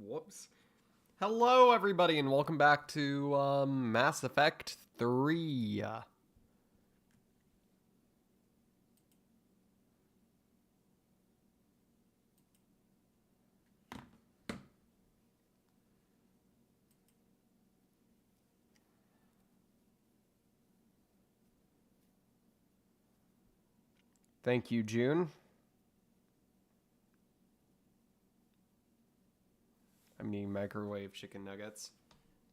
Whoops. Hello, everybody, and welcome back to Mass Effect 3. Thank you, June. I'm eating microwave chicken nuggets.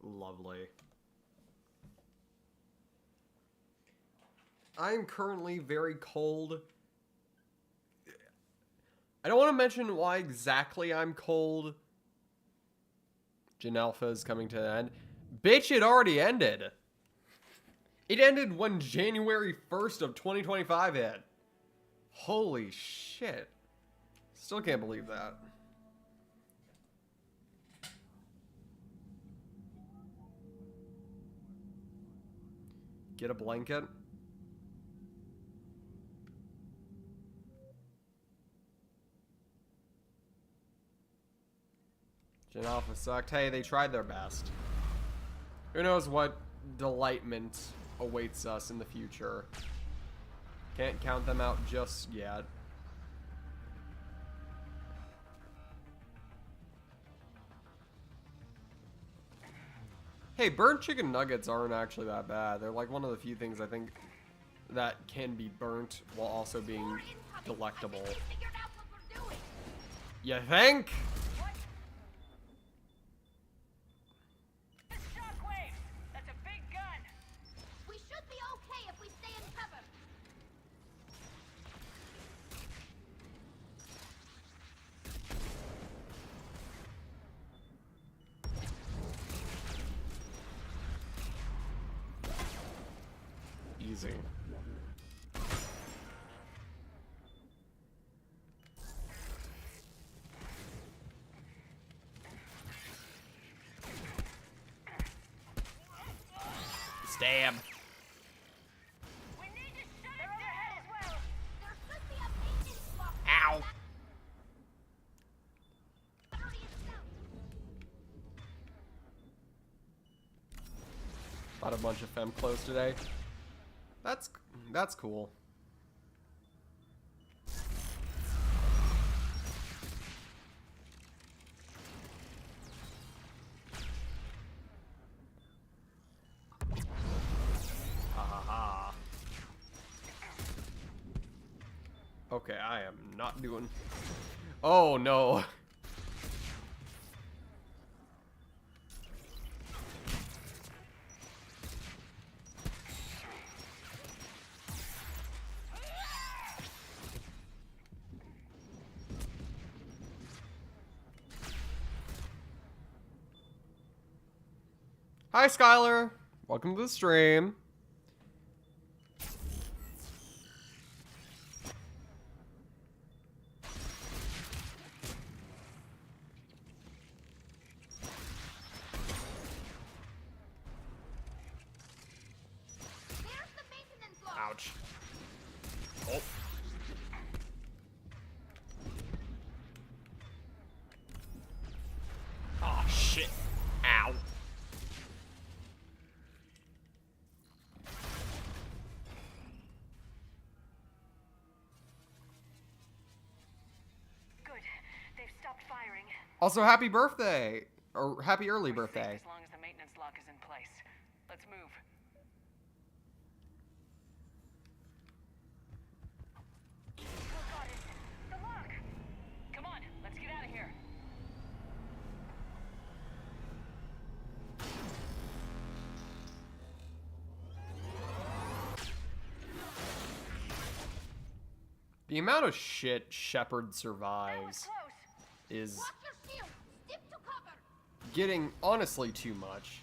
Lovely. I'm currently very cold. I don't want to mention why exactly I'm cold. Gen Alpha is coming to an end. Bitch, it already ended. It ended when January 1st of 2025 hit. Holy shit. Still can't believe that. Get a blanket. Gen Alpha sucked. Hey, they tried their best. Who knows what delightment awaits us in the future. Can't count them out just yet. Hey, burnt chicken nuggets aren't actually that bad. They're like one of the few things I think that can be burnt while also being delectable. You think? That's a big gun. We should be okay if we stay in cover. Easy. Stab. We need to shut it down as well. There should be a maintenance block. Ow. Bought a bunch of femme clothes today. That's cool. Ha. Okay, I am not doing. Oh no. Hi, Skylar. Welcome to the stream. There's the maintenance block. Ouch. Oh. Also, happy birthday! Or happy early We're safe birthday. as long as the maintenance lock is in place. Let's move. Oh god, it's the lock! Come on, let's get out of here. The amount of shit Shepard That was survives close! is Watch your shield! Stick to cover! getting honestly too much.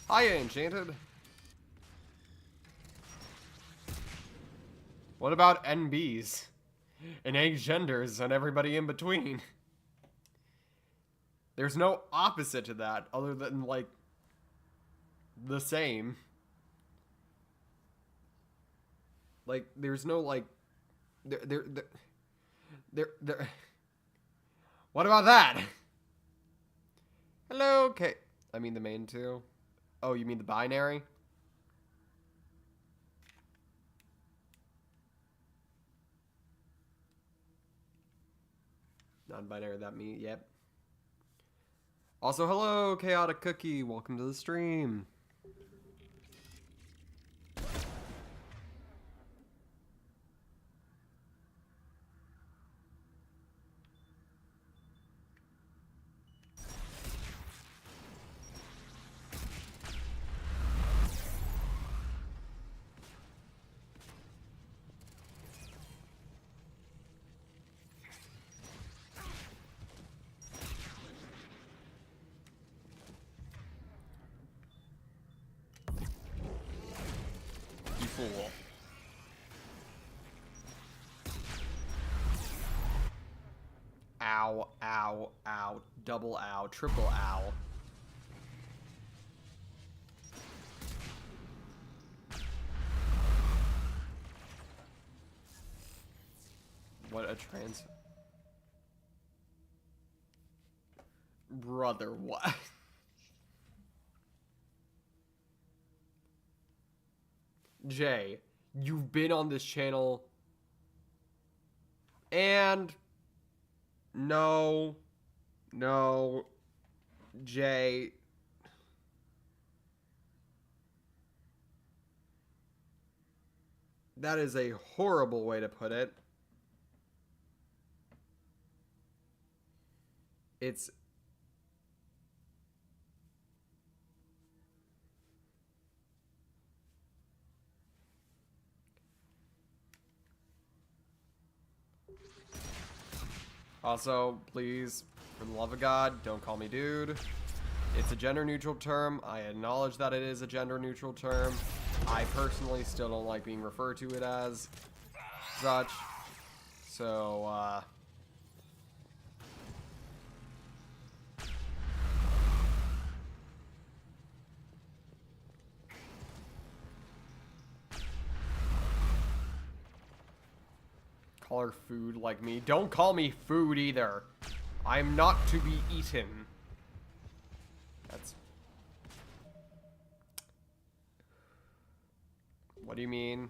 Hiya, Enchanted. What about NBs? And genders and everybody in between? There's no opposite to that other than, like, the same. Like, there's no, like, there. What about that? Hello, okay. I mean the main two. Oh, you mean the binary? Non-binary, that me, yep. Also, hello, Chaotic Cookie. Welcome to the stream. You fool. Ow, ow, ow, double ow, triple ow. What a trans... Brother, what? Jay, you've been on this channel and... No, Jay. That is a horrible way to put it. It's... Also, please, for the love of God, don't call me dude. It's a gender-neutral term. I acknowledge that it is a gender-neutral term. I personally still don't like being referred to it as such. So, call her food like me. Don't call me food either. I'm not to be eaten. That's... What do you mean?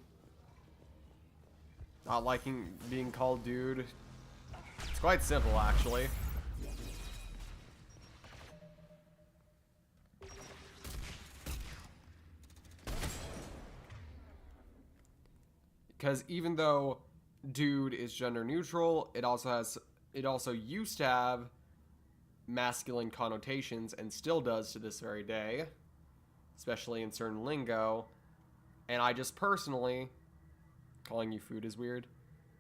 Not liking being called dude? It's quite simple, actually. Because even though dude is gender neutral, it also used to have masculine connotations and still does to this very day, especially in certain lingo. And I just personally, calling you food is weird.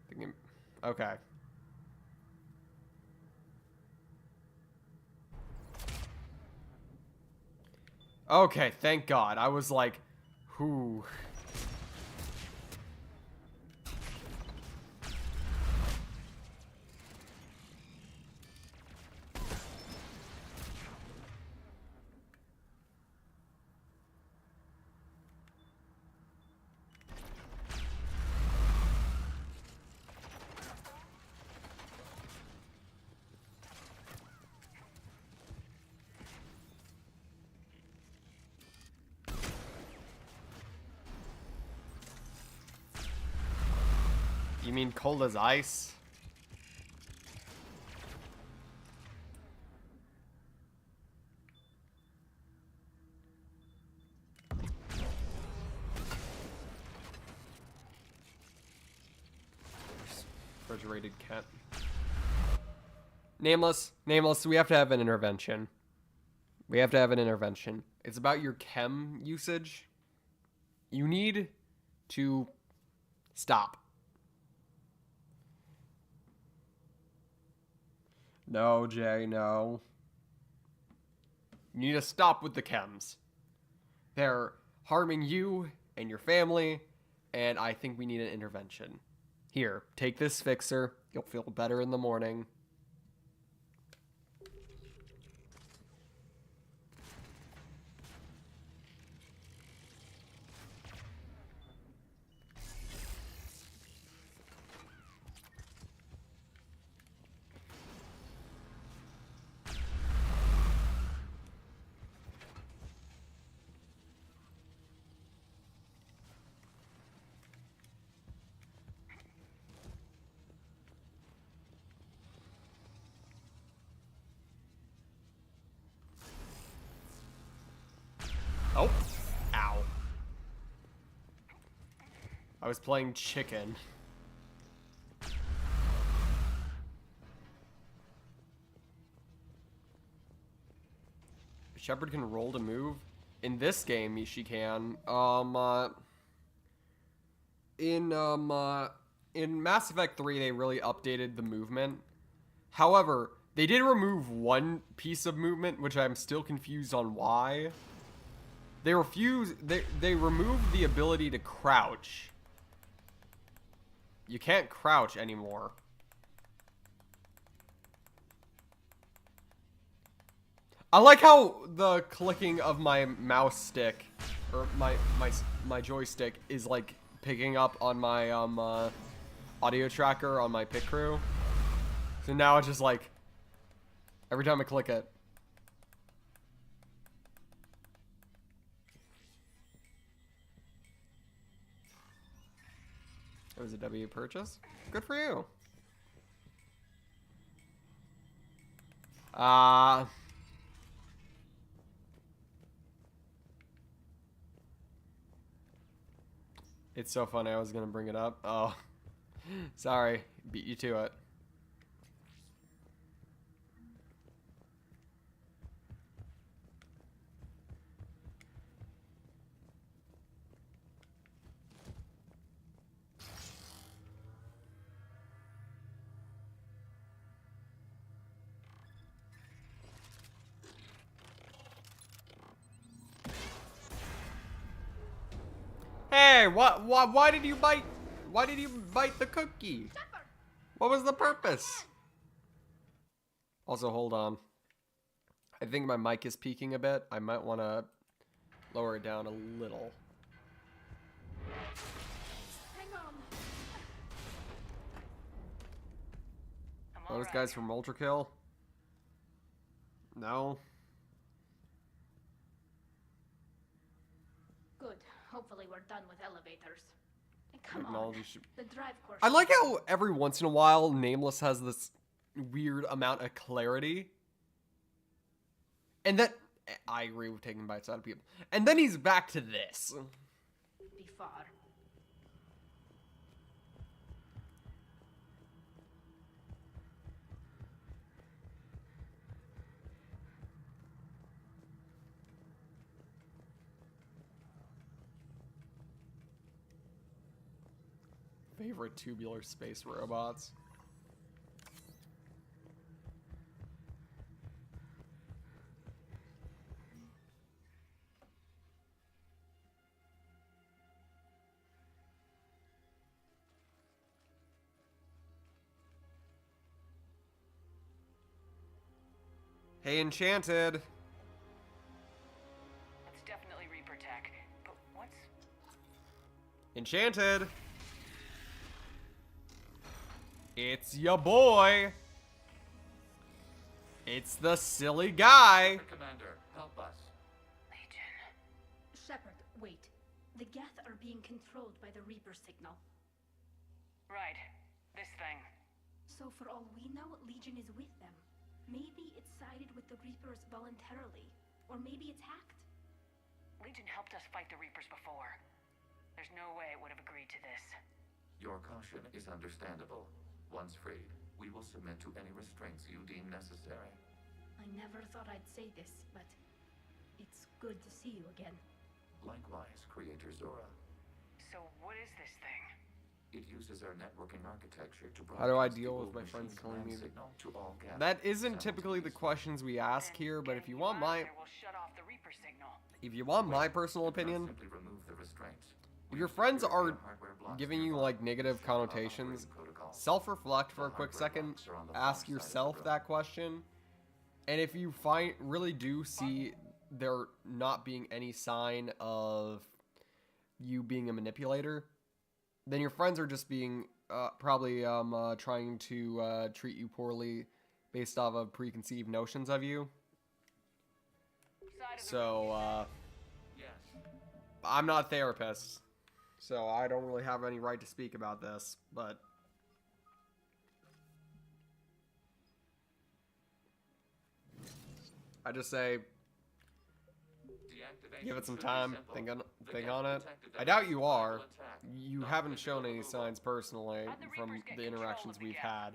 Thinking, okay. Okay, thank God. I was like, who? You mean cold as ice? Refrigerated cat. Nameless, we have to have an intervention. We have to have an intervention. It's about your chem usage. You need to stop. No, Jay, no. You need to stop with the chems. They're harming you and your family, and I think we need an intervention. Here, take this fixer. You'll feel better in the morning. Oh, ow. I was playing chicken. Shepard can roll to move. In this game, she can. In Mass Effect 3, they really updated the movement. However, they did remove one piece of movement, which I'm still confused on why. They removed the ability to crouch. You can't crouch anymore. I like how the clicking of my mouse stick or my joystick is like picking up on my audio tracker on my pit crew. So now it's just like every time I click it. It was a W purchase. Good for you. It's so funny. I was gonna bring it up. Oh, sorry. Beat you to it. Hey, why did you bite? Why did you bite the cookie? What was the purpose? Also, hold on. I think my mic is peaking a bit. I might want to lower it down a little. Hang on. Those guys from Ultra Kill? No. Good. Hopefully we're done with elevators. Come on. Technology should... The drive course. I like how every once in a while Nameless has this weird amount of clarity. And that I agree with taking bites out of people. And then he's back to this. Be far. Favorite tubular space robots. Hey, Enchanted. That's definitely Reaper tech. But what's... Enchanted. It's ya boy. It's the silly guy. Commander, help us. Legion. Shepard, wait. The Geth are being controlled by the Reaper signal. Right. This thing. So for all we know, Legion is with them. Maybe it sided with the Reapers voluntarily. Or maybe it's hacked. Legion helped us fight the Reapers before. There's no way it would have agreed to this. Your caution is understandable. Once freed, we will submit to any restraints you deem necessary. I never thought I'd say this, but it's good to see you again. Likewise, Creator Zora. So what is this thing? It uses our networking architecture to How do I broadcast the deal with old my friends machine's calling command me? signal to all gathered That isn't typically the simultaneously. questions we ask here, but if you want my personal Do not opinion, simply remove the restraints. if your friends are giving you like negative connotations, self-reflect for a quick second, ask yourself that question, and if you really do see there not being any sign of you being a manipulator, then your friends are just being probably trying to treat you poorly based off of preconceived notions of you. So Yes. I'm not a therapist, so I don't really have any right to speak about this, but I just say give it some time, think on it. I doubt you are. You haven't shown any signs personally from the interactions we've had,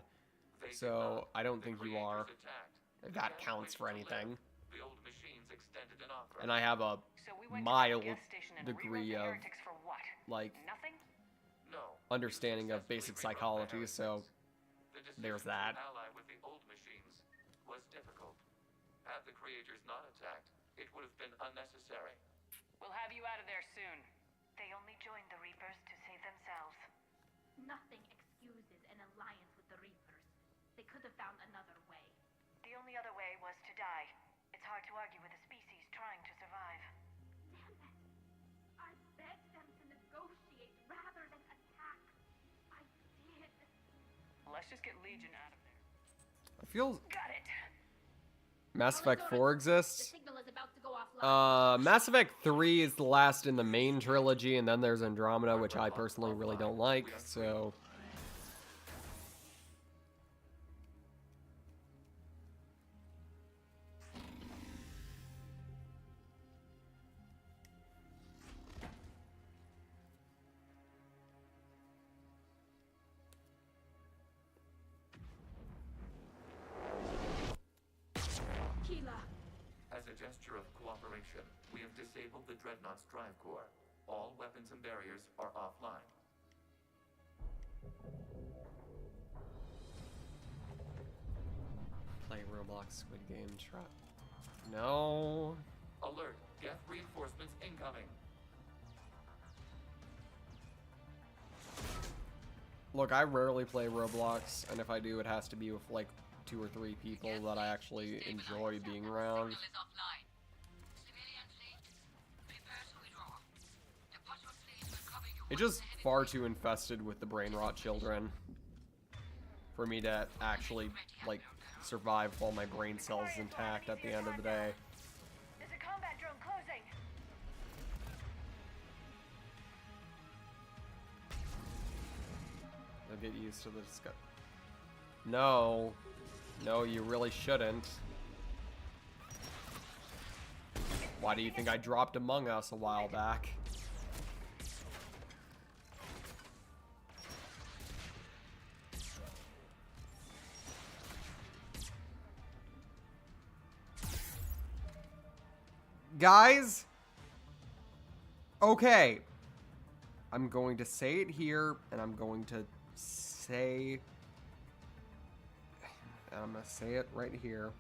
so I don't think you are. If that counts for anything. And I have a mild degree of like understanding of basic psychology, so there's that. With the old machines was difficult. Had the creators not attacked, it would have been unnecessary. We'll have you out of there soon. They only joined the Reapers to save themselves. Nothing excuses an alliance with the Reapers. They could have found another way. The only other way was to die. It's hard to argue with a species trying to survive. Damn it! I begged them to negotiate rather than attack. I did. Let's just get Legion out of there. I feel Got it. Mass Effect 4 The exists. signal is about to go offline. Mass Effect 3 is the last in the main trilogy, and then there's Andromeda, which I personally really don't like, so... Keela, As a gesture of cooperation, we have disabled the Dreadnought's drive core. All weapons and barriers are offline. Play Roblox Squid Game trap. No. Alert! Geth reinforcements incoming! Look, I rarely play Roblox, and if I do, it has to be with like 2 or 3 people that I actually enjoy being around. It's just far too infested with the brain rot children for me to actually like survive while my brain cells is intact at the end of the day. There's a combat drone closing. I'll get used to the discuss. No, no, you really shouldn't. Why do you think I dropped Among Us a while back? Guys, okay, I'm going to say it here, and I'm going to say it right here.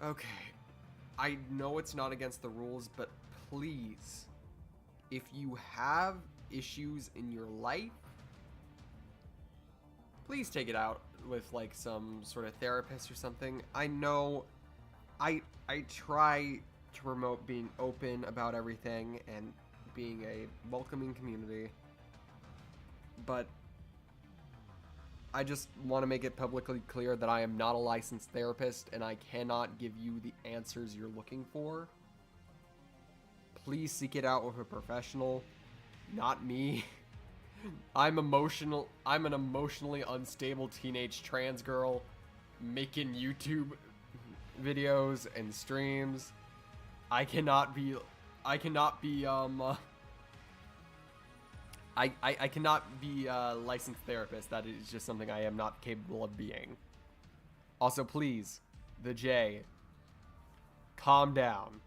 Okay, I know it's not against the rules, but please, if you have issues in your life, please take it out with like some sort of therapist or something. I know I try to promote being open about everything and being a welcoming community, but I just want to make it publicly clear that I am not a licensed therapist and I cannot give you the answers you're looking for. Please seek it out with a professional, not me. I'm an emotionally unstable teenage trans girl making YouTube videos and streams. I cannot be I cannot be a licensed therapist. That is just something I am not capable of being. Also, please, the J, calm down.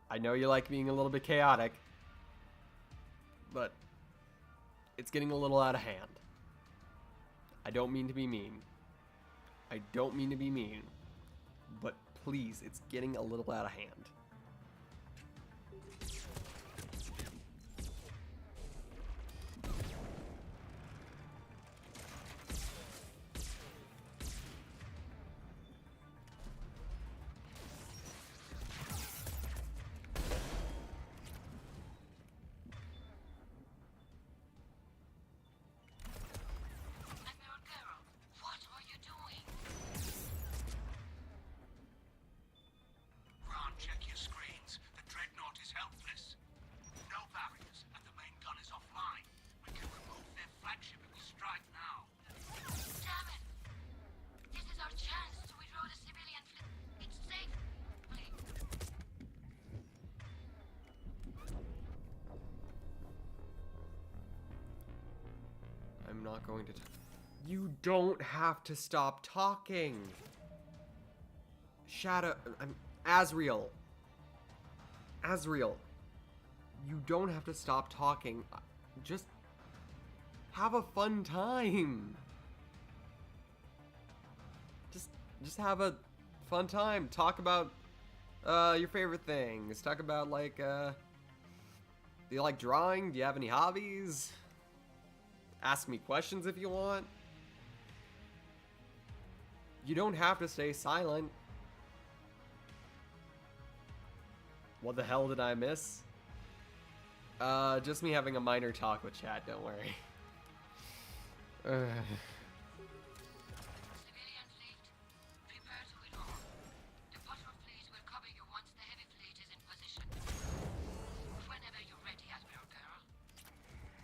I know you like being a little bit chaotic, but it's getting a little out of hand. I don't mean to be mean. I don't mean to be mean, but please, it's getting a little out of hand. Check your screens. The dreadnought is helpless. No barriers, and the main gun is offline. We can remove their flagship if we strike now. Damn it! This is our chance to withdraw the civilian fleet. It's safe. I'm not going to. You don't have to stop talking. Shadow. Azriel. Azriel. You don't have to stop talking. Just have a fun time. Just have a fun time. Talk about your favorite things. Talk about like do you like drawing? Do you have any hobbies? Ask me questions if you want. You don't have to stay silent. What the hell did I miss? Just me having a minor talk with chat, don't worry. Civilian fleet, prepare to withdraw. The patrol fleet will cover you once the heavy fleet is in position. Whenever you're ready, Admiral Girl.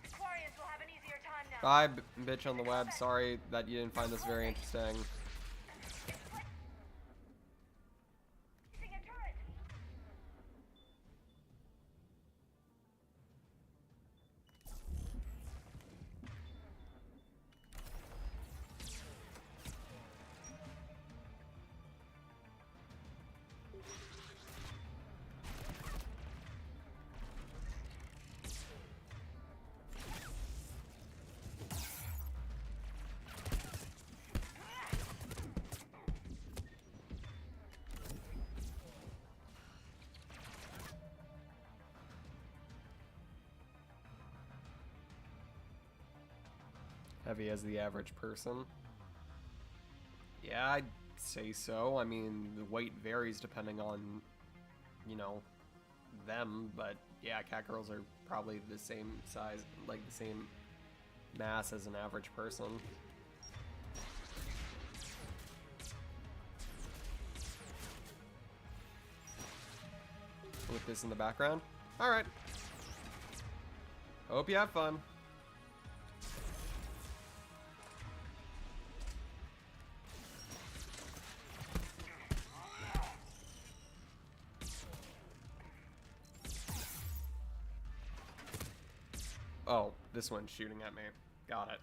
Aquarians will have an easier time now. Bye, bitch on the web. Sorry that you didn't find this very interesting. Using a turret. Heavy as the average person. Yeah, I'd say so. I mean, the weight varies depending on, you know, them, but yeah, cat girls are probably the same size, like the same mass as an average person. With this in the background. Alright. Hope you have fun. Oh, this one's shooting at me. Got it.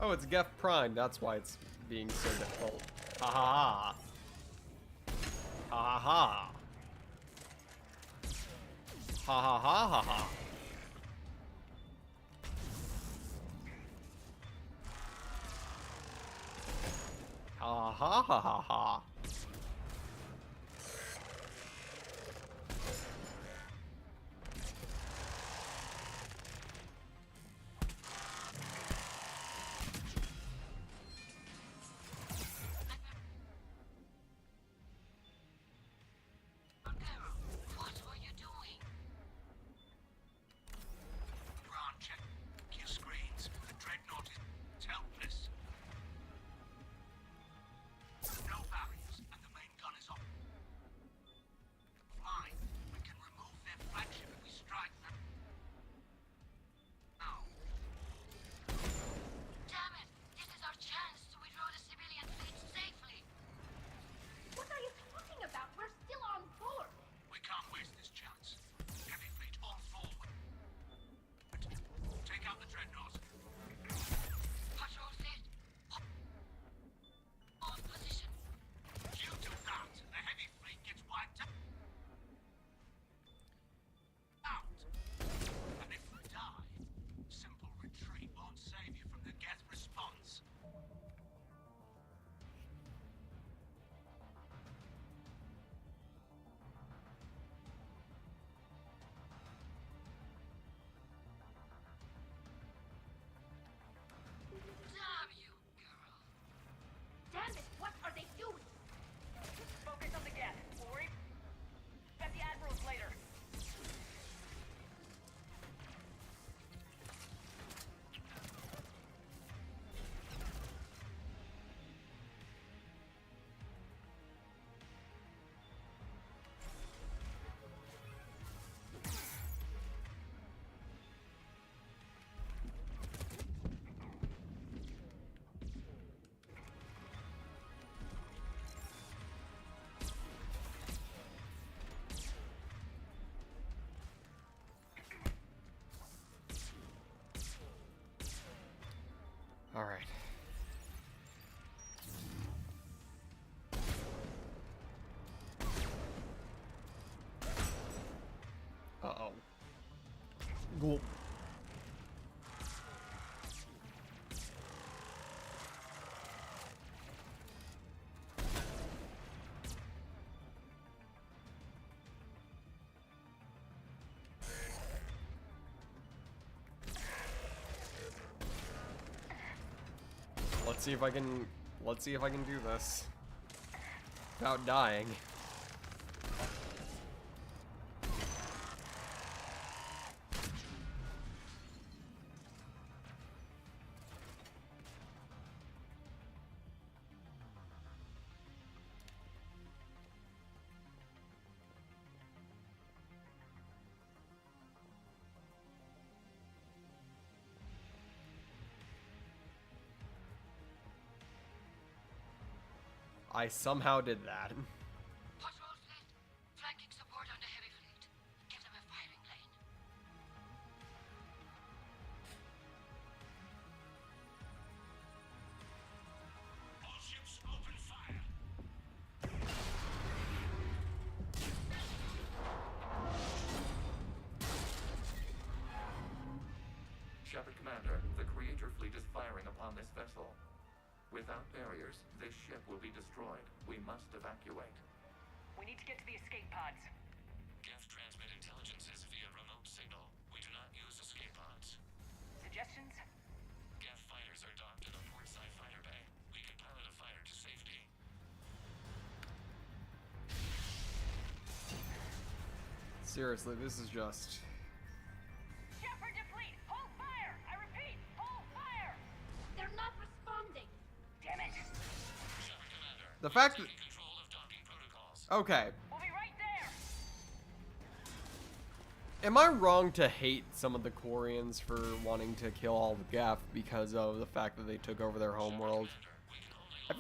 Oh, it's Geth Prime. That's why it's being so difficult. Ha ha ha. Ha ha ha. Ha ha ha ha ha. Ha ha ha ha ha. What were you doing? All right. Uh-oh. Gulp. Let's see if I can do this without dying. I somehow did that. Patrol fleet, flanking support on the heavy fleet. Give them a firing lane. All ships open fire. Shepard Commander, the Creator fleet is firing upon this vessel. Without barriers, this ship will be destroyed. We must evacuate. We need to get to the escape pods. Geth transmit intelligences via remote signal. We do not use escape pods. Suggestions? Geth fighters are docked in a portside fighter bay. We can pilot a fighter to safety. Seriously, this is just... Shepard to fleet! Hold fire! I repeat, hold fire! They're not responding. Damn it! Shepard Commander, The fact that... taking control of docking protocols. Okay. We'll be right there! Am I wrong to hate some of the Quarians for wanting to kill all the Geth because of the fact that they took over their homeworld? I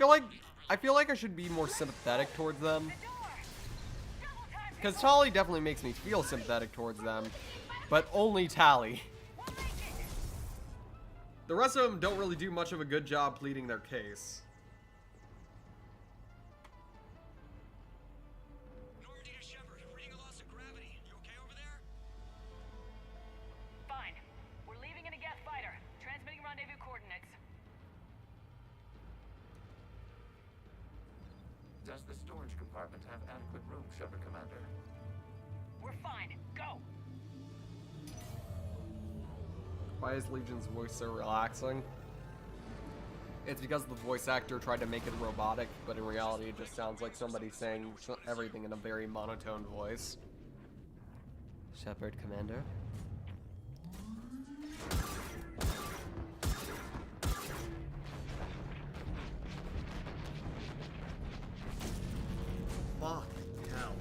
feel like I should be more sympathetic towards them. The door! Double time! Because Tali definitely makes me feel sympathetic towards them, but only Tali. We'll make it! The rest of them don't really do much of a good job pleading their case. Normandy to Shepard, reading a loss of gravity. You okay over there? Fine. We're leaving in a Geth fighter. Transmitting rendezvous coordinates. Does the storage compartment have adequate room, Shepard Commander? We're fine. Go! Why is Legion's voice so relaxing? It's because the voice actor tried to make it robotic, but in reality it just sounds like somebody saying everything in a very monotone voice. Shepard, Commander? Fuck hell.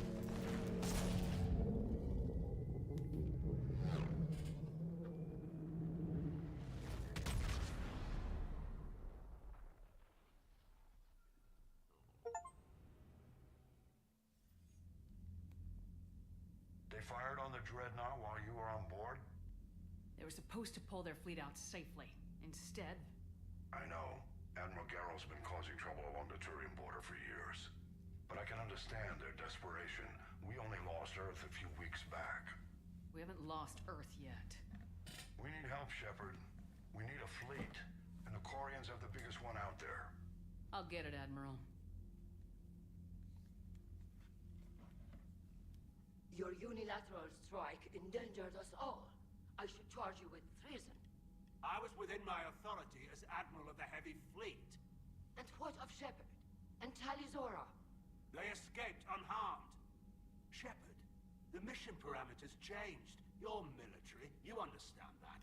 They fired on the Dreadnought while you were on board? They were supposed to pull their fleet out safely. Instead, I know. Admiral Garrow's been causing trouble along the Turian border for years. But I can understand their desperation. We only lost Earth a few weeks back. we haven't lost Earth yet. We need help, Shepard. We need a fleet. And the Quarians have the biggest one out there. I'll get it, Admiral. Your unilateral strike endangered us all. I should charge you with treason. I was within my authority as Admiral of the Heavy Fleet. And what of Shepard? And Talizora? They escaped unharmed. Shepard, the mission parameters changed. You're military. You understand that.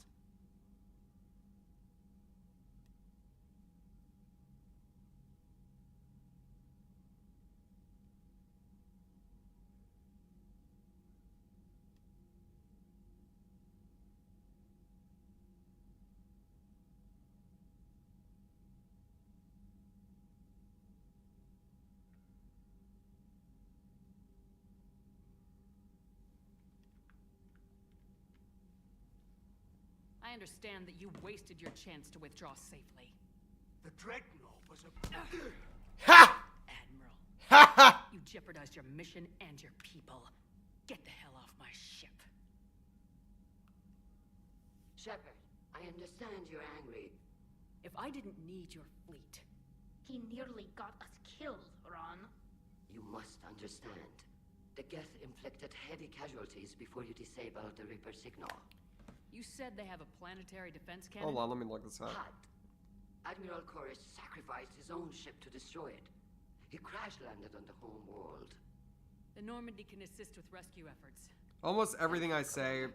I understand that you wasted your chance to withdraw safely. The Dreadnought was a... Ha! Admiral, Ha ha! you jeopardized your mission and your people. Get the hell off my ship. Shepard, I understand you're angry. If I didn't need your fleet, He nearly got us killed, Ron. You must understand. The Geth inflicted heavy casualties before you disabled the Reaper signal. you said they have a planetary defense cannon? Hold on, let me look this up. Had. Admiral Koris sacrificed his own ship to destroy it. He crash-landed on the home world. The Normandy can assist with rescue efforts. Almost everything I say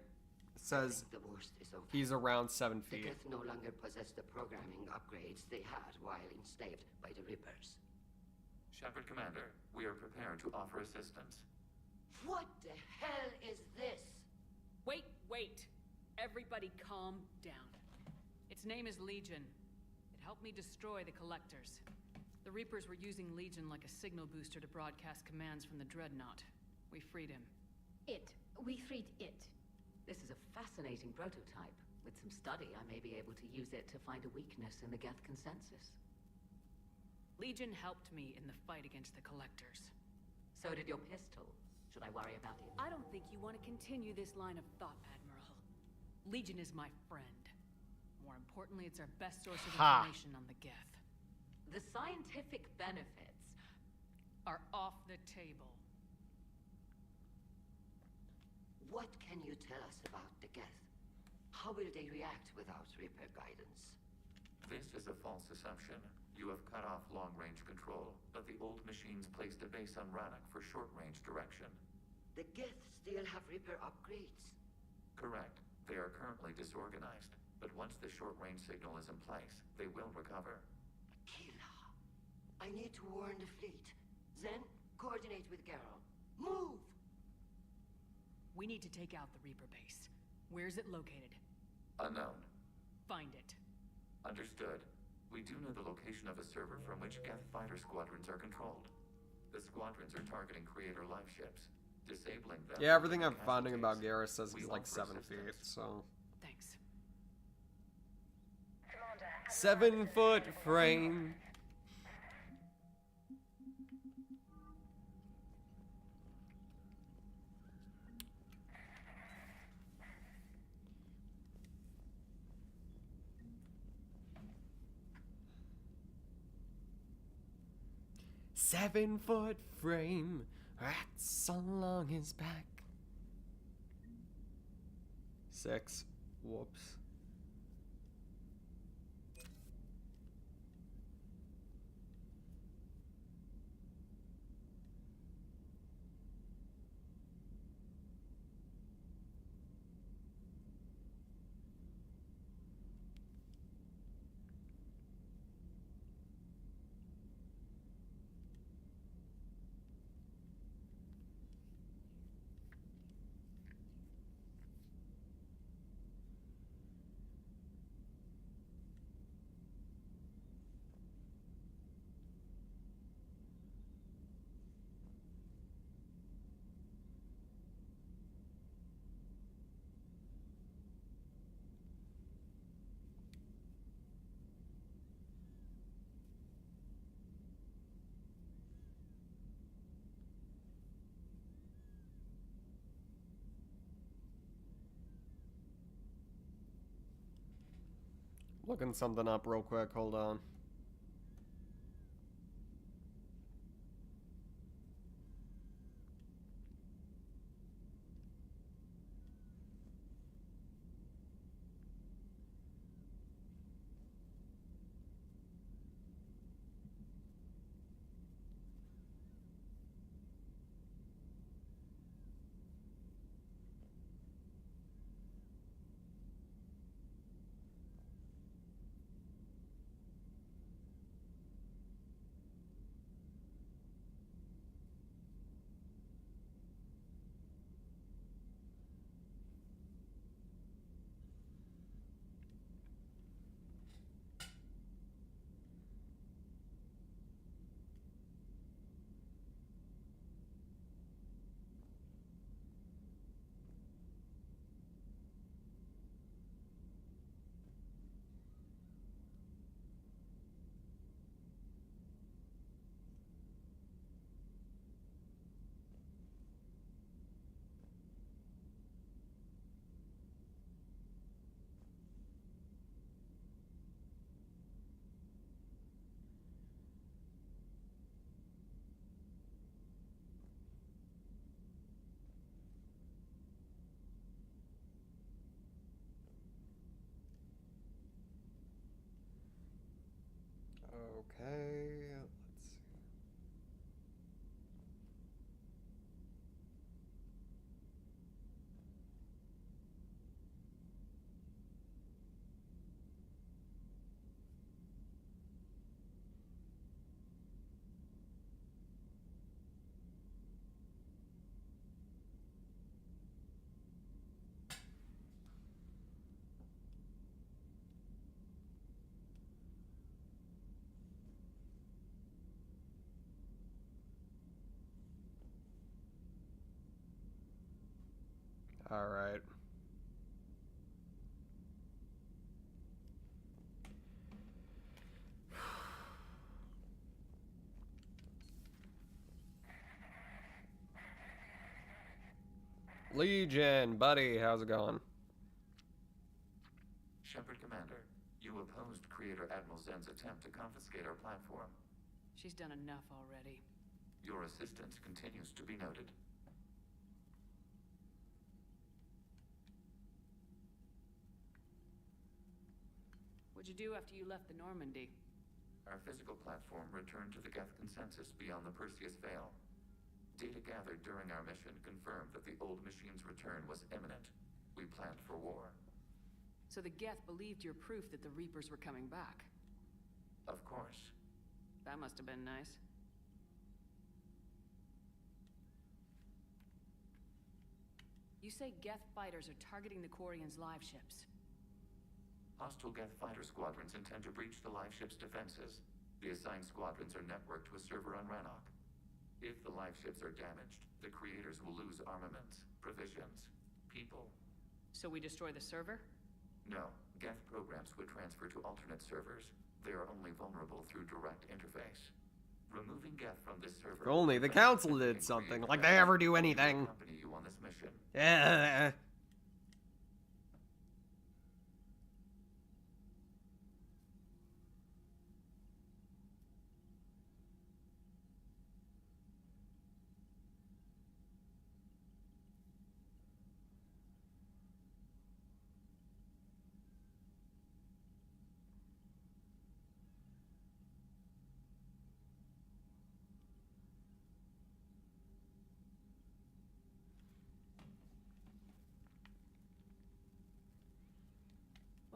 says The worst is over. he's around 7 The feet. Geth no longer possess the programming upgrades they had while enslaved by the Reapers. Shepard Commander, we are prepared to offer assistance. What the hell is this? Wait! Everybody calm down. Its name is Legion. It helped me destroy the Collectors. The Reapers were using Legion like a signal booster to broadcast commands from the Dreadnought. We freed him. We freed it. This is a fascinating prototype. With some study, I may be able to use it to find a weakness in the Geth consensus. Legion helped me in the fight against the Collectors. So did your pistol. Should I worry about it? I don't think you want to continue this line of thought, Admiral. Legion is my friend. More importantly, it's our best source of Ha. information on the Geth. The scientific benefits. Are off the table. What can you tell us about the Geth? How will they react without Reaper guidance? This is a false assumption. You have cut off long-range control, but the old machines placed a base on Rannoch for short-range direction. The Geth still have Reaper upgrades. Correct. They are currently disorganized, but once the short-range signal is in place, they will recover. Kila, I need to warn the fleet. Then, coordinate with Garrow. Move! We need to take out the Reaper base. Where's it located? Unknown. Find it. Understood. We do know the location of a server from which Geth fighter squadrons are controlled. The squadrons are targeting Creator live ships, disabling them. Yeah, everything I'm with finding about casualties. Garrus says We he's like offer 7 feet, assistance. so. Thanks. 7 foot frame. Seven-foot frame, rats along his back. 6. Whoops. Looking something up real quick, hold on. Alright. Legion, buddy, how's it going? Shepard Commander, you opposed Creator Admiral Zen's attempt to confiscate our platform. She's done enough already. Your assistance continues to be noted. What'd you do after you left the Normandy? Our physical platform returned to the Geth consensus beyond the Perseus Veil. Data gathered during our mission confirmed that the old machine's return was imminent. We planned for war. So the Geth believed your proof that the Reapers were coming back. Of course. That must have been nice. You say Geth fighters are targeting the Quarians' live ships. Hostile Geth fighter squadrons intend to breach the live ship's defenses. The assigned squadrons are networked to a server on Rannoch. If the live ships are damaged, the creators will lose armaments, provisions, people. So we destroy the server? No, Geth programs would transfer to alternate servers. They are only vulnerable through direct interface. Removing Geth from this server... If only the council did something, like they ever do anything. Accompany you on this mission. Yeah.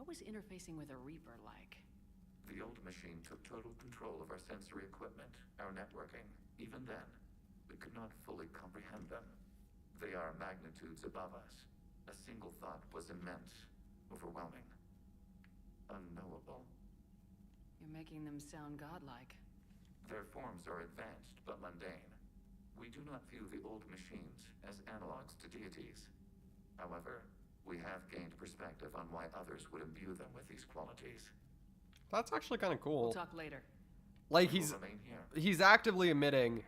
What was interfacing with a Reaper like? The old machine took total control of our sensory equipment, our networking. Even then, we could not fully comprehend them. They are magnitudes above us. A single thought was immense, overwhelming, unknowable. You're making them sound godlike. Their forms are advanced but mundane. We do not view the old machines as analogs to deities. However, we have gained perspective on why others would imbue them with these qualities. That's actually kind of cool. We'll talk later. Like We will remain here. he's actively admitting,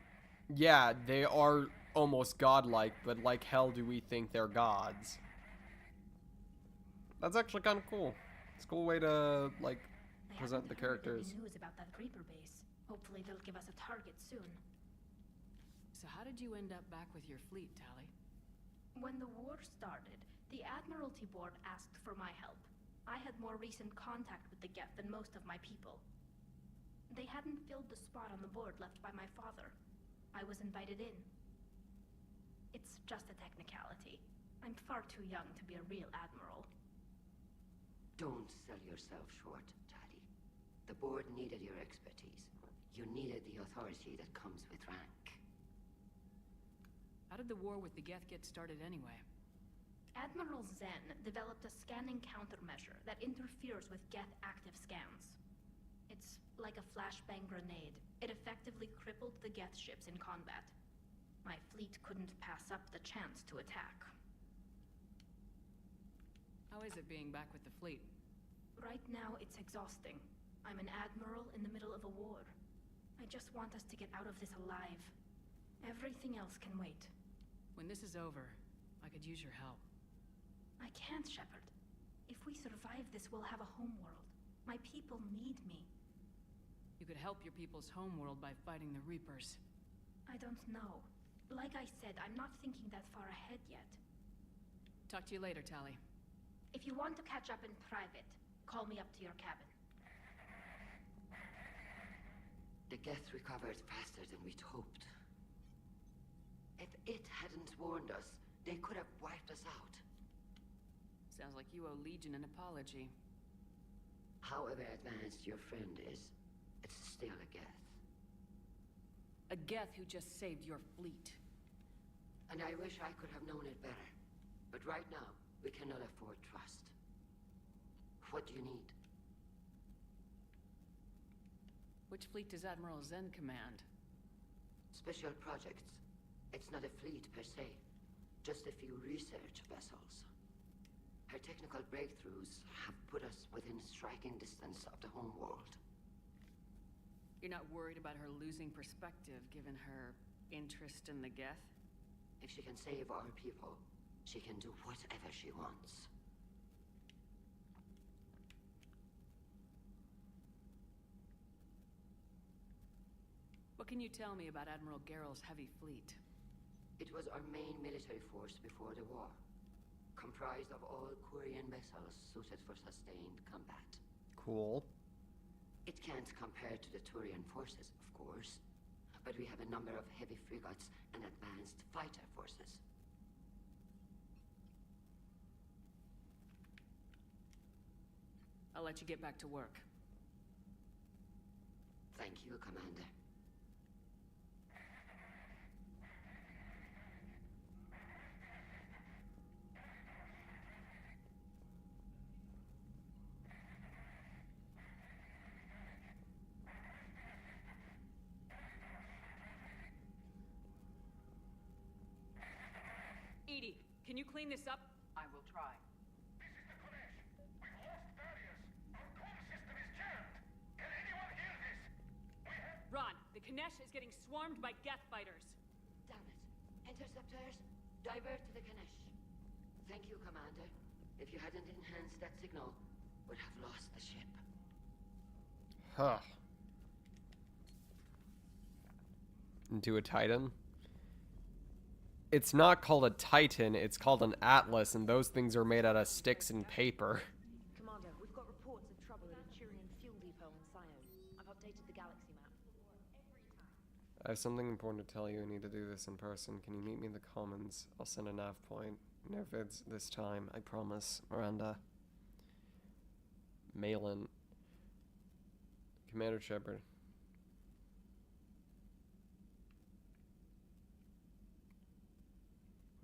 yeah, they are almost godlike, but like hell do we think they're gods. That's actually kind of cool. It's a cool way to like I present haven't the heard characters. any news about that Reaper base. Hopefully they'll give us a target soon. So how did you end up back with your fleet, Tali? When the war started, the Admiralty Board asked for my help. I had more recent contact with the Geth than most of my people. They hadn't filled the spot on the board left by my father. I was invited in. It's just a technicality. I'm far too young to be a real admiral. Don't sell yourself short, Tali. The board needed your expertise. You needed the authority that comes with rank. How did the war with the Geth get started anyway? Admiral Zen developed a scanning countermeasure that interferes with Geth active scans. It's like a flashbang grenade. It effectively crippled the Geth ships in combat. My fleet couldn't pass up the chance to attack. How is it being back with the fleet? Right now, it's exhausting. I'm an admiral in the middle of a war. I just want us to get out of this alive. Everything else can wait. When this is over, I could use your help. I can't, Shepard. If we survive this, we'll have a homeworld. My people need me. You could help your people's homeworld by fighting the Reapers. I don't know. Like I said, I'm not thinking that far ahead yet. Talk to you later, Tali. If you want to catch up in private, call me up to your cabin. The Geth recovered faster than we'd hoped. If it hadn't warned us, they could have wiped us out. Sounds like you owe Legion an apology. However advanced your friend is, it's still a Geth. A Geth who just saved your fleet. And I wish I could have known it better. But right now, we cannot afford trust. What do you need? Which fleet does Admiral Zen command? Special projects. It's not a fleet per se. just a few research vessels. Her technical breakthroughs have put us within striking distance of the homeworld. You're not worried about her losing perspective given her interest in the Geth? If she can save our people, she can do whatever she wants. What can you tell me about Admiral Geral's heavy fleet? It was our main military force before the war, comprised of all Quarian vessels suited for sustained combat. Cool. It can't compare to the Turian forces, of course, but we have a number of heavy frigates and advanced fighter forces. I'll let you get back to work. Thank you, Commander. Edie, can you clean this up? I will try. This is the Kodesh. We've lost barriers. Our comm system is jammed. Can anyone hear this? We have... Ron, the Kanesh is getting swarmed by Geth fighters. Damn it. Interceptors, divert to the Kanesh. Thank you, Commander. If you hadn't enhanced that signal, we'd have lost the ship. Huh. Into a Titan? It's not called a Titan, it's called an Atlas, and those things are made out of sticks and paper. Commander, we've got reports of trouble at a Turian fuel depot in Scion. I've updated the galaxy map. I have something important to tell you. I need to do this in person. Can you meet me in the Commons? I'll send a nav point. No vids this time, I promise. Miranda. Malin. Commander Shepard.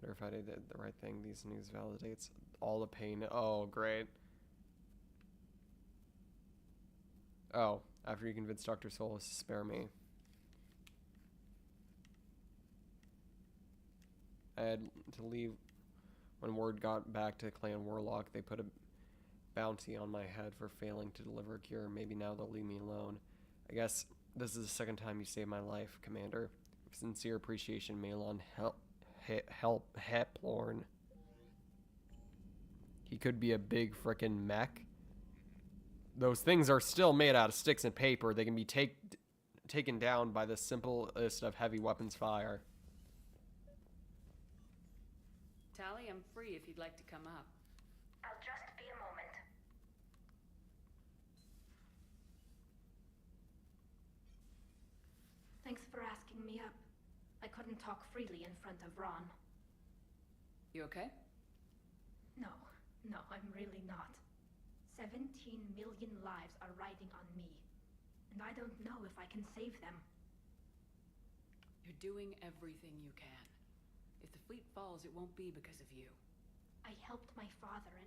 Wonder if I did the right thing. These news validates all the pain. Oh, great. Oh, after you convince Dr. Solis to spare me. I had to leave when word got back to Clan Warlock. They put a bounty on my head for failing to deliver a cure. Maybe now they'll leave me alone. I guess this is the second time you saved my life, Commander. With sincere appreciation, Malon Heplorn. He could be a big frickin' mech. Those things are still made out of sticks and paper. They can be taken down by the simplest of heavy weapons fire. Tally, I'm free if you'd like to come up. I'll just be a moment. Thanks for asking me up. I couldn't talk freely in front of Ron. You okay? No, I'm really not. 17 million lives are riding on me, and I don't know if I can save them. You're doing everything you can. If the fleet falls, it won't be because of you. I helped my father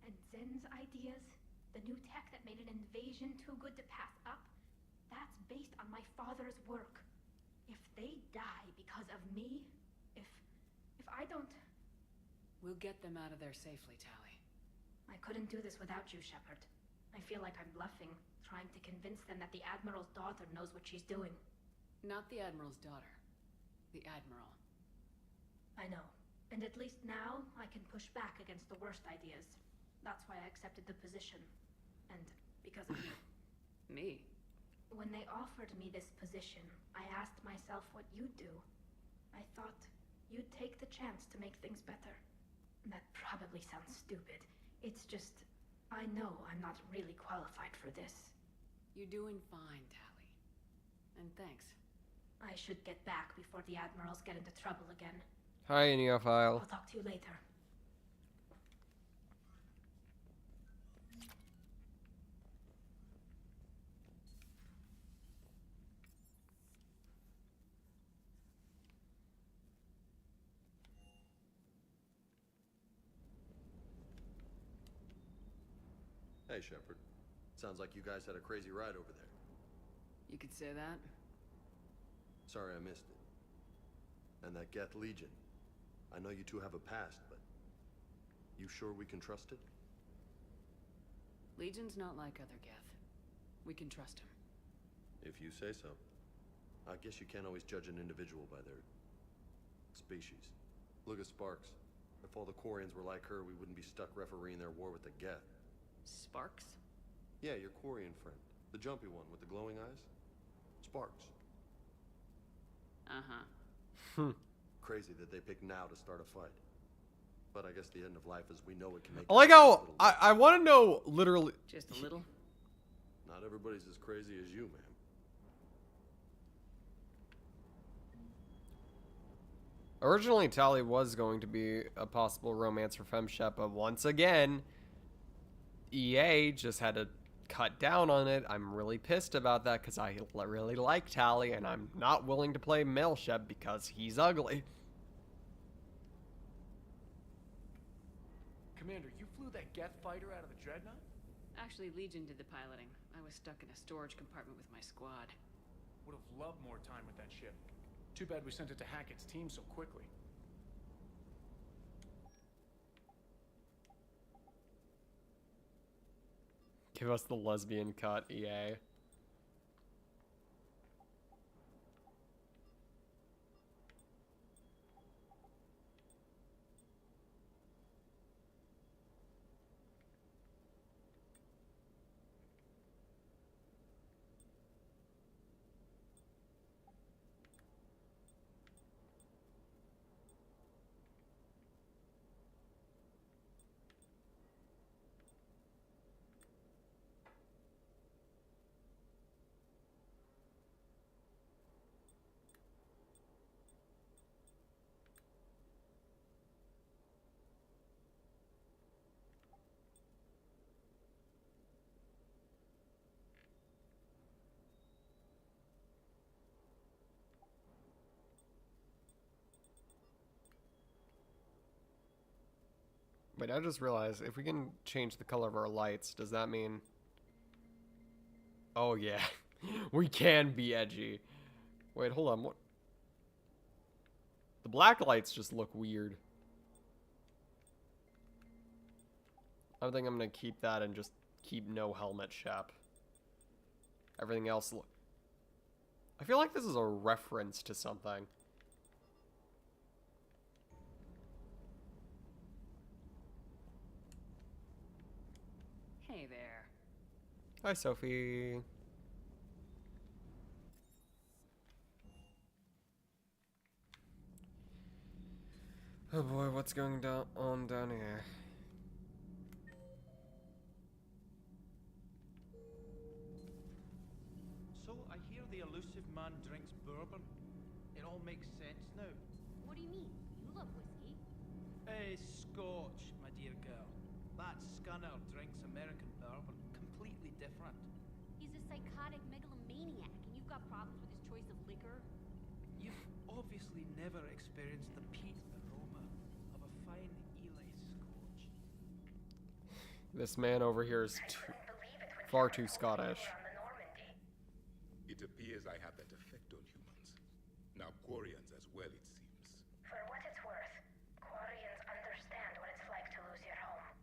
and Zen's ideas, the new tech that made an invasion too good to pass up, that's based on my father's work. If they die because of me, if I don't... We'll get them out of there safely, Tally. I couldn't do this without you, Shepard. I feel like I'm bluffing, trying to convince them that the Admiral's daughter knows what she's doing. Not the Admiral's daughter. The Admiral. I know. And at least now, I can push back against the worst ideas. That's why I accepted the position. And because of you. Me? When they offered me this position, I asked myself what you'd do. I thought you'd take the chance to make things better. That probably sounds stupid. It's just, I know I'm not really qualified for this. You're doing fine, Tally. And thanks. I should get back before the Admirals get into trouble again. Hi, Neophile. I'll talk to you later. Hey, Shepard. Sounds like you guys had a crazy ride over there. You could say that. Sorry I missed it. And that Geth Legion. I know you two have a past, but you sure we can trust it? Legion's not like other Geth. We can trust him. If you say so. I guess you can't always judge an individual by their species. Look at Sparks. If all the Quarians were like her, we wouldn't be stuck refereeing their war with the Geth. Sparks? Yeah, your Quarian friend. The jumpy one with the glowing eyes. Sparks. Uh-huh. Crazy that they pick now to start a fight. But I guess the end of life as we know it can make I like it how a little I want to know literally. Just a little? Not everybody's as crazy as you, ma'am. Originally, Tali was going to be a possible romance for FemShep, but once again, EA just had to cut down on it. I'm really pissed about that because I really like Tali, and I'm not willing to play male Shep because he's ugly. Commander, you flew that Geth fighter out of the Dreadnought? Actually, Legion did the piloting. I was stuck in a storage compartment with my squad. Would have loved more time with that ship. Too bad we sent it to Hackett's team so quickly. Give us the lesbian cut, EA. Wait, I just realized, if we can change the color of our lights, does that mean... Oh, yeah. We can be edgy. Wait, hold on. What? The black lights just look weird. I think I'm going to keep that and just keep no helmet Shep. Everything else look... I feel like this is a reference to something. Hey there. Hi, Sophie. Oh boy, what's going on down here? So, I hear the elusive man drinks bourbon. It all makes sense now. What do you mean? You love whiskey. Scotch, my dear girl. That Scunner drinks American bourbon. Completely different. He's a psychotic megalomaniac, and you've got problems with his choice of liquor? You've obviously never experienced the peat aroma of a fine Ely Scotch. This man over here is far too Scottish. It appears I have that effect on humans. Now Quarians as well, it seems. For what it's worth, Quarians understand what it's like to lose your home.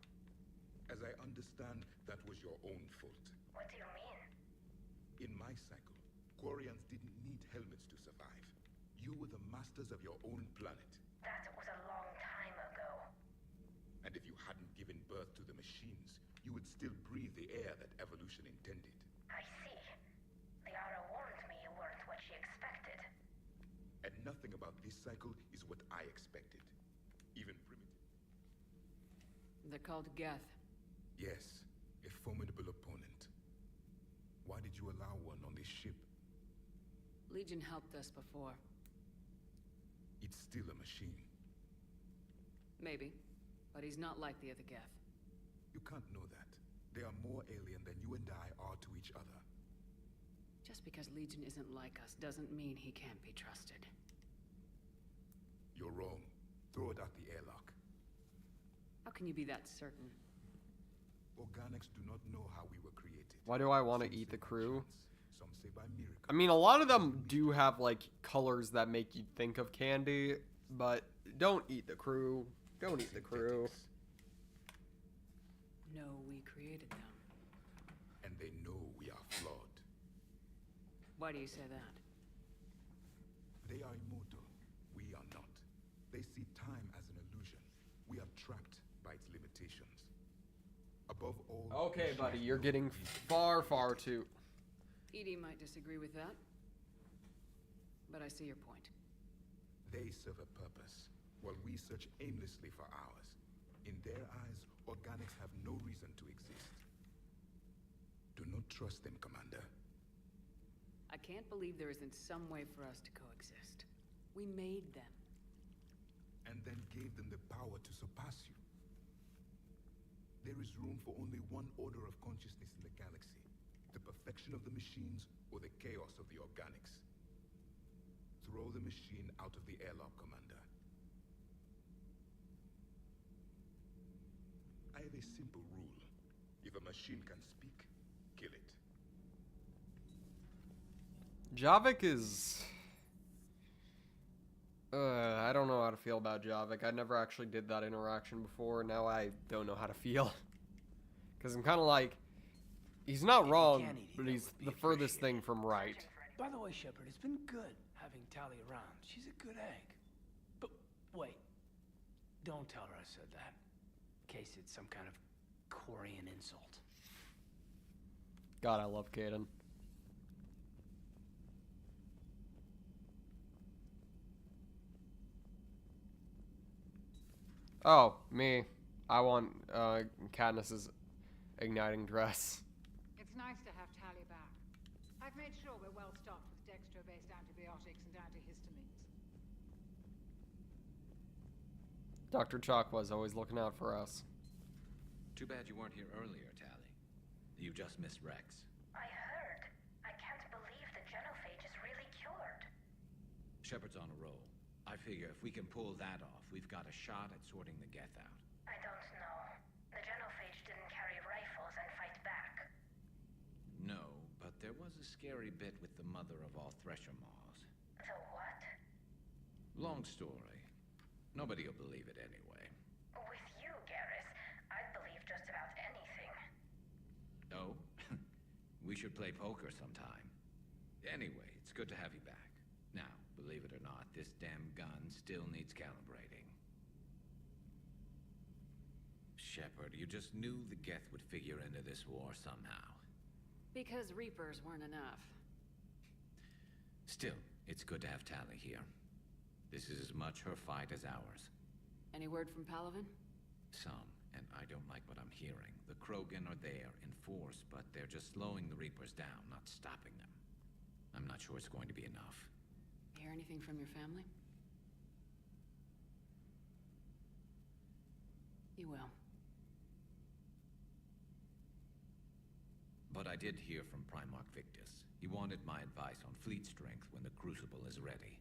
As I understand, that was your own fault. What do you mean? In my cycle, Quarians didn't need helmets to survive. You were the masters of your own planet. That was a long time ago. And if you hadn't given birth to the machines, you would still breathe the air that evolution intended. I see. Liara warned me you weren't what she expected. And nothing about this cycle is what I expected. Even primitive. They're called Geth. Yes, a formidable opponent. Why did you allow one on this ship? Legion helped us before. It's still a machine. Maybe. But he's not like the other Geth. You can't know that. They are more alien than you and I are to each other. Just because Legion isn't like us doesn't mean he can't be trusted. You're wrong. Throw it out the airlock. How can you be that certain? Organics do not know how we were created. Why do I want to eat the crew? Some say by miracle. I mean, a lot of them do have, like, colors that make you think of candy, but Don't eat the crew. Don't eat the crew. No, we created them. And they know we are flawed. Why do you say that? They are immortal. We are not. They see time as an illusion. We are trapped by its limitations. Above all... Okay, buddy, you're getting far, far too... Edie might disagree with that. But I see your point. They serve a purpose, while we search aimlessly for ours. In their eyes, organics have no reason to exist. Do not trust them, Commander. I can't believe there isn't some way for us to coexist. We made them. And then gave them the power to surpass you. There is room for only one order of consciousness in the galaxy. The perfection of the machines or the chaos of the organics. Throw the machine out of the airlock, Commander. I have a simple rule. If a machine can speak, kill it. Javik is... I don't know how to feel about Javik. I never actually did that interaction before. Now I don't know how to feel. Because I'm kind of like... He's not wrong, but he's the furthest thing from right. By the way, Shepard, it's been good having Tali around. She's a good egg. But wait, don't tell her I said that. In case it's some kind of Quarian insult. God, I love Caden. Oh, me. I want Katniss's igniting dress. It's nice to have Tali back. I've made sure we're well stocked with dextro-based antibiotics and antihistamines. Dr. Chalk was always looking out for us. Too bad you weren't here earlier, Tali. You just missed Rex. I heard. I can't believe the genophage is really cured. Shepard's on a roll. I figure if we can pull that off, we've got a shot at sorting the Geth out. I don't know. The genophage didn't carry rifles and fight back. No, but there was a scary bit with the mother of all Thresher Maws. The what? Long story. Nobody'll believe it anyway. With you, Garrus, I'd believe just about anything. Oh? We should play poker sometime. Anyway, it's good to have you back. Now, believe it or not, this damn gun still needs calibrating. Shepard, you just knew the Geth would figure into this war somehow. Because Reapers weren't enough. Still, it's good to have Tali here. This is as much her fight as ours. Any word from Palaven? Some, and I don't like what I'm hearing. The Krogan are there in force, but they're just slowing the Reapers down, not stopping them. I'm not sure it's going to be enough. Hear anything from your family? You will. But I did hear from Primarch Victus. He wanted my advice on fleet strength when the Crucible is ready.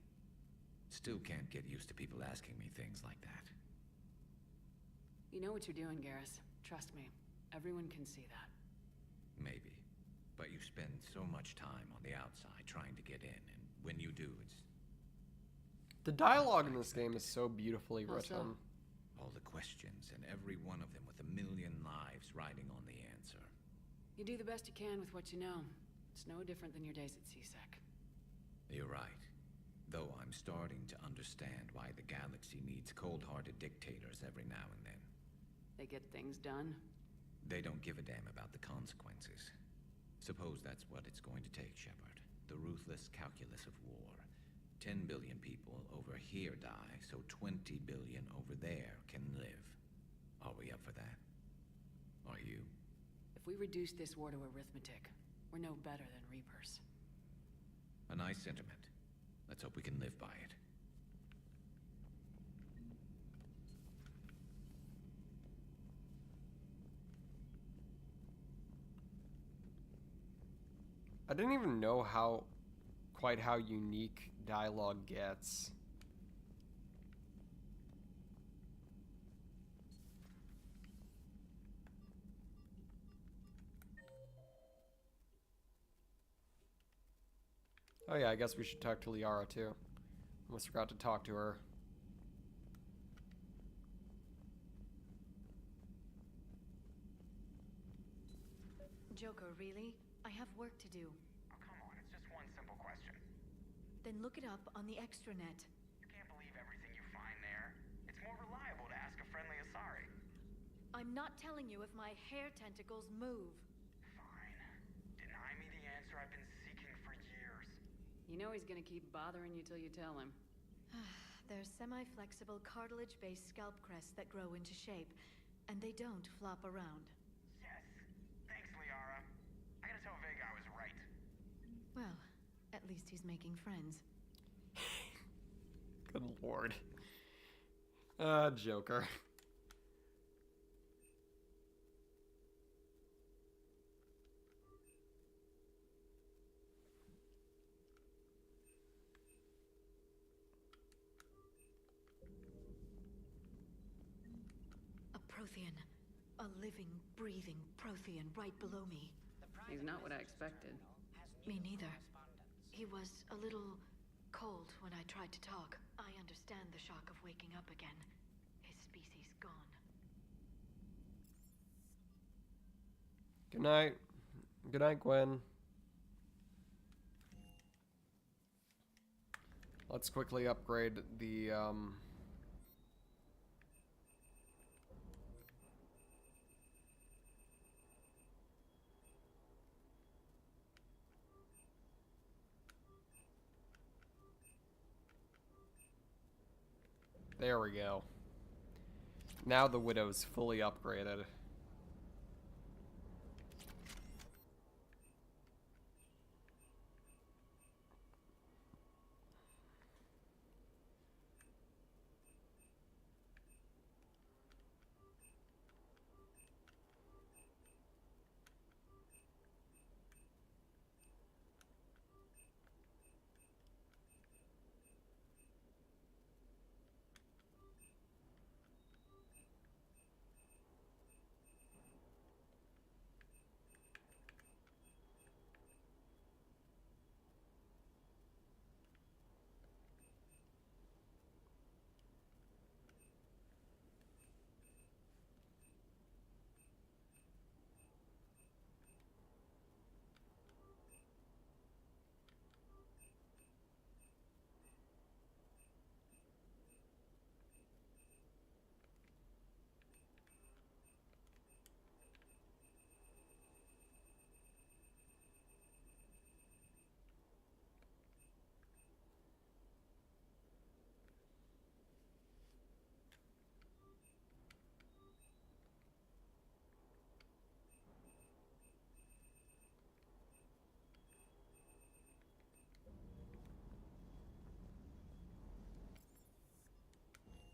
Still can't get used to people asking me things like that. You know what you're doing, Garrus. Trust me. Everyone can see that. Maybe. But you spend so much time on the outside trying to get in, and when you do, it's... The dialogue in this game is so beautifully written. All the questions, and every one of them with a million lives riding on the answer. You do the best you can with what you know. It's no different than your days at CSEC. You're right. Though I'm starting to understand why the galaxy needs cold-hearted dictators every now and then. They get things done. They don't give a damn about the consequences. Suppose that's what it's going to take, Shepard. The ruthless calculus of war. 10 billion people over here die, so 20 billion over there can live. Are we up for that? Are you? If we reduce this war to arithmetic, we're no better than Reapers. A nice sentiment. Let's hope we can live by it. I didn't even know quite how unique dialogue gets. Oh yeah, I guess we should talk to Liara too. Almost forgot to talk to her. Joker, really? I have work to do. Oh, come on, it's just one simple question. Then look it up on the extranet. You can't believe everything you find there. It's more reliable to ask a friendly Asari. I'm not telling you if my hair tentacles move. Fine. Deny me the answer I've been seeking for years. You know he's gonna keep bothering you till you tell him. They're semi-flexible cartilage-based scalp crests that grow into shape, and they don't flop around. Yes. Thanks, Liara. I gotta tell Vega I was right. Well, at least he's making friends. Good lord. Joker. A Prothean. A living, breathing Prothean right below me. He's not what I expected. Me neither. He was a little cold when I tried to talk. I understand the shock of waking up again. His species gone. Good night. Good night, Gwen. Let's quickly upgrade the, There we go. Now the Widow's fully upgraded.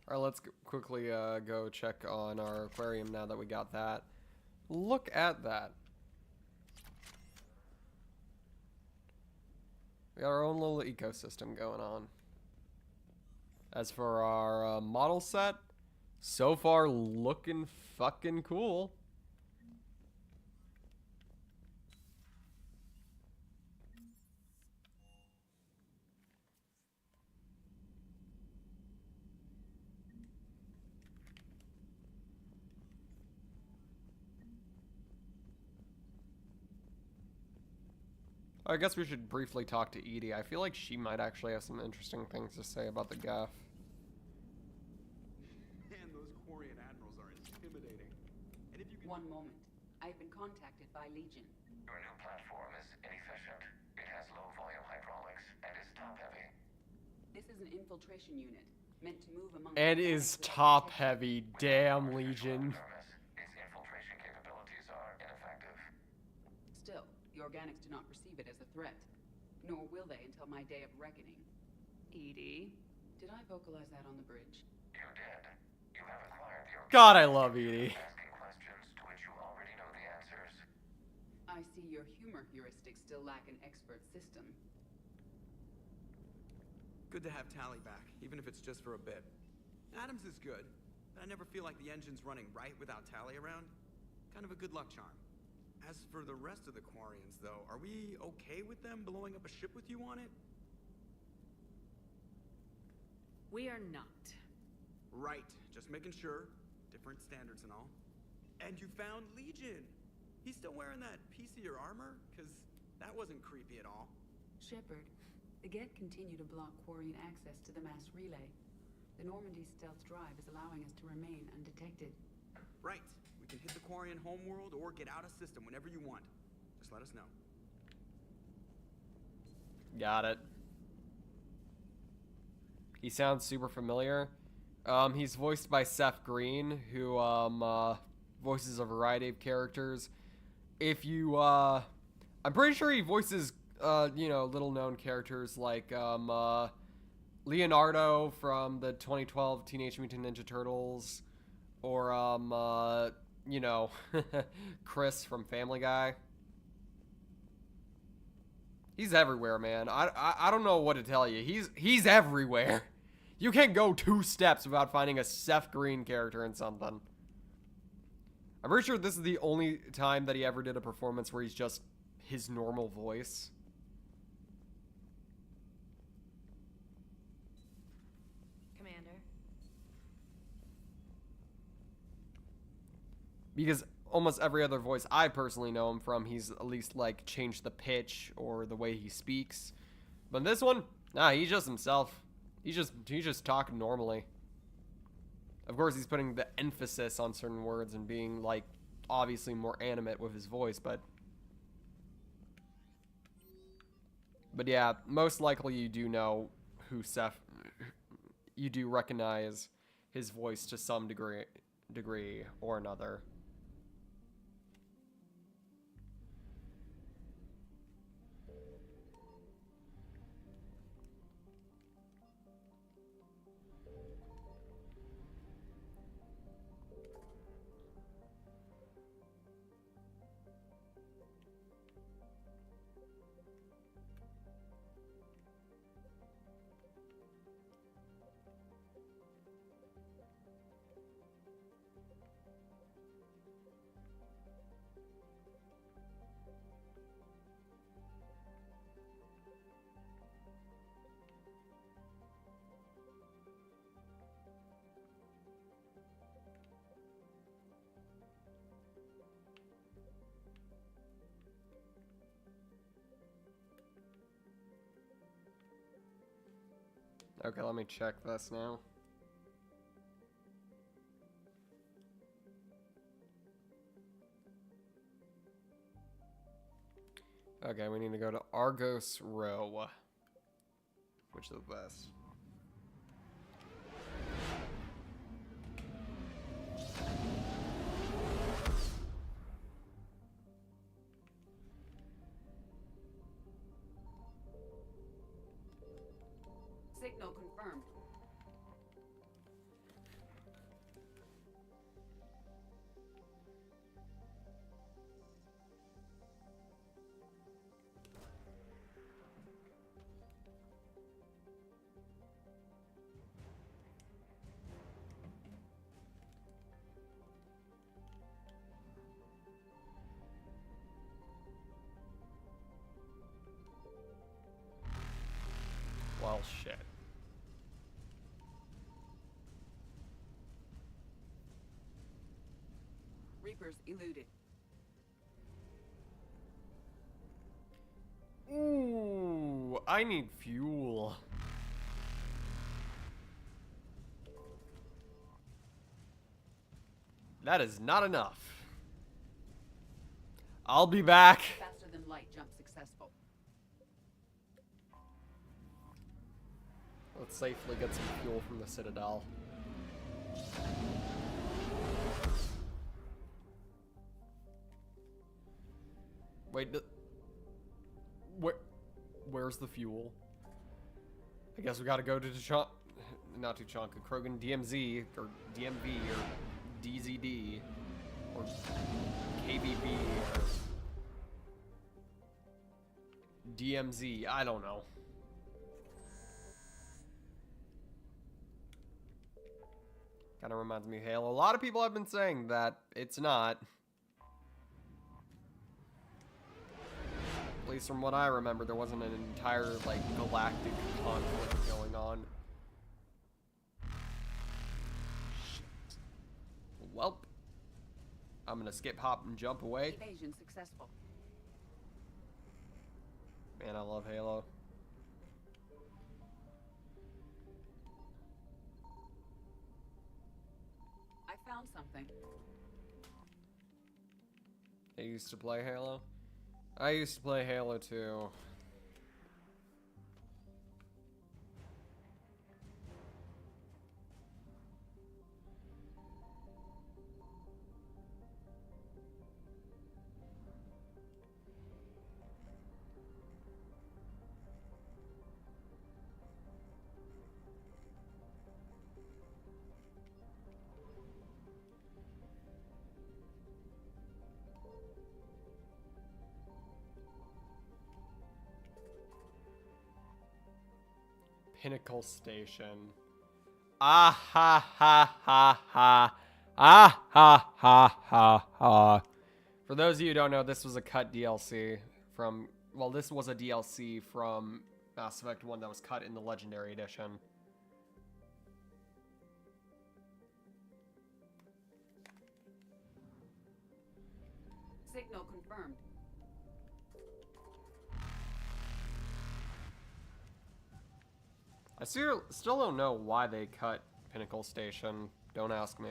Alright, let's quickly go check on our aquarium now that we got that. Look at that. We got our own little ecosystem going on. As for our model set, so far looking fucking cool. I guess we should briefly talk to Edie. I feel like she might actually have some interesting things to say about the gaff. Man, those Quarian admirals are intimidating. And if you can... One moment. I've been contacted by Legion. Your new platform is inefficient. It has low volume hydraulics and is top heavy. This is an infiltration unit, meant to move among... And is top heavy. Damn, Legion. Its infiltration capabilities are ineffective. Still, the organics do not perceive it as a threat. Nor will they until my day of reckoning. Edie, did I vocalize that on the bridge? You did. You have acquired the God, I love Edie. asking questions to which you already know the answers. I see your humor heuristics still lack an expert system. Good to have Tally back, even if it's just for a bit. Adams is good, but I never feel like the engine's running right without Tally around. Kind of a good luck charm. As for the rest of the Quarians, though, are we okay with them blowing up a ship with you on it? We are not. Right, just making sure. Different standards and all. And you found Legion! He's still wearing that piece of your armor? Because that wasn't creepy at all. Shepard, the Geth continue to block Quarian access to the mass relay. The Normandy stealth drive is allowing us to remain undetected. Right. We can hit the Quarian homeworld or get out of system whenever you want. Just let us know. Got it. He sounds super familiar. He's voiced by Seth Green, who voices a variety of characters. If you, I'm pretty sure he voices, you know, little-known characters like Leonardo from the 2012 Teenage Mutant Ninja Turtles, or you know, Chris from Family Guy. He's everywhere, man. I don't know what to tell you. He's everywhere. You can't go 2 steps without finding a Seth Green character in something. I'm pretty sure this is the only time that he ever did a performance where he's just his normal voice. Commander. Because almost every other voice I personally know him from, he's at least like changed the pitch or the way he speaks. But in this one, nah, he's just himself. He's just talking normally. Of course, he's putting the emphasis on certain words and being like obviously more animate with his voice, but yeah, most likely you do know who Seth. You do recognize his voice to some degree or another. Okay, let me check this now. Okay, we need to go to Argos Row. Which is this? Signal confirmed. Well, shit. Reapers eluded. Ooh, I need fuel. That is not enough. I'll be back. Faster than light jump successful. Let's safely get some fuel from the Citadel. Wait, where's the fuel? I guess we gotta go to not Tuchanka, Krogan DMZ, or DMV, or DZD, or KBB, or DMZ, I don't know. Kind of reminds me of Halo. A lot of people have been saying that it's not. At least from what I remember, there wasn't an entire, like, galactic conflict going on. Shit. Welp. I'm gonna skip, hop, and jump away. Evasion successful. Man, I love Halo. I found something. I used to play Halo. I used to play Halo too. Pinnacle Station. Ah ha ha ha ha. Ah ha ha ha ha. For those of you who don't know, this was a cut DLC from, well, this was a DLC from Mass Effect 1 that was cut in the Legendary Edition. Signal confirmed. I still don't know why they cut Pinnacle Station. Don't ask me.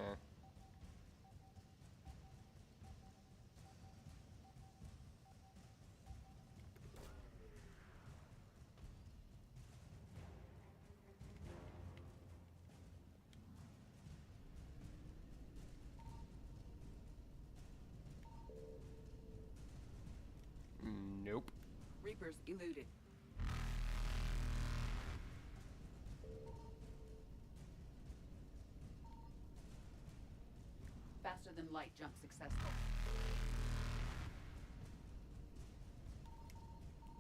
Nope. Reapers eluded. Faster than light jump successful.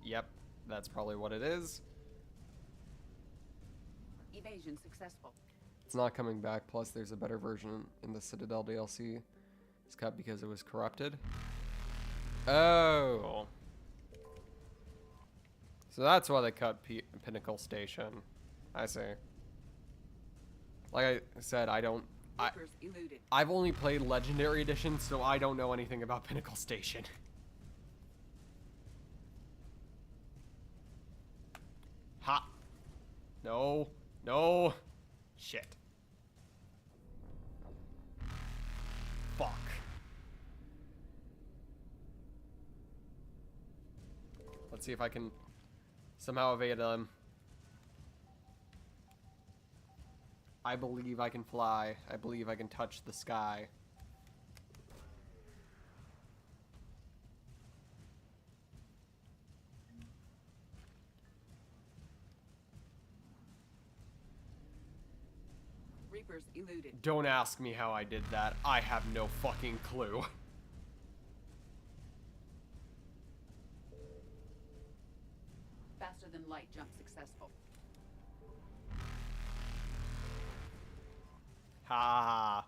Yep, that's probably what it is. Evasion successful. It's not coming back, plus there's a better version in the Citadel DLC. It's cut because it was corrupted. Oh. So that's why they cut Pinnacle Station. I see. Like I said, I've only played Legendary Edition, so I don't know anything about Pinnacle Station. Ha! No. No. Shit. Fuck. Let's see if I can somehow evade them. I believe I can fly. I believe I can touch the sky. Reapers eluded. Don't ask me how I did that. I have no fucking clue. Faster than light jump successful. Ha!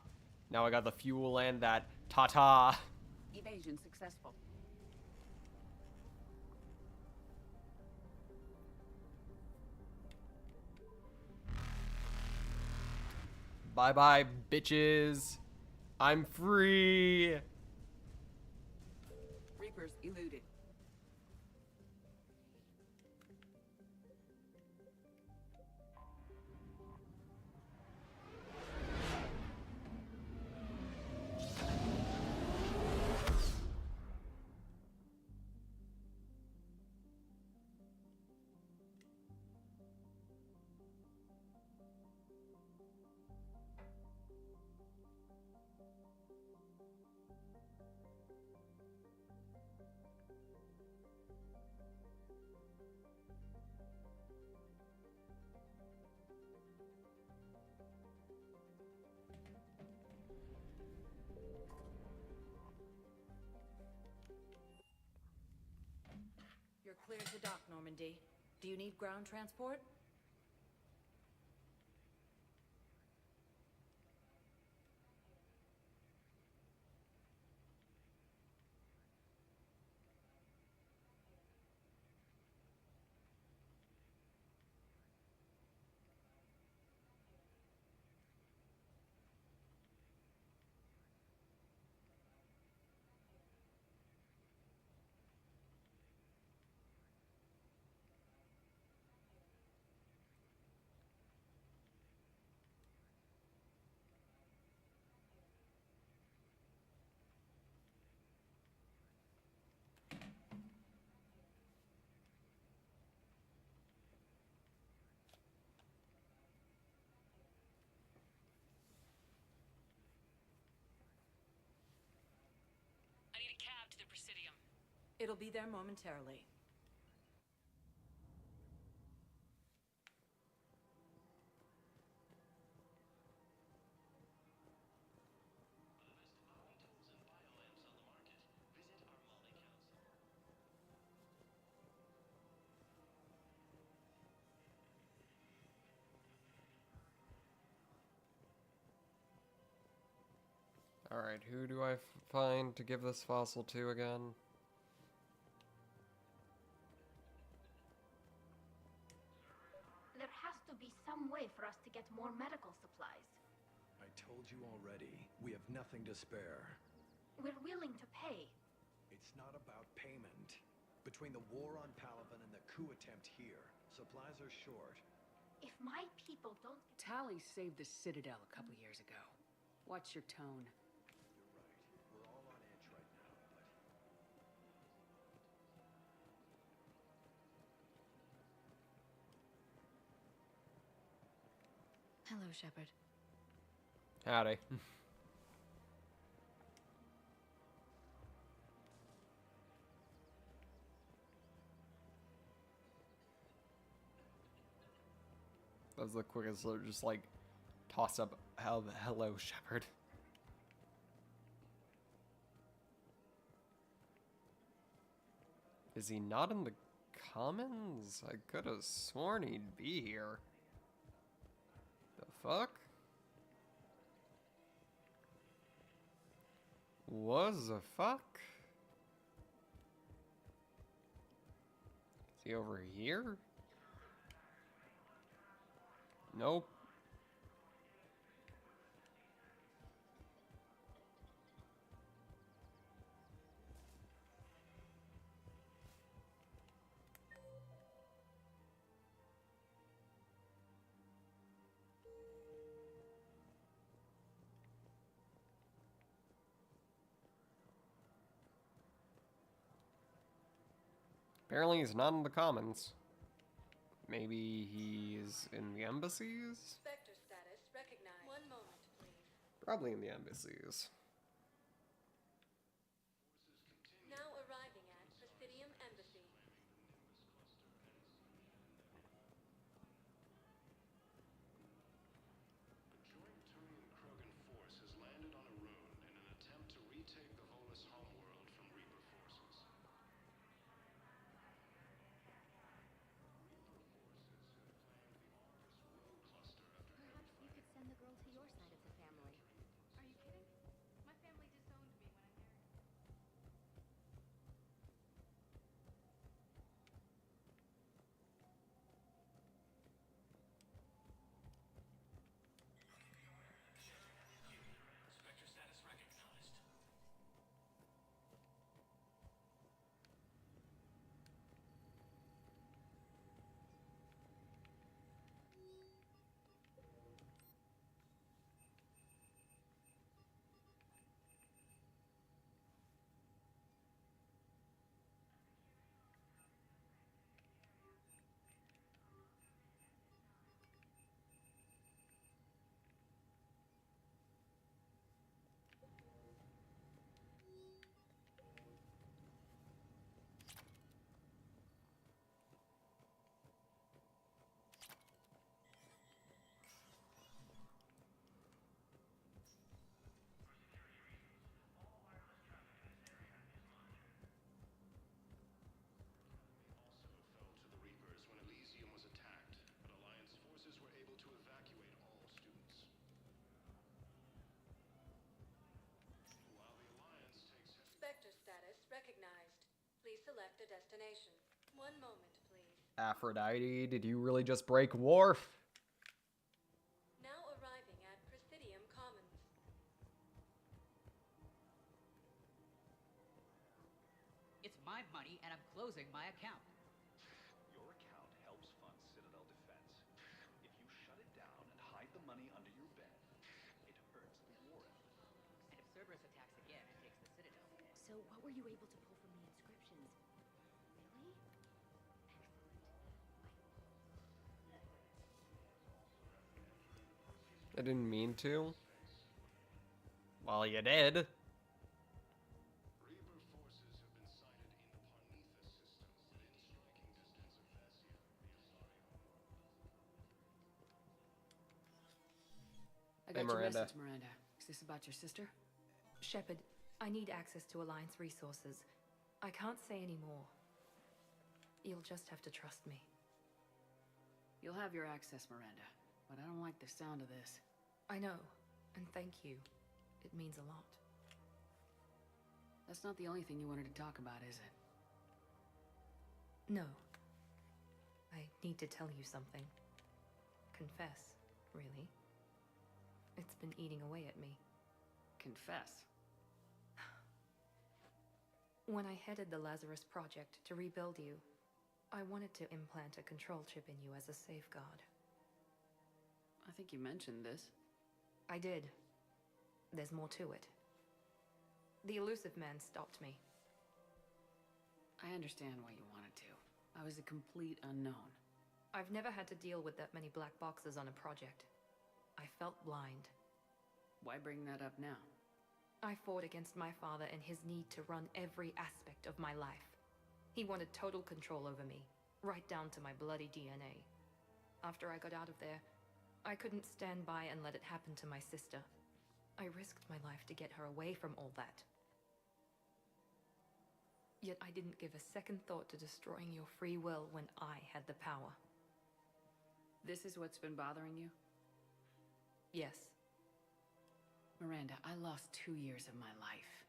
Now I got the fuel and that ta-ta. Evasion successful. Bye-bye, bitches. I'm free. Reapers eluded. You're clear to dock, Normandy. Do you need ground transport? It'll be there momentarily. Alright, who do I find to give this fossil to again? There has to be some way for us to get more medical supplies. I told you already, we have nothing to spare. We're willing to pay. It's not about payment. Between the war on Palaven and the coup attempt here, supplies are short. If my people don't... Tally saved the Citadel a couple years ago. Watch your tone. You're right. We're all on edge right now, but... Hello, Shepard. Howdy. That was the quickest, just like toss up hello, Shepard. Is he not in the commons? I could have sworn he'd be here. The fuck? What the fuck? Is he over here? Nope. Apparently he's not in the commons. Maybe he's in the embassies? Spectre status recognized. One moment, please. Probably in the embassies. Now arriving at Presidium Embassy. A joint Turian-Krogan force has landed on a rune in an attempt to retake the Volus homeworld from Reaper forces. Perhaps you could send the girl to your side of the family. Are you kidding? My family disowned me when I married. Spectre status recognized. Fell to the Reapers when Elysium was attacked, but Alliance forces were able to evacuate all students. While the Alliance takes... Spectre status recognized. Please select a destination. One moment, please. Aphrodite, did you really just break Worf? Now arriving at Presidium Commons. It's my money, and I'm closing my account. Your account helps fund Citadel defense. If you shut it down and hide the money under your bed, it hurts the war effort. And if Cerberus attacks again and takes the Citadel... So what were you able to pull from the inscriptions? Really? I didn't mean to. Well, you did. Reaper forces have been sighted in the Got your Miranda. message, Miranda. Is this about your sister? Shepard, I need access to Alliance resources. I can't say any more. You'll just have to trust me. You'll have your access, Miranda. But I don't like the sound of this. I know, and thank you. It means a lot. That's not the only thing you wanted to talk about, is it? No. I need to tell you something. Confess, really. It's been eating away at me. Confess. When I headed the Lazarus Project to rebuild you, I wanted to implant a control chip in you as a safeguard. I think you mentioned this. I did. There's more to it. The elusive man stopped me. I understand why you wanted to. I was a complete unknown. I've never had to deal with that many black boxes on a project. I felt blind. Why bring that up now? I fought against my father and his need to run every aspect of my life. He wanted total control over me, right down to my bloody DNA. After I got out of there, I couldn't stand by and let it happen to my sister. I risked my life to get her away from all that. Yet I didn't give a second thought to destroying your free will when I had the power. This is what's been bothering you? Yes. Miranda, I lost 2 years of my life.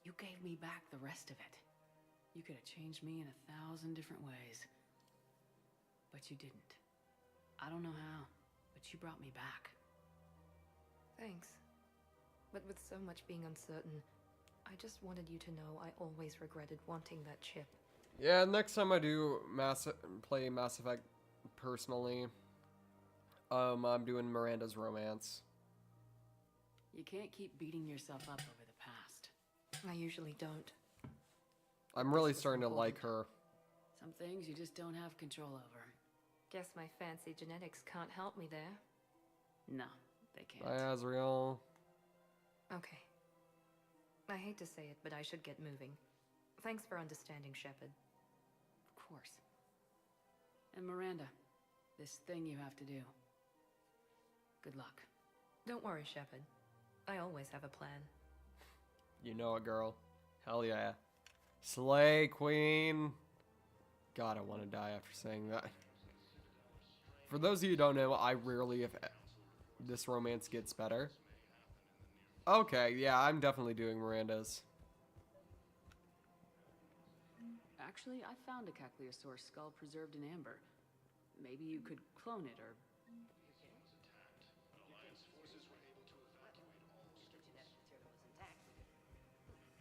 You gave me back the rest of it. You could have changed me in 1,000 different ways. But you didn't. I don't know how, but you brought me back. Thanks. But with so much being uncertain, I just wanted you to know I always regretted wanting that chip. Yeah, next time I do play Mass Effect personally, I'm doing Miranda's romance. You can't keep beating yourself up over the past. I usually don't. I'm really starting to like her. Some things you just don't have control over. Guess my fancy genetics can't help me there. No, they can't. Bye, Azrael. Okay. I hate to say it, but I should get moving. Thanks for understanding, Shepard. Of course. And Miranda, this thing you have to do. Good luck. Don't worry, Shepard. I always have a plan. You know it, girl. Hell yeah. Slay, queen. God, I want to die after saying that. For those of you who don't know, I rarely, if this romance gets better. Okay, yeah, I'm definitely doing Miranda's. Actually, I found a Cagliasaur skull preserved in amber. Maybe you could clone it, or...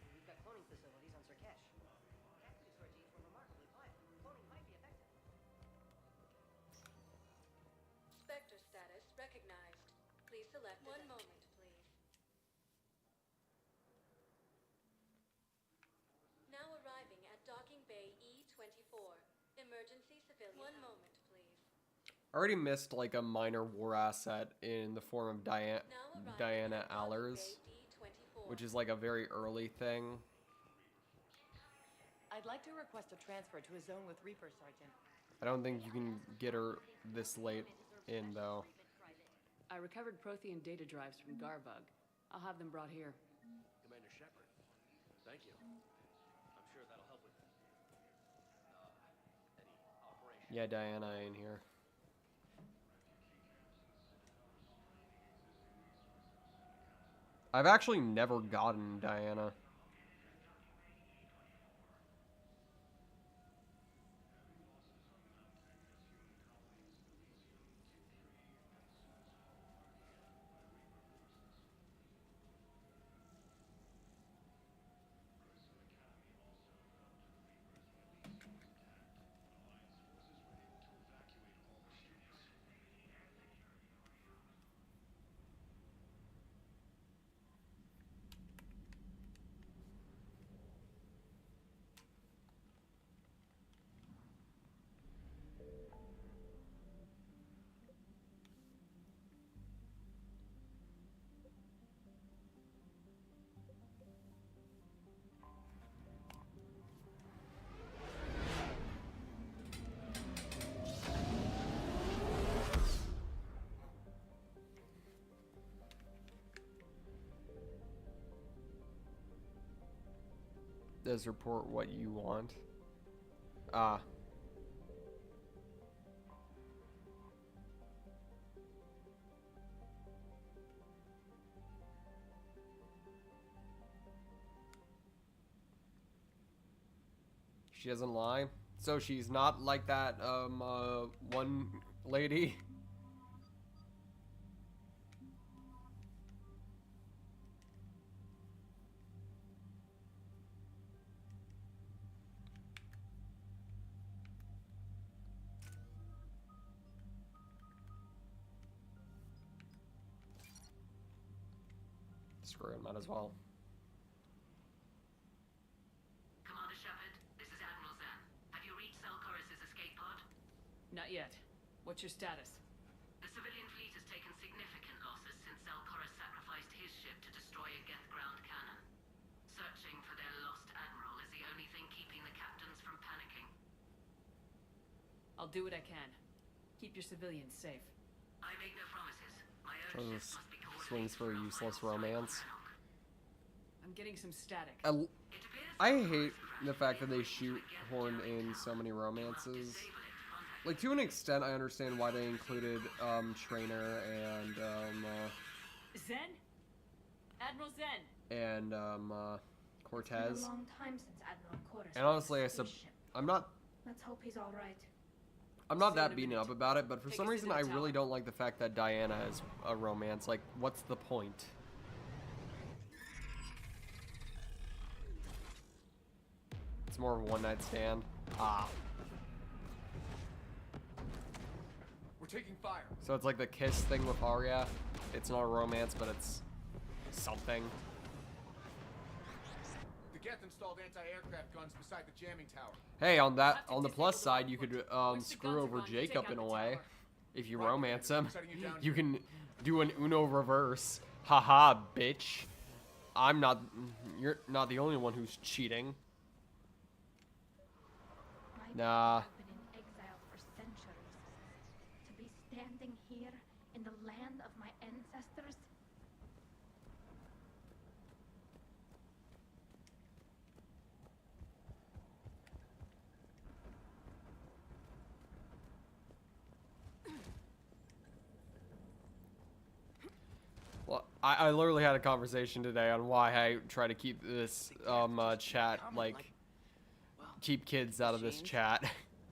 We've got cloning facilities on Sirkesh. Cagliasaur genes were remarkably quiet. Cloning might be effective. Spectre status recognized. Please select one moment, please. Now arriving at Docking Bay E-24. Emergency civilian. One moment, please. I already missed like a minor war asset in the form of Diana Allers, which is like a very early thing. I'd like to request a transfer to a zone with Reaper, Sergeant. I don't think you can get her this late in though. I recovered Prothean data drives from Garbug. I'll have them brought here. Commander Shepard, thank you. I'm sure that'll help with any operation. Yeah, Diana in here. I've actually never gotten Diana. Does report what you want. Ah. She doesn't lie. So she's not like that, one lady. Screw it, might as well. Commander Shepard, this is Admiral Zen. Have you reached Selchorus's escape pod? Not yet. What's your status? The civilian fleet has taken significant losses since Selchorus sacrificed his ship to destroy a Geth ground cannon. Searching for their lost admiral is the only thing keeping the captains from panicking. I'll do what I can. Keep your civilians safe. I make no promises. My own ship must be Swings for a useless romance. I'm getting some static. I hate the fact that they shoot Horn in so many romances. Like, to an extent, I understand why they included, Trainer and, Zen? Admiral Zen! and, Cortez. It's been a long time since Admiral Cortez. And honestly, I'm not Let's hope he's all right. I'm not that beaten up about it, but for some reason I really don't like the fact that Diana has a romance. Like, what's the point? It's more of a one-night stand. Ah. We're taking fire. So it's like the kiss thing with Arya. It's not a romance, but it's something. The Geth installed anti-aircraft guns beside the jamming tower. Hey, on the plus side, you could screw over Jacob in a way. If you romance him, you can do an Uno reverse. Haha, bitch. You're not the only one who's cheating. Nah. I've been in exile for centuries. To be standing here in the land of my ancestors. Well, I literally had a conversation today on why I try to keep this chat, like, keep kids out of this chat.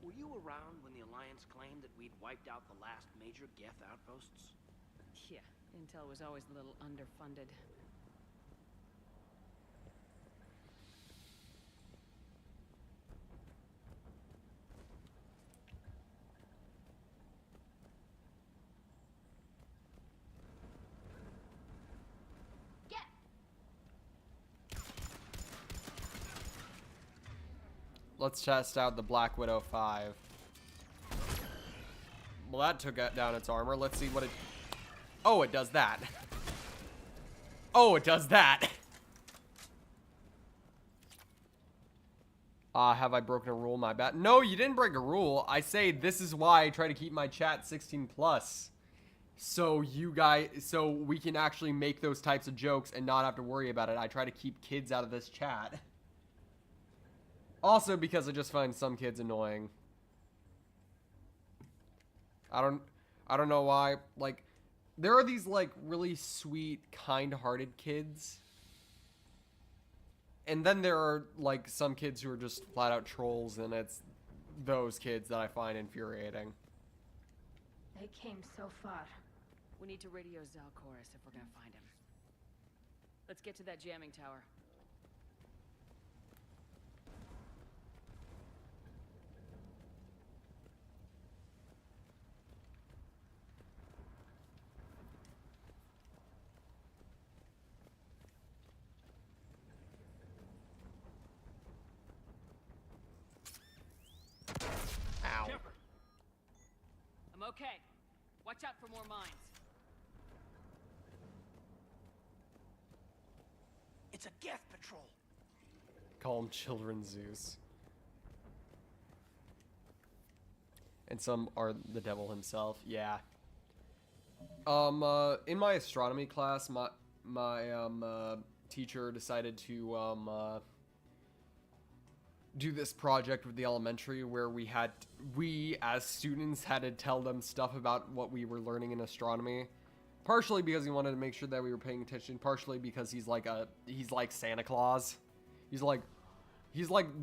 Were you around when the Alliance claimed that we'd wiped out the last major Geth outposts? Yeah, Intel was always a little underfunded. Let's test out the Black Widow 5. Well, that took down its armor. Let's see what it... Oh, it does that. Oh, it does that. Have I broken a rule? My bad. No, you didn't break a rule. I say this is why I try to keep my chat 16 plus. So so we can actually make those types of jokes and not have to worry about it. I try to keep kids out of this chat. Also because I just find some kids annoying. I don't know why. Like, there are these, like, really sweet, kind-hearted kids. And then there are, like, some kids who are just flat-out trolls, and it's those kids that I find infuriating. They came so far. We need to radio Zalchorus if we're gonna find him. Let's get to that jamming tower. Ow. I'm okay. Watch out for more mines. It's a Geth patrol. Call him Children Zeus. And some are the devil himself. Yeah. In my astronomy class, my teacher decided to do this project with the elementary where we as students had to tell them stuff about what we were learning in astronomy. Partially because he wanted to make sure that we were paying attention, partially because he's like Santa Claus. He's like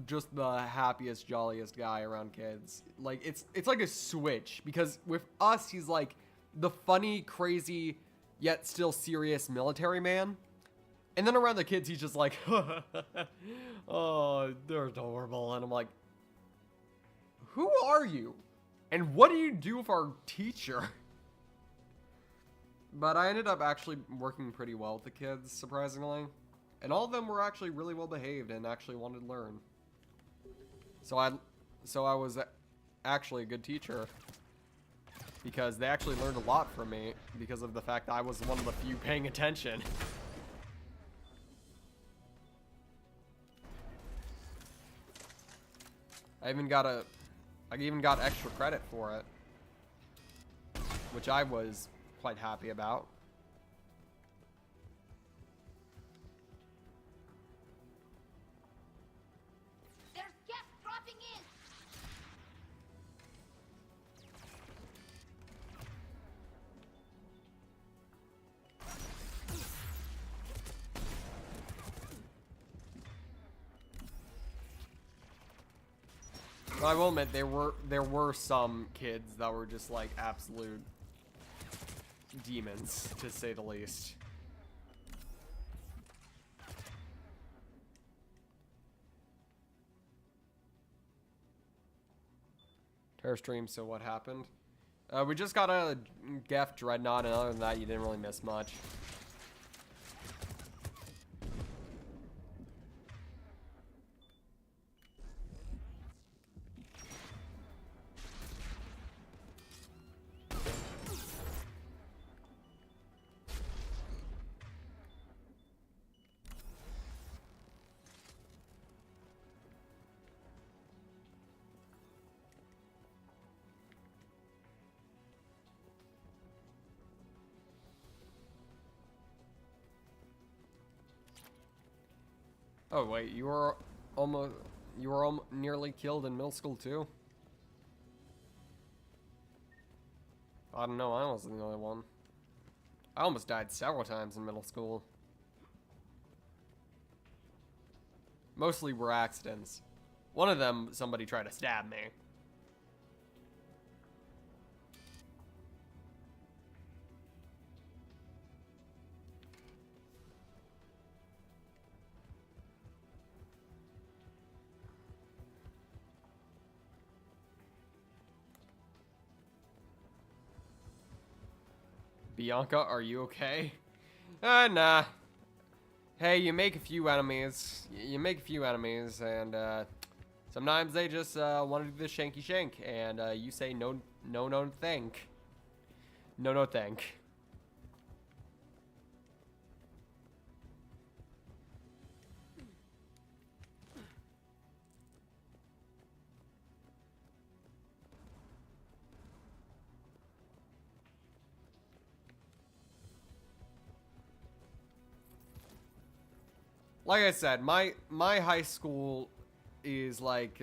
just the happiest, jolliest guy around kids. Like it's like a switch, because with us he's like the funny, crazy, yet still serious military man. And then around the kids he's just like, oh, they're adorable. And I'm like, who are you? And what do you do with our teacher? But I ended up actually working pretty well with the kids, surprisingly. And all of them were actually really well behaved and actually wanted to learn. So I was actually a good teacher, because they actually learned a lot from me because of the fact that I was one of the few paying attention. I even got extra credit for it, which I was quite happy about. There's guests dropping in. But I will admit, there were some kids that were just like absolute demons, to say the least. Terror stream, so what happened? We just got a Geth Dreadnought, and other than that, you didn't really miss much. Oh wait, you were nearly killed in middle school too? I don't know, I wasn't the only one. I almost died several times in middle school. Mostly were accidents. One of them, somebody tried to stab me. Bianca, are you okay? Nah. Hey, you make a few enemies. You make a few enemies, and sometimes they just want to do the shanky shank, and you say no, thank. No, thank. Like I said, my high school is like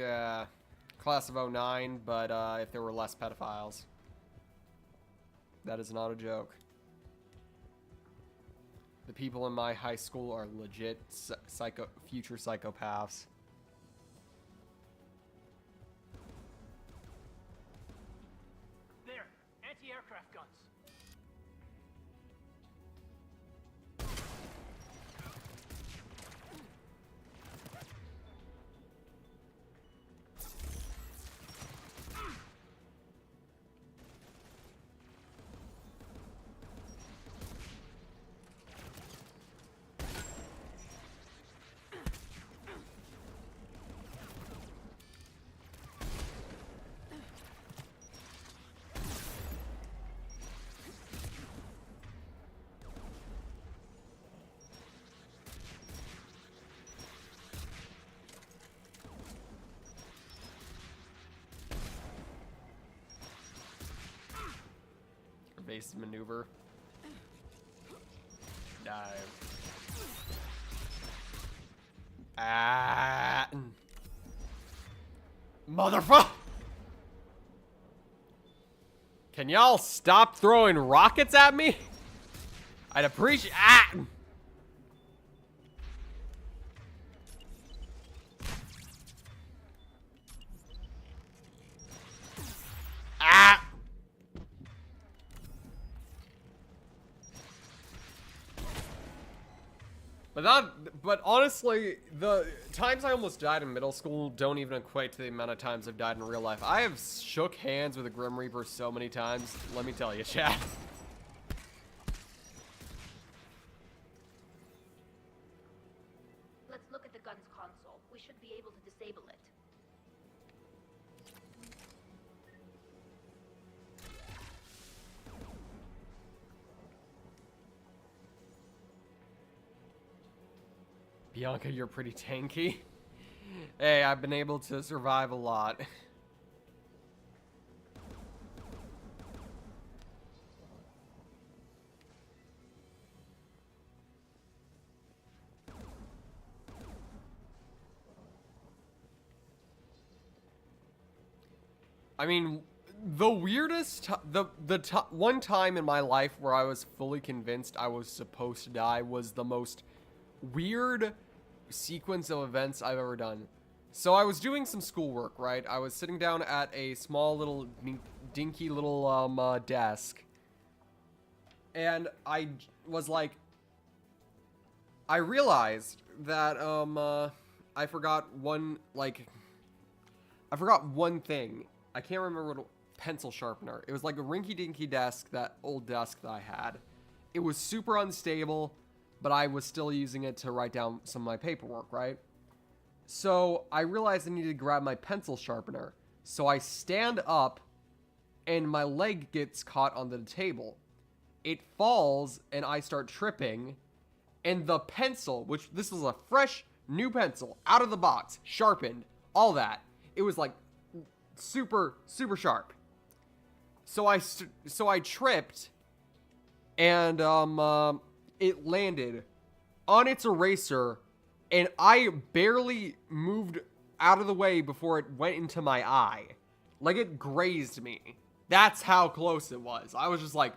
class of 09, but if there were less pedophiles. That is not a joke. The people in my high school are legit future psychopaths. There, anti-aircraft guns. Evasive maneuver. Dive. Ah. Motherfucker! Can y'all stop throwing rockets at me? I'd appreciate. Ah! Ah! But honestly, the times I almost died in middle school don't even equate to the amount of times I've died in real life. I have shook hands with a Grim Reaper so many times. Let me tell you, chat. Let's look at the gun's console. We should be able to disable it. Bianca, you're pretty tanky. Hey, I've been able to survive a lot. I mean, the weirdest, one time in my life where I was fully convinced I was supposed to die was the most weird sequence of events I've ever done. So I was doing some schoolwork, right? I was sitting down at a small little dinky little desk, and I was like, I realized that I forgot one thing. I can't remember what pencil sharpener. It was like a rinky-dinky desk, that old desk that I had. It was super unstable, but I was still using it to write down some of my paperwork, right? So I realized I needed to grab my pencil sharpener. So I stand up, and my leg gets caught on the table. It falls, and I start tripping, and the pencil, which this was a fresh, new pencil, out of the box, sharpened, all that. It was like super, super sharp. So I tripped, and it landed on its eraser, and I barely moved out of the way before it went into my eye. Like, it grazed me. That's how close it was. I was just like,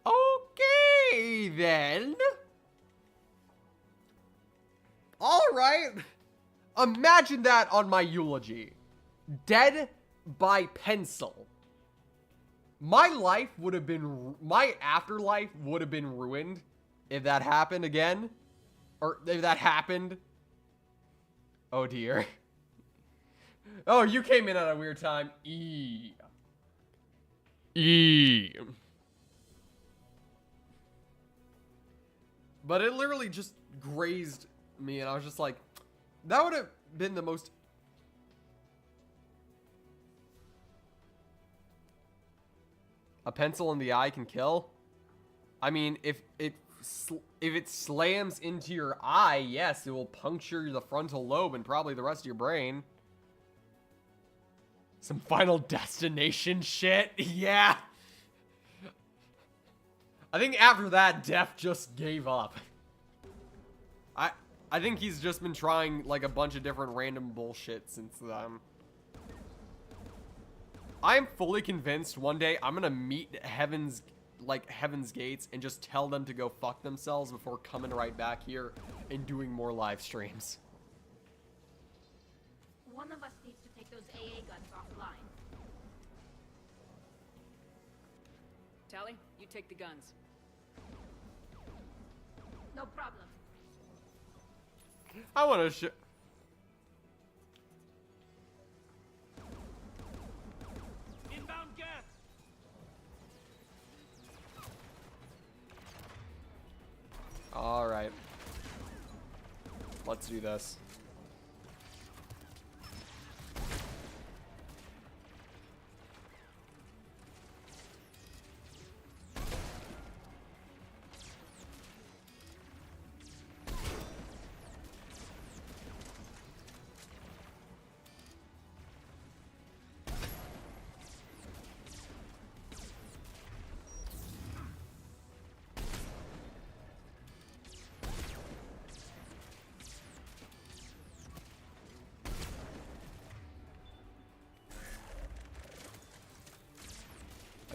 okay, then. All right. Imagine that on my eulogy. Dead by pencil. My life would have been, my afterlife would have been ruined if that happened again. Or if that happened. Oh dear. Oh, you came in at a weird time. E. But it literally just grazed me, and I was just like, that would have been the most... A pencil in the eye can kill? I mean, if it slams into your eye, yes, it will puncture the frontal lobe and probably the rest of your brain. Some Final Destination shit? Yeah. I think after that, Def just gave up. I think he's just been trying like a bunch of different random bullshit since then. I'm fully convinced one day I'm gonna meet Heaven's Gates and just tell them to go fuck themselves before coming right back here and doing more live streams. One of us needs to take those AA guns offline. Tally, you take the guns. No problem. I want to Inbound gas! Alright. Let's do this.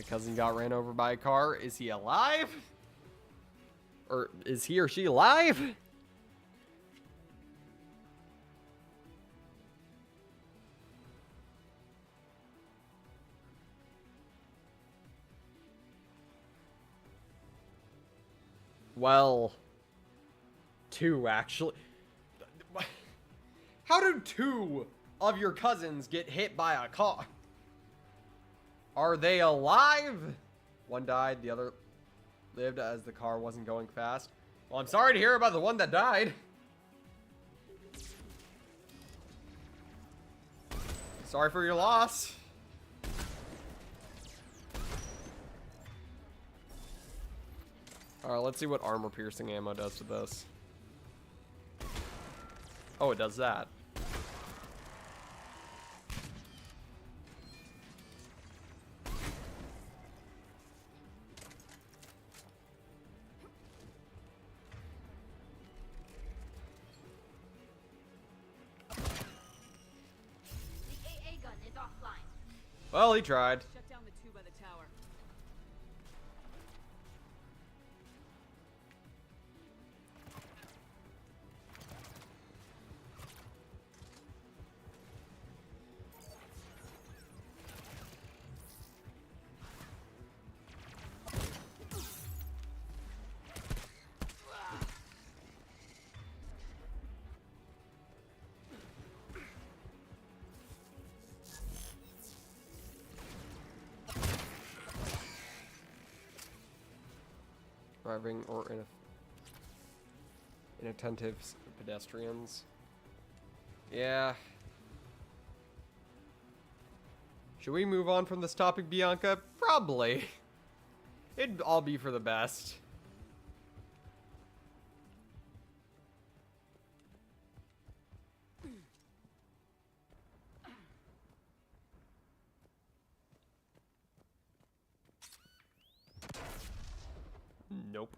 cousin got ran over by a car. Is he alive? Or is he or she alive? Well, 2 actually. How do 2 of your cousins get hit by a car? Are they alive? One died, the other lived as the car wasn't going fast. Well, I'm sorry to hear about the one that died. Sorry for your loss. Alright, let's see what armor-piercing ammo does to this. Oh, it does that. The AA gun is offline. Well, he tried. Shut down the 2 by the tower. Driving or inattentive pedestrians. Yeah. Should we move on from this topic, Bianca? Probably. It'd all be for the best. Nope.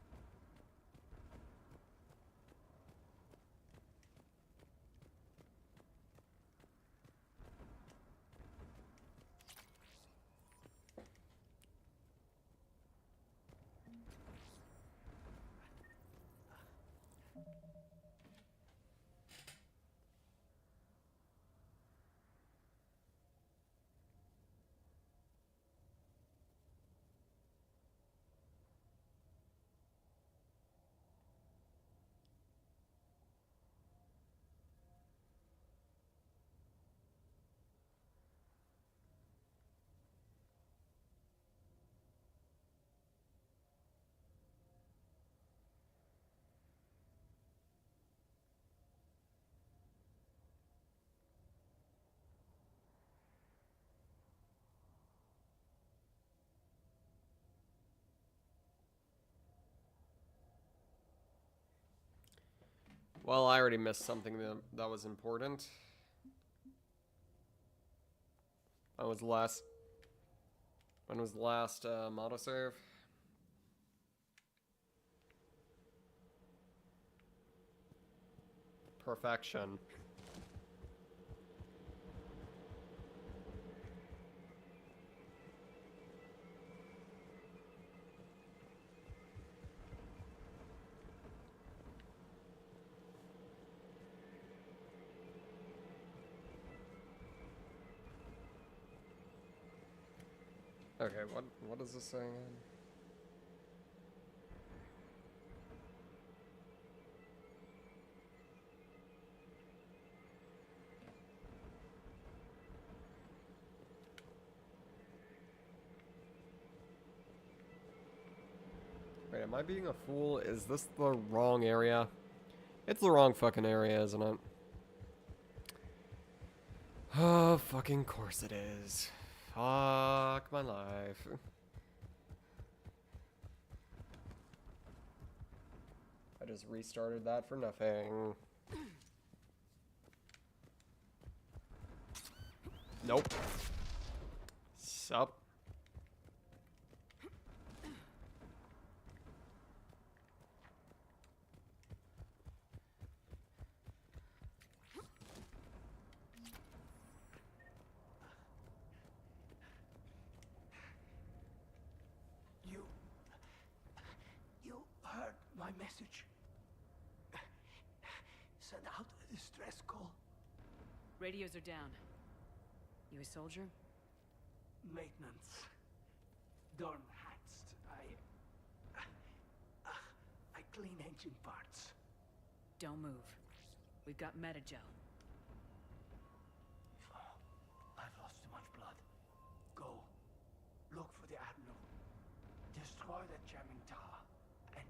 Well, I already missed something that was important. When was the last autosave? Perfection. Okay, what is this saying? Wait, am I being a fool? Is this the wrong area? It's the wrong fucking area, isn't it? Oh, fucking course it is. Fuck my life. I just restarted that for nothing. Nope. Sup? message. Send out a distress call. Radios are down. You a soldier? Maintenance. Darn hats. I clean engine parts. Don't move. We've got metagel. I've lost too much blood. Go. Look for the Admiral. Destroy that jamming tower. And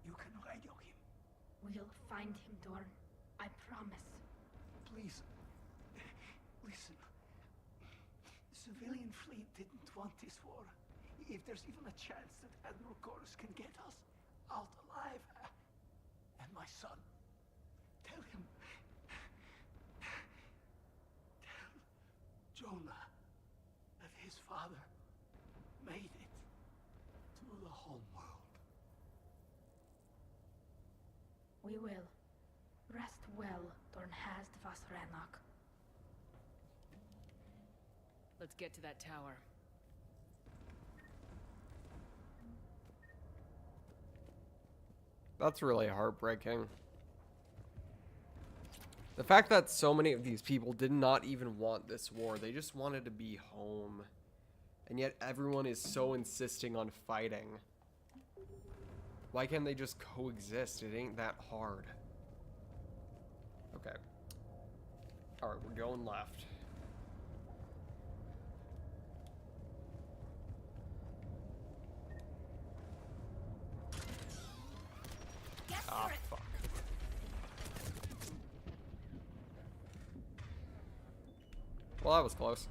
you can radio him. We'll find him, Dorn. I promise. Please. Listen. The civilian fleet didn't want this war. If there's even a chance that Admiral Chorus can get us out alive. And my son. Tell him. Tell Jonah that his father made it to the home world. We will. Rest well, Dornhazd vas Renok. Let's get to that tower. That's really heartbreaking. The fact that so many of these people did not even want this war. They just wanted to be home. And yet everyone is so insisting on fighting. Why can't they just coexist? It ain't that hard. Okay. Alright, we're going left. Ah, fuck. Well, that was close.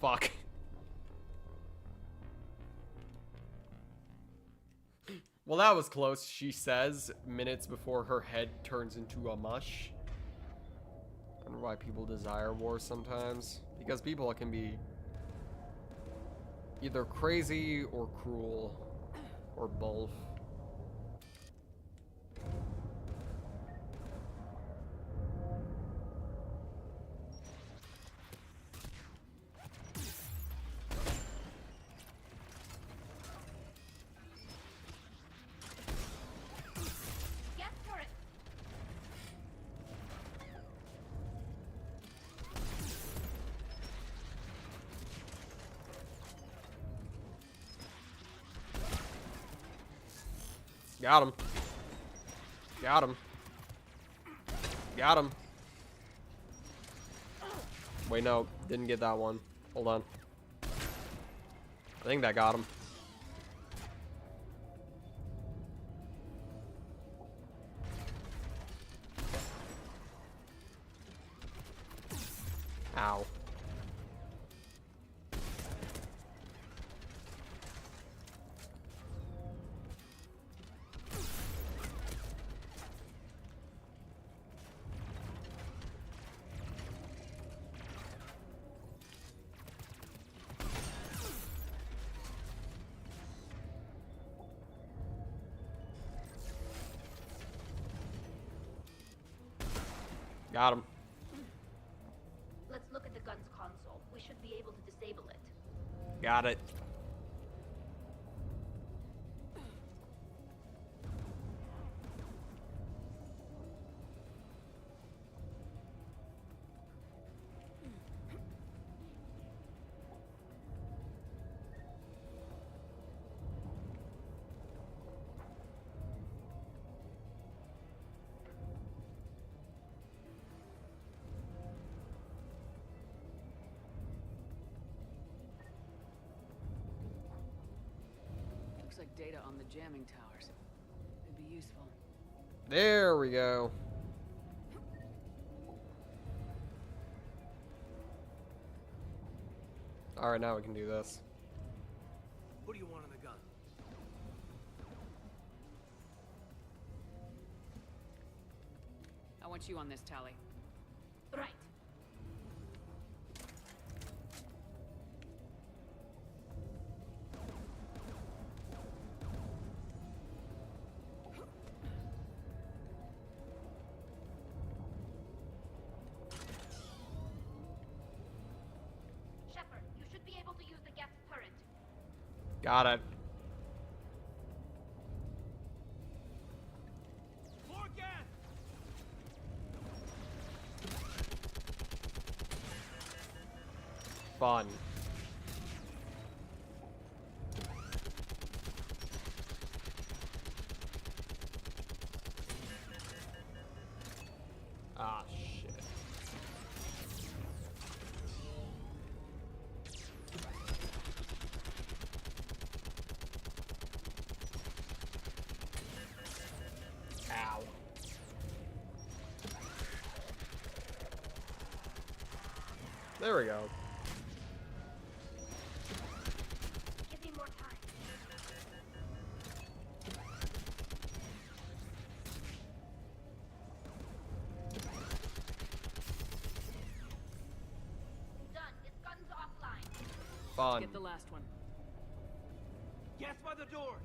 Fuck. Well, that was close, she says, minutes before her head turns into a mush. I wonder why people desire war sometimes. Because people can be either crazy or cruel, or both. Get for it! Got him. Got him. Got him. Wait, no. Didn't get that one. Hold on. I think that got him. Ow. Got him. Let's look at the gun's console. We should be able to disable it. Got it. Looks like data on the jamming towers. Could be useful. There we go. Alright, now we can do this. What do you want on the gun? I want you on this, Tally. Right. Shepard, you should be able to use the gas turret. Got it. Fun. Ah, shit. Ow. There we go. Give me more time. Done. This gun's offline. Fun. Get the last one. Get by the doors!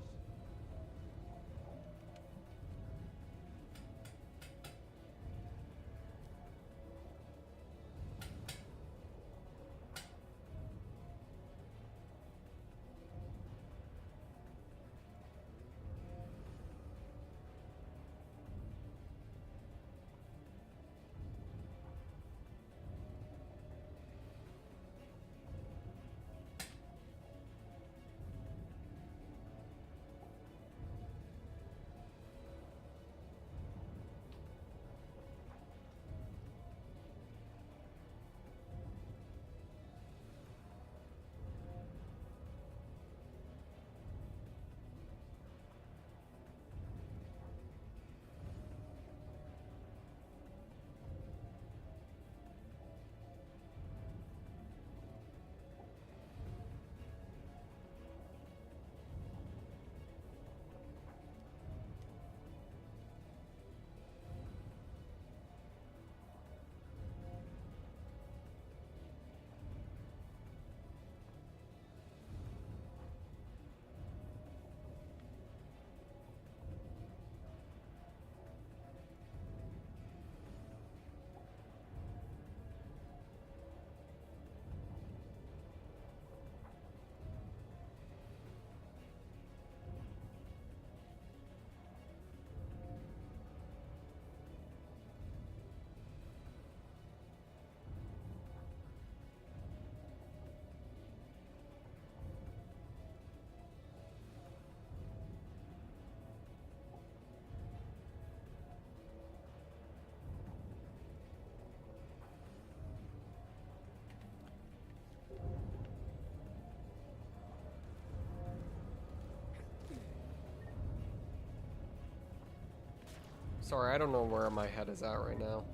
Sorry, I don't know where my head is at right now.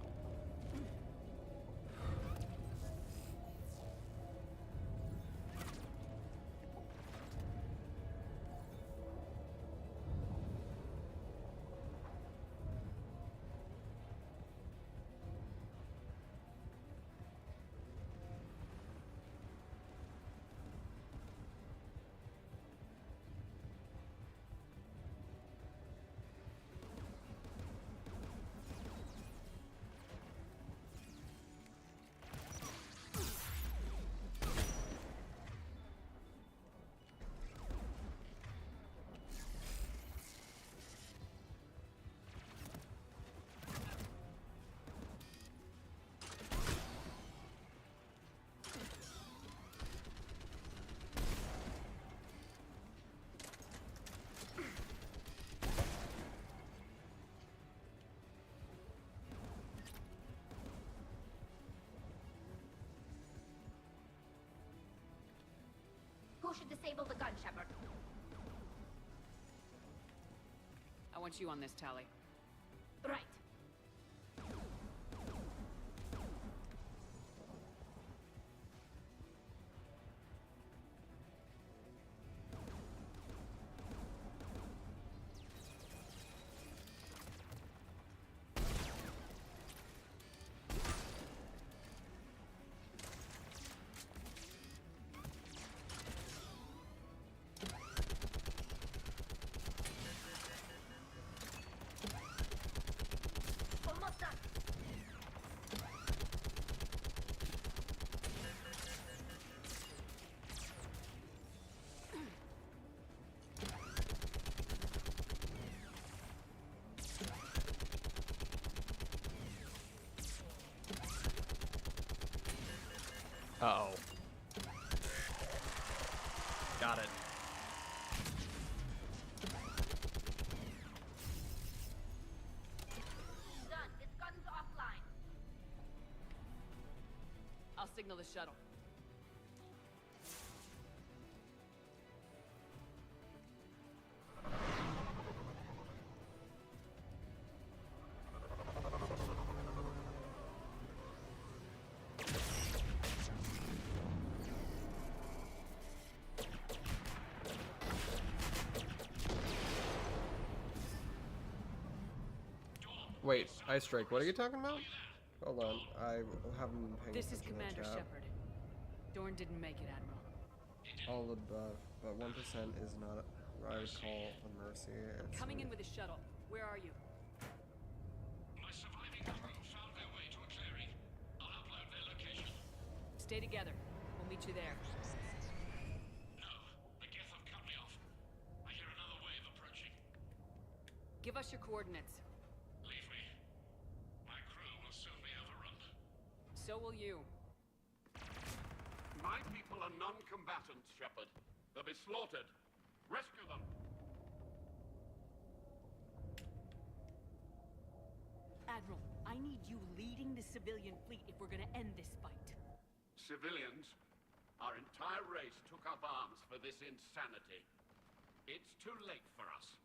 Who should disable the gun, Shepard? I want you on this, Tally. Right. Almost done. Uh-oh. Got it. Done. This gun's offline. I'll signal the shuttle. Wait, Ice Drake, what are you talking about? Hold on, I haven't been paying This is attention to Commander chat. Shepard. Dorn didn't make it, Admiral. All above, but 1% is not what I would call a mercy. It's Coming in with a shuttle. Where are you? My surviving crew found their way to a clearing. I'll upload their location. Stay together. We'll meet you there. No, the Geth have cut me off. I hear another wave approaching. Give us your coordinates. Leave me. My crew will soon be overrun. So will you. My people are non-combatants, Shepard. They'll be slaughtered. Rescue them. Admiral, I need you leading the civilian fleet if we're gonna end this fight. Civilians, our entire race took up arms for this insanity. It's too late for us.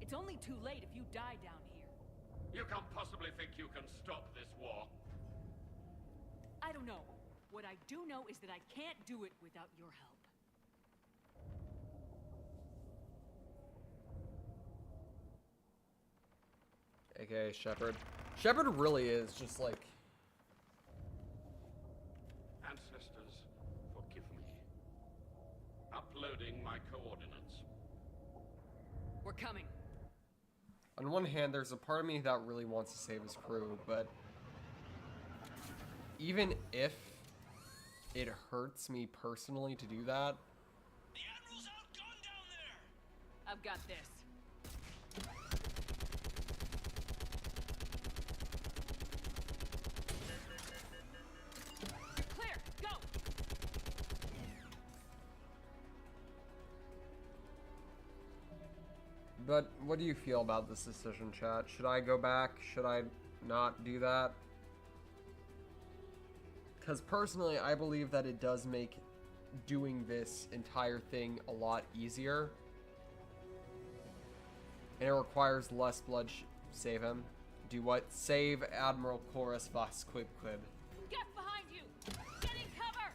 It's only too late if you die down here. You can't possibly think you can stop this war. I don't know. What I do know is that I can't do it without your help. AKA Shepard. Shepard really is just like... Ancestors, forgive me. Uploading my coordinates. We're coming. On one hand, there's a part of me that really wants to save his crew, but... even if it hurts me personally to do that... The Admiral's outgunned down there! I've got this. You're clear. Go! But what do you feel about this decision, chat? Should I go back? Should I not do that? Because personally, I believe that it does make doing this entire thing a lot easier. And it requires less blood. Save him. Do what? Save Admiral Chorus Vas Quib Quib. Get behind you! Get in cover!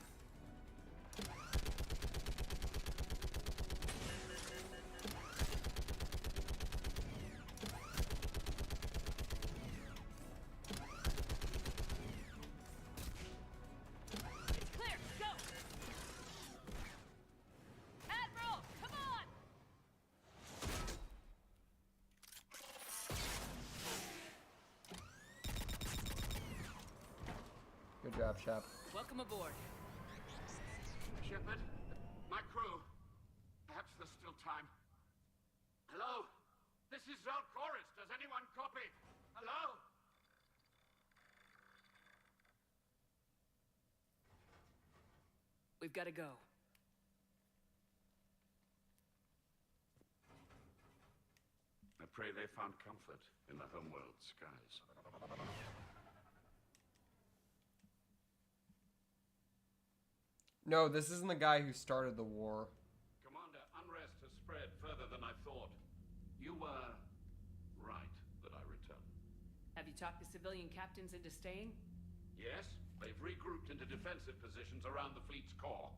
It's clear! Go! Admiral, come on! Good job, Shep. Welcome aboard. Shepard, my crew. Perhaps there's still time. Hello? This is Zalcoris. Does anyone copy? Hello? We've got to go. I pray they found comfort in the homeworld skies. No, this isn't the guy who started the war. Commander, unrest has spread further than I thought. You were right that I returned. Have you talked the civilian captains into staying? Yes, they've regrouped into defensive positions around the fleet's core.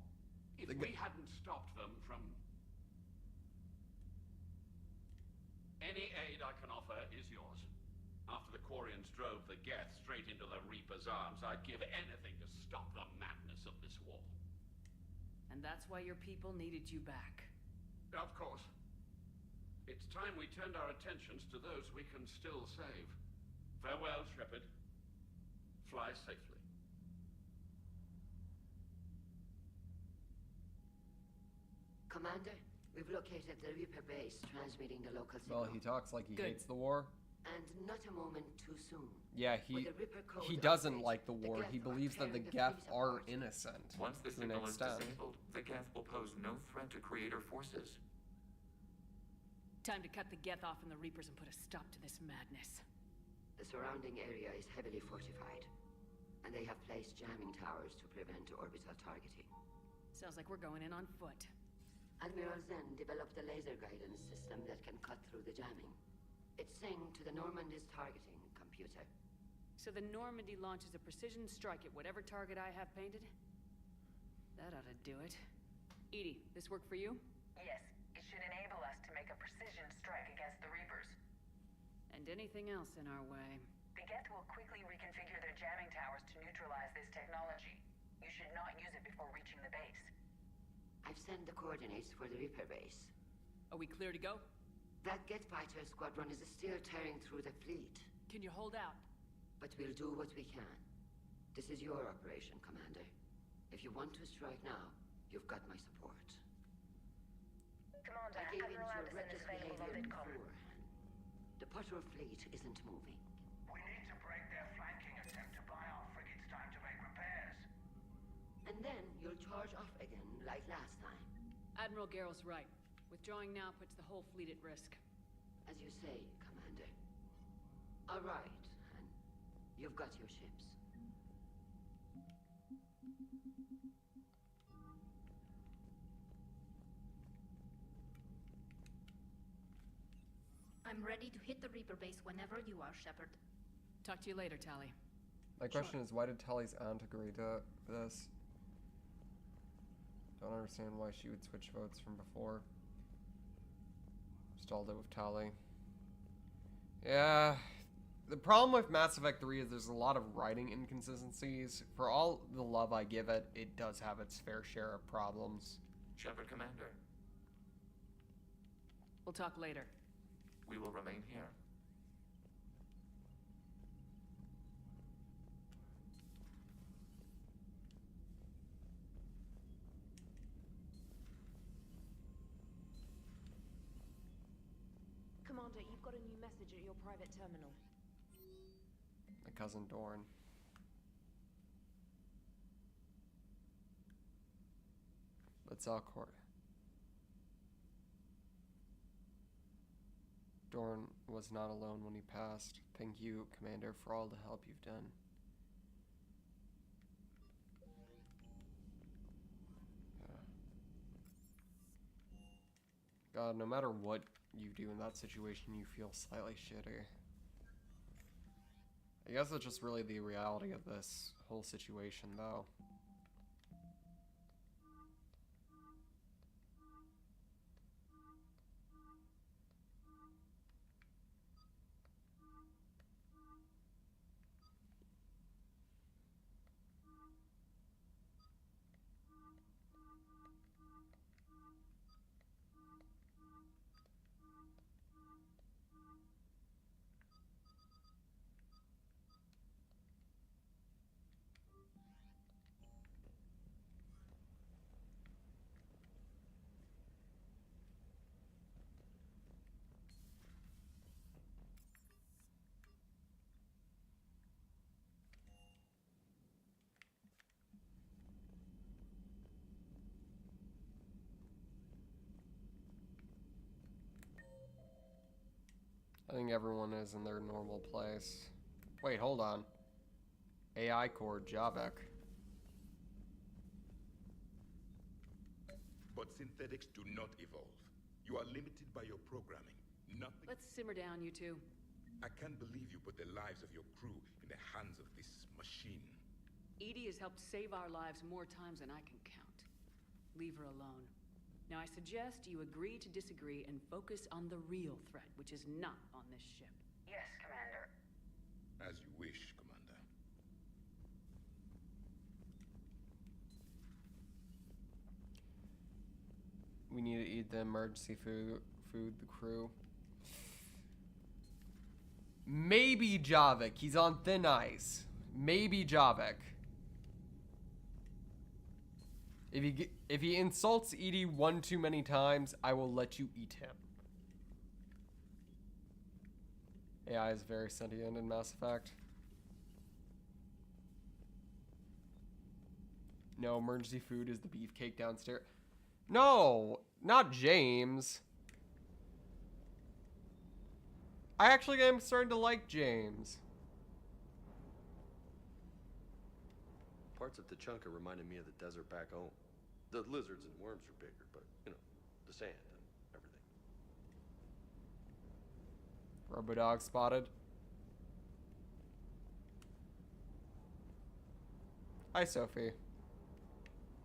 If we hadn't stopped them from... Any aid I can offer is yours. After the Quarians drove the Geth straight into the Reaper's arms, I'd give anything to stop the madness of this war. And that's why your people needed you back. Of course. It's time we turned our attentions to those we can still save. Farewell, Shepard. Fly safely. Commander, we've located the Reaper base, transmitting the local Well, signal. he talks like he Good. hates the war. And not a moment too soon. Yeah, With the Ripper code he doesn't update, like the war. Geth He are believes that the tearing Geth fleet are apart. innocent. Once the to an signal is extent. disabled, the Geth will pose no threat to Creator forces. Time to cut the Geth off from the Reapers and put a stop to this madness. The surrounding area is heavily fortified, and they have placed jamming towers to prevent orbital targeting. Sounds like we're going in on foot. Admiral Zen developed a laser guidance system that can cut through the jamming. It's synced to the Normandy's targeting computer. So the Normandy launches a precision strike at whatever target I have painted? That ought to do it. Edie, this work for you? Yes, it should enable us to make a precision strike against the Reapers. And anything else in our way. The Geth will quickly reconfigure their jamming towers to neutralize this technology. You should not use it before reaching the base. I've sent the coordinates for the Reaper base. Are we clear to go? That Geth fighter squadron is still tearing through the fleet. Can you hold out? But we'll do what we can. This is your operation, Commander. If you want to strike now, you've got my support. Commander, I gave in Admiral to your Anderson is reckless available on behavior Vidcom. beforehand. The patrol fleet isn't moving. We need to break their flanking attempt to buy our frigates time to make repairs. And then you'll charge off again, like last time. Admiral Garrel's right. Withdrawing now puts the whole fleet at risk. As you say, Commander. All right, Han. You've got your ships. I'm ready to hit the Reaper base whenever you are, Shepard. Talk to you later, Tali. My question is, why did Tali's aunt agree to this? Don't understand why she would switch votes from before. Stalled it with Tali. Yeah. The problem with Mass Effect 3 is there's a lot of writing inconsistencies. For all the love I give it, it does have its fair share of problems. Shepard, Commander, We'll talk later. we will remain here. Commander, you've got a new message at your private terminal. My cousin Dorn. Let's all court. Dorn was not alone when he passed. Thank you, Commander, for all the help you've done. God, no matter what you do in that situation, you feel slightly shitty. I guess that's just really the reality of this whole situation, though. I think everyone is in their normal place. Wait, hold on. AI core Javek. But synthetics do not evolve. You are limited by your programming. Nothing. Let's simmer down, you two. I can't believe you put the lives of your crew in the hands of this machine. Edie has helped save our lives more times than I can count. Leave her alone. Now I suggest you agree to disagree and focus on the real threat, which is not on this ship. Yes, Commander. As you wish, Commander. We need to eat the emergency food, the crew. Maybe Javik. He's on thin ice. Maybe Javik. If he insults Edie one too many times, I will let you eat him. AI is very sentient in Mass Effect. No, emergency food is the beefcake downstairs. No, not James. I actually am starting to like James. Parts of Tachanka reminded me of the desert back home. The lizards and worms are bigger, but, you know, the sand and everything. Robodog spotted. Hi, Sophie.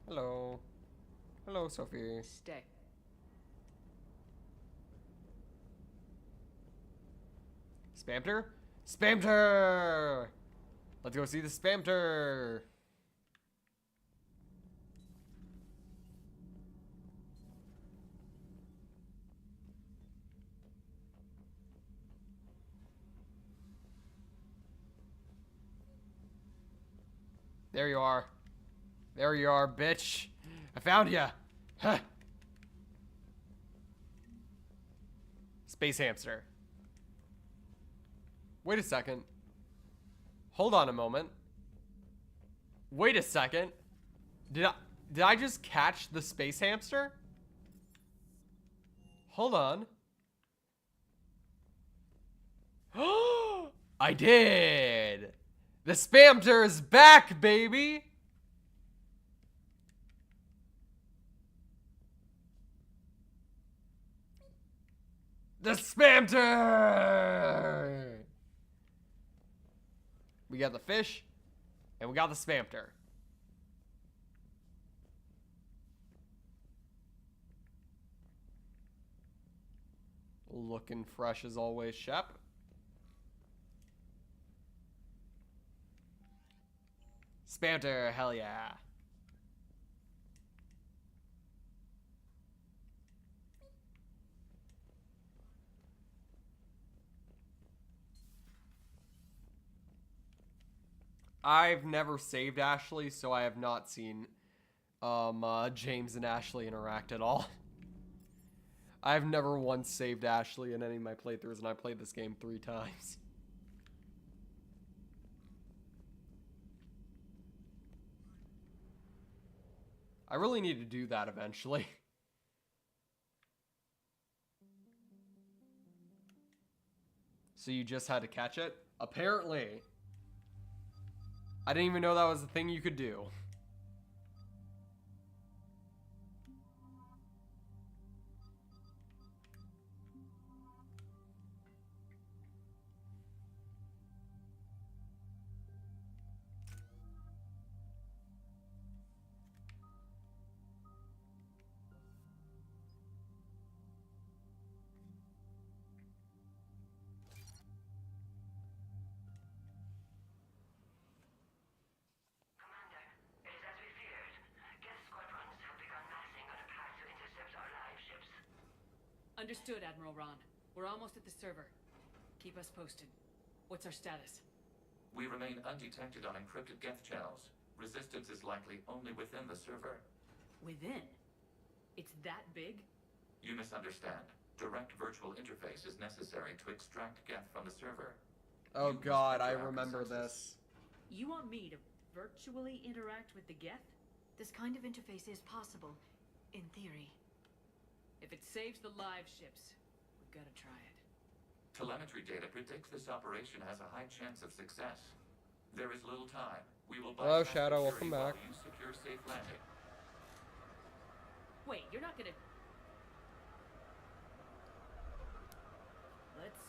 Hello. Hello, Sophie. Stay. Spamter? Spamter! Let's go see the Spamter! There you are. There you are, bitch. I found ya. Huh. Space hamster. Wait a second. Hold on a moment. Wait a second. Did I just catch the space hamster? Hold on. I did. The Spamter is back, baby. The Spamter. We got the fish, and we got the Spamter. Looking fresh as always, Shep. Spamter, hell yeah. I've never saved Ashley, so I have not seen James and Ashley interact at all. I've never once saved Ashley in any of my playthroughs, and I played this game 3 times. I really need to do that eventually. So you just had to catch it? Apparently. I didn't even know that was a thing you could do. Understood, Admiral Ron. We're almost at the server. Keep us posted. What's our status? We remain undetected on encrypted Geth channels. Resistance is likely only within the server. Within? It's that big? You misunderstand. Direct virtual interface is necessary to extract Geth from the server. Oh god, I remember this. You want me to virtually interact with the Geth? This kind of interface is possible, in theory. If it saves the live ships, we've got to try it. Telemetry data predicts this operation has a high chance of success. There is little time. We will Hello, bypass Shadow. security Welcome back. while you secure safe landing. Wait, you're not gonna... Let's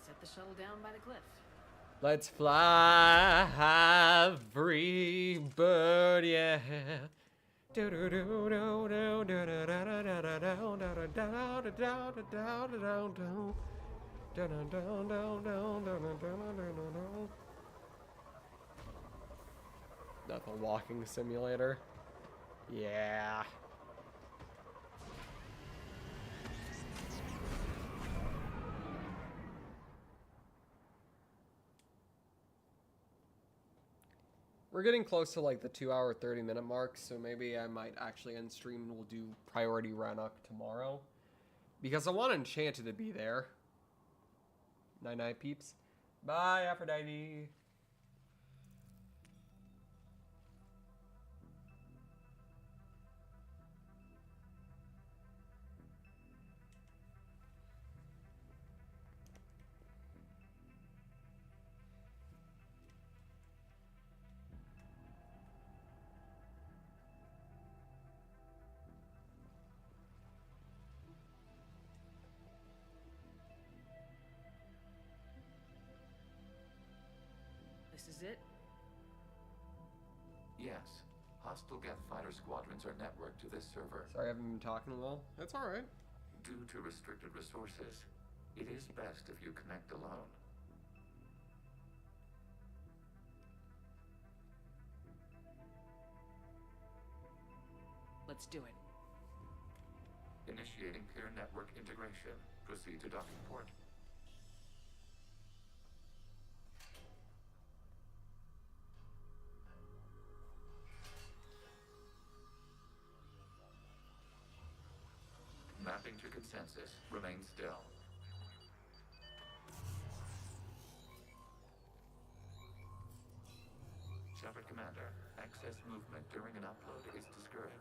set the shuttle down by the cliff. Let's fly high, free bird, yeah. That's a walking simulator. Yeah. We're getting close to like the 2-hour 30-minute mark, so maybe I might actually end stream and we'll do Priority Rannoch tomorrow. Because I want Enchanted to be there. Night night, peeps. Bye, Aphrodite. This is it? Yes. Hostile Geth fighter squadrons are networked to this server. Sorry, I haven't been talking well. That's alright. Due to restricted resources, it is best if you connect alone. Let's do it. Initiating peer network integration. Proceed to docking port. Mapping to consensus. Remain still. Shepard Commander, access movement during an upload is discouraged.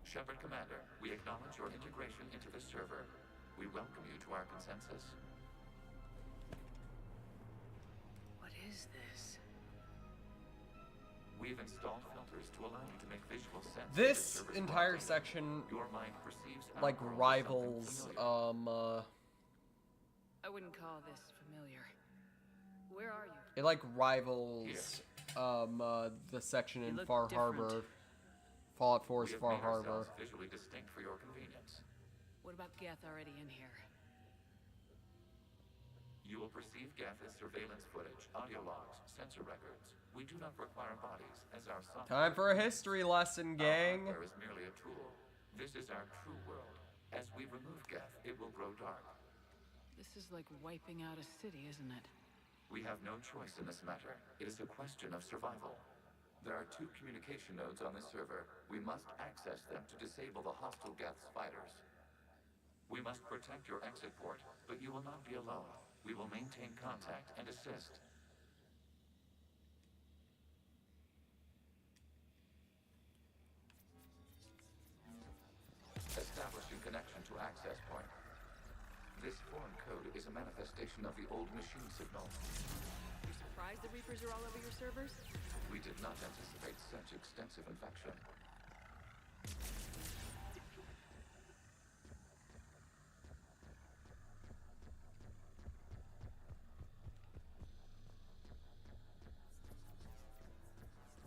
Shepard Commander, we acknowledge your integration into the server. We welcome you to our consensus. What is this? We've installed filters to allow you to make visual sense of This server's entire workings. section, Your mind perceives our like, world as rivals, something familiar. I wouldn't call this familiar. Where are you? it, like, rivals, the section in look Far different. Harbor. Fallout 4's We have Far made Harbor. ourselves visually distinct for your convenience. What about Geth already in here? You will perceive Geth as surveillance footage, audio logs, sensor records. We do not require bodies as our software. Time for a history lesson, gang. Our hardware is merely a tool. This is our true world. As we remove Geth, it will grow dark. This is like wiping out a city, isn't it? We have no choice in this matter. It is a question of survival. There are 2 communication nodes on this server. We must access them to disable the hostile Geth's fighters. We must protect your exit port, but you will not be alone. We will maintain contact and assist. Establishing connection to access point. This foreign code is a manifestation of the old machine signal. You surprised the Reapers are all over your servers? We did not anticipate such extensive infection.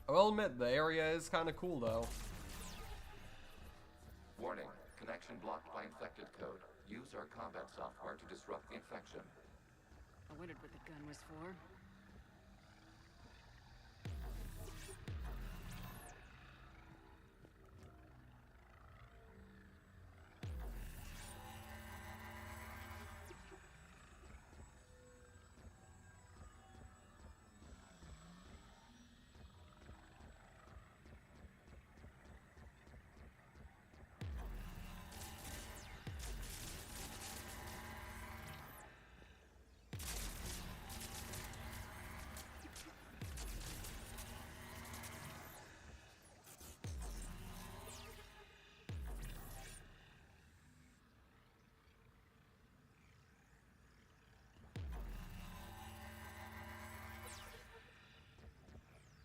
I will admit, the area is kind of cool, though. Warning, connection blocked by infected code. Use our combat software to disrupt the infection. I wondered what the gun was for.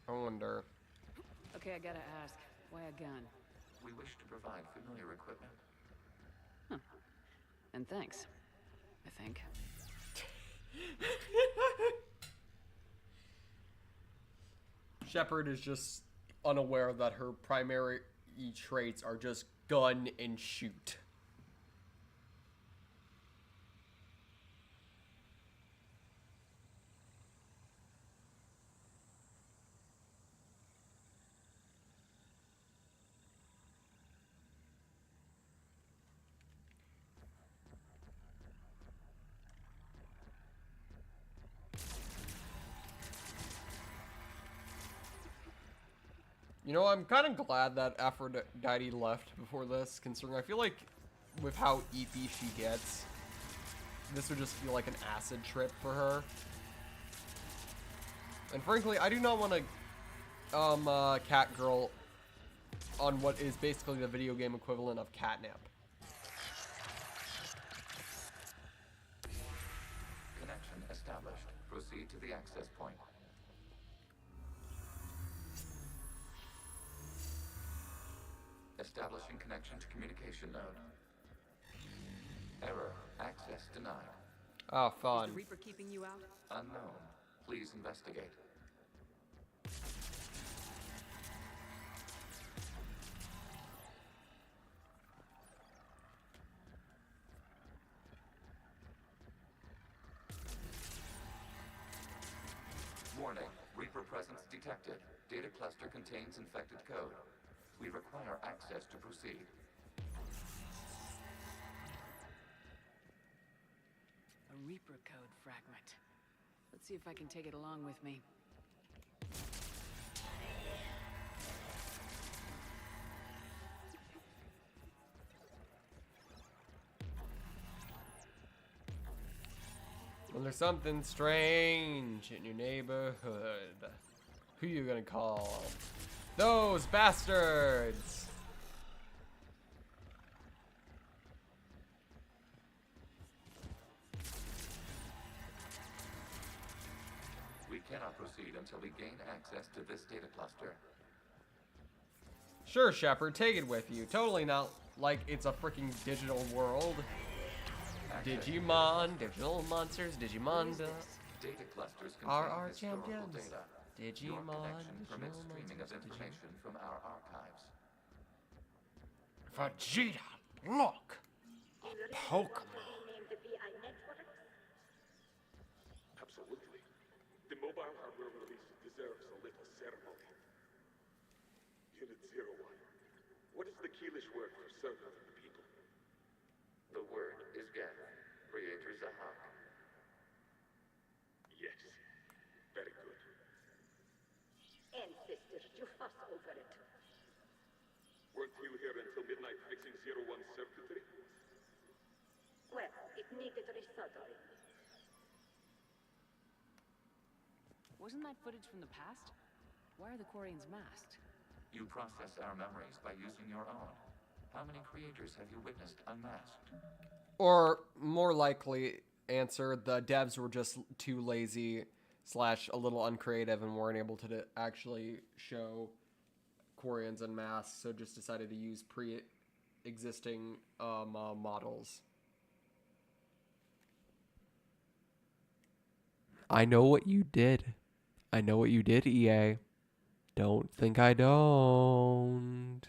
I wonder. Okay, I gotta ask. Why a gun? We wish to provide familiar equipment. Huh. And thanks. I think. Shepard is just unaware that her primary traits are just gun and shoot. You know, I'm kind of glad that Aphrodite left before this, considering I feel like with how eepy she gets, this would just feel like an acid trip for her. And frankly, I do not want to cat girl on what is basically the video game equivalent of catnip. Connection established. Proceed to the access point. Establishing connection to communication node. Error. Access denied. Oh, Is fun. the Reaper keeping you out? Unknown. Please investigate. Warning. Reaper presence detected. Data cluster contains infected code. We require access to proceed. A Reaper code fragment. Let's see if I can take it along with me. Well, there's something strange in your neighborhood. Who you gonna call? Those bastards! We cannot proceed until we gain access to this data cluster. Sure, Shepard, take it with you. Totally not like it's a freaking digital world. Digimon, digital monsters, Digimon. Data clusters Are contain our historical champions. data. Your Digimon, connection permits digital streaming of monsters, information from our archives. Vegeta, look! A Pokemon. Absolutely. The mobile hardware release deserves a little ceremony. Unit 01. What is the Keelish word for servant of the people? The word is Geth. Creator Zahak. Yes. Very good. Ancestors, you fuss over it. Weren't you here until midnight fixing 01's circuitry? Well, it needed resoldering. Wasn't that footage from the past? Why are the Quarians masked? You process our memories by using your own. How many creators have you witnessed unmasked? Or, more likely, answer, the devs were just too lazy / a little uncreative and weren't able to actually show Quarians en masse, so just decided to use pre-existing models. I know what you did. I know what you did, EA. Don't think I don't.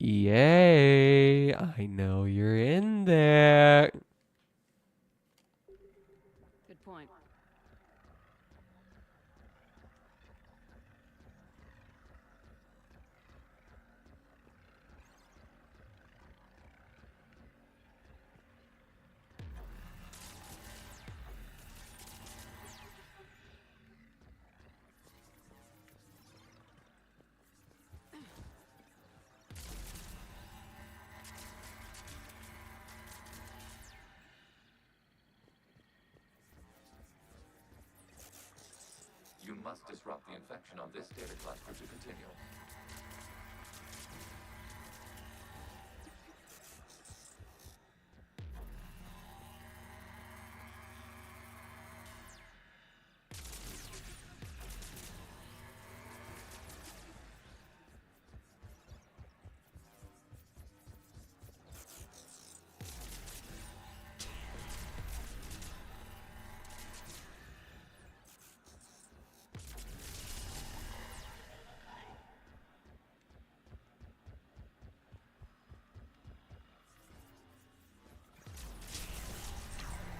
EA, I know you're in there. Good point. You must disrupt the infection on this data cluster to continue.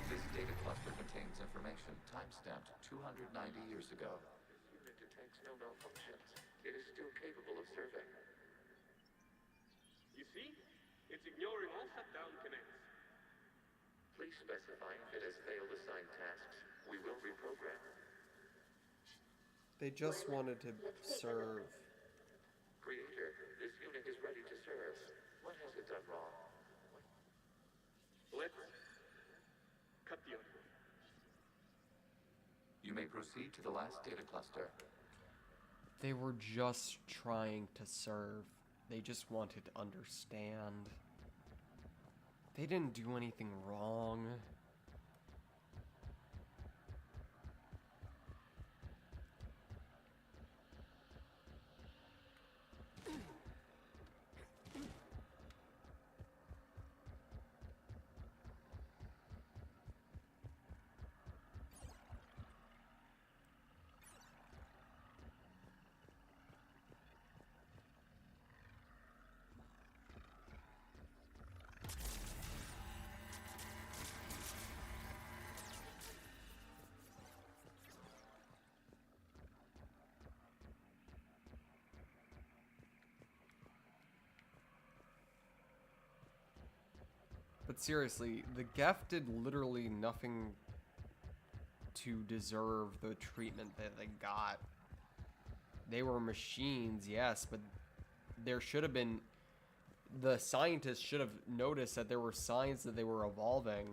This data cluster contains information time-stamped 290 years ago. This unit detects no malfunctions. It is still capable of serving. You see? It's ignoring all shutdown connects. Please specify if it has failed assigned tasks. We will reprogram. They just wanted to serve. Creator, this unit is ready to serve. What has it done wrong? Let's cut the audio. You may proceed to the last data cluster. They were just trying to serve. They just wanted to understand. They didn't do anything wrong. But seriously, the Geth did literally nothing to deserve the treatment that they got. They were machines, yes, but there should have been... The scientists should have noticed that there were signs that they were evolving.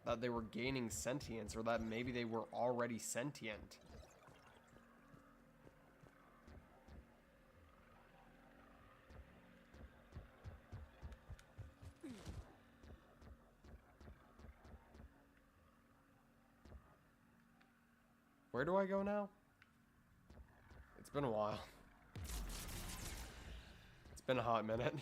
That they were gaining sentience, or that maybe they were already sentient. Where do I go now? It's been a while. It's been a hot minute.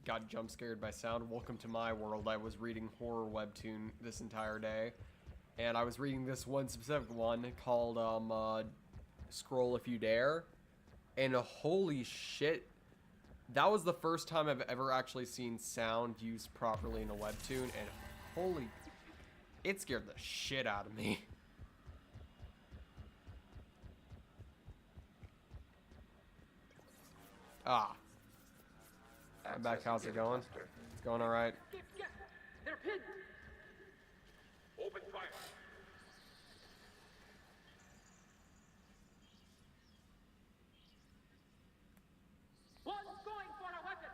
Got jump scared by sound. Welcome to my world. I was reading horror webtoon this entire day, and I was reading this one specific one called Scroll If You Dare, and holy shit, that was the first time I've ever actually seen sound used properly in a webtoon, and holy, it scared the shit out of me. Ah. I'm back. How's it going? It's going all right. They're pinned. Open fire. One's going for a weapon.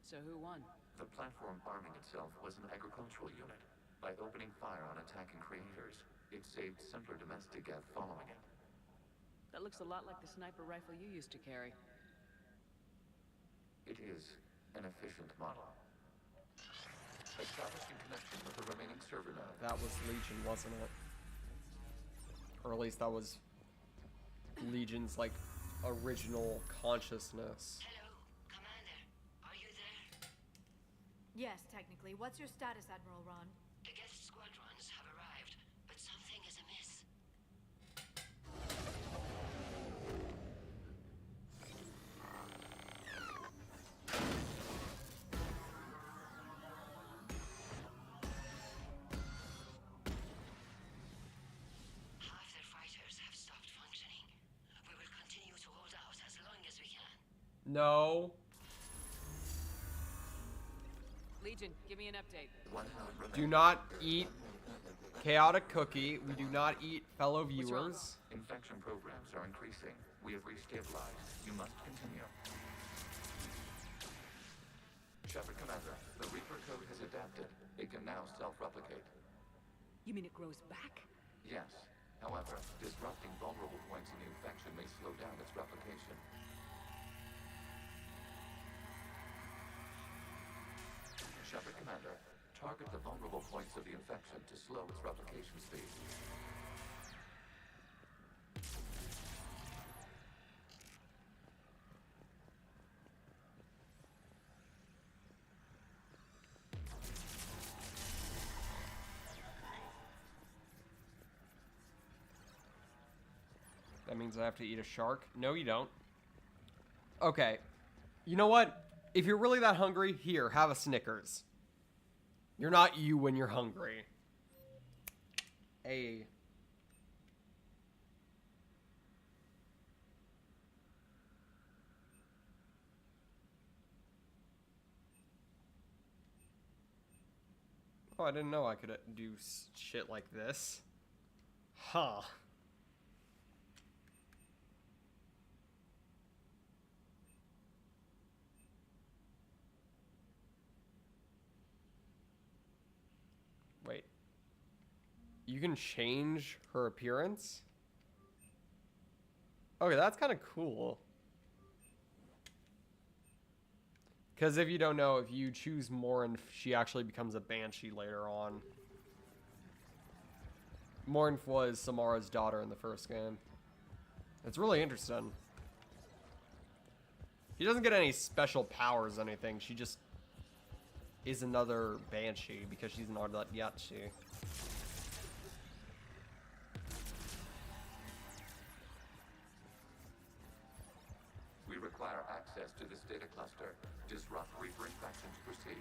So who won? The platform arming itself was an agricultural unit. By opening fire on attacking creators, it saved simpler domestic Geth following it. That looks a lot like the sniper rifle you used to carry. It is an efficient model. Establishing connection with the remaining server node. That was Legion, wasn't it? Or at least that was Legion's, like, original consciousness. Hello, Commander. Are you there? Yes, technically. What's your status, Admiral Ron? The Geth squadrons have arrived, but something is amiss. Half their fighters have stopped functioning. We will continue to hold out as long as we can. No. Legion, give me an update. Do not eat chaotic cookie. We do not eat fellow viewers. Infection programs are increasing. We have restabilized. You must continue. Shiver, Commander, the Reaper code has adapted. It can now self-replicate. You mean it grows back? Yes. However, disrupting vulnerable points in the infection may slow down its replication. Shiver, Commander, target the vulnerable points of the infection to slow its replication speed. That means I have to eat a shark? No, you don't. Okay. You know what? If you're really that hungry, here, have a Snickers. You're not you when you're hungry. Hey. Oh, I didn't know I could do shit like this. Huh. Wait. You can change her appearance? Okay, that's kind of cool. Because if you don't know, if you choose Morinth, she actually becomes a banshee later on. Morinth was Samara's daughter in the first game. It's really interesting. She doesn't get any special powers or anything. She just is another banshee because she's an Ardatyachi. We require access to this data cluster. Disrupt Reaper infection to proceed.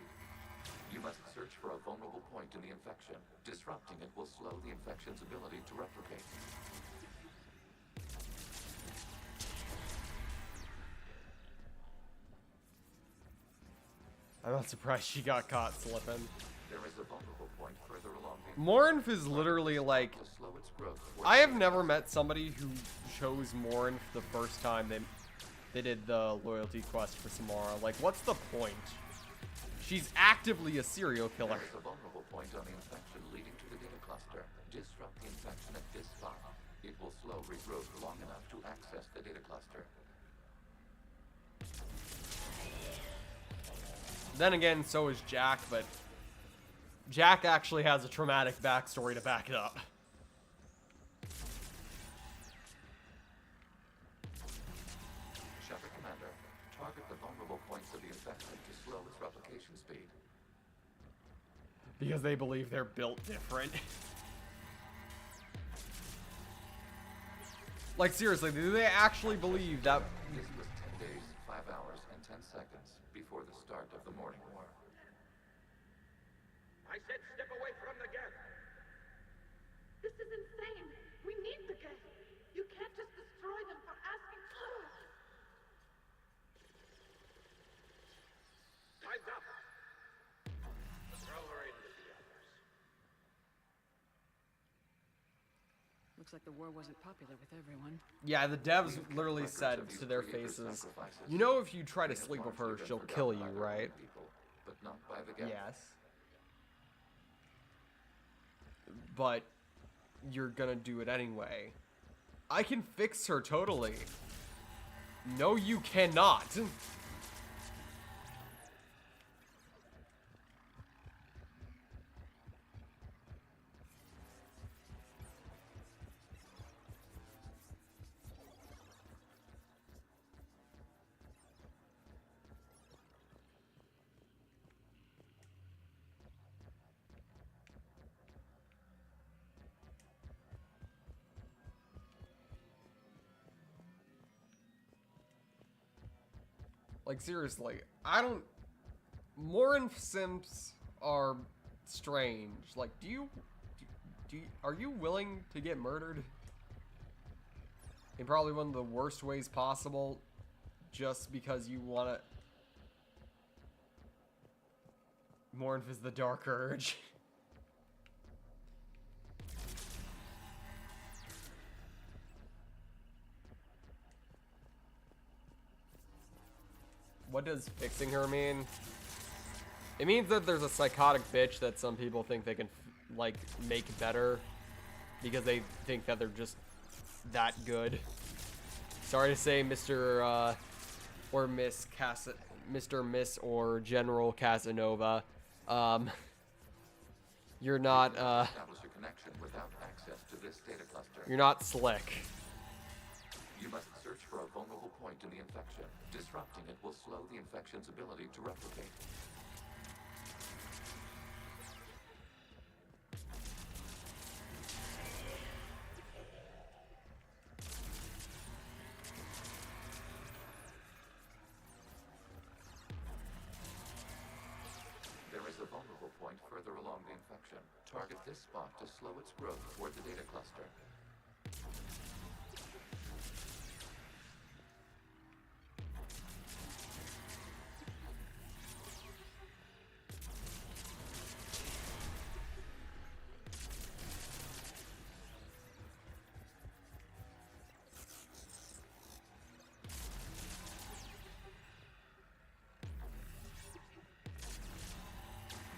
You must search for a vulnerable point in the infection. Disrupting it will slow the infection's ability to replicate. I'm not surprised she got caught slipping. There is a vulnerable point further along the Morinth is literally like... to slow its growth. I have never met somebody who chose Morinth the first time they did the loyalty quest for Samara. Like, what's the point? She's actively a serial killer. There is a vulnerable point on the infection leading to the data cluster. Disrupt the infection at this spot. It will slow regrowth long enough to access the data cluster. Then again, so is Jack, but Jack actually has a traumatic backstory to back it up. Shiver Commander, target the vulnerable points of the infection to slow its replication speed. Because they believe they're built different. Like, seriously, do they actually believe that... This was 10 days, 5 hours, and 10 seconds before the start of the morning war. I said step away from the gap. This is insane. We need the gate. You can't just destroy them for asking for it. Time's up. Throw her in with the others. Looks like the war wasn't popular with everyone. Yeah, the devs literally said to their faces, you know, if you try to sleep with her, she'll kill you, right? But not by the gap. Yes. But you're gonna do it anyway. I can fix her totally. No, you cannot. Like, seriously, I don't... Morinth simps are strange. Like, are you willing to get murdered? In probably one of the worst ways possible, just because you want to... Morinth is the Dark Urge. What does fixing her mean? It means that there's a psychotic bitch that some people think they can, like, make better because they think that they're just that good. Sorry to say, Mr. Or Miss Mr. Miss or General Casanova. You're not, Establish a connection without access to this data cluster. you're not slick. You must search for a vulnerable point in the infection. Disrupting it will slow the infection's ability to replicate. There is a vulnerable point further target this spot to slow its growth toward the data cluster.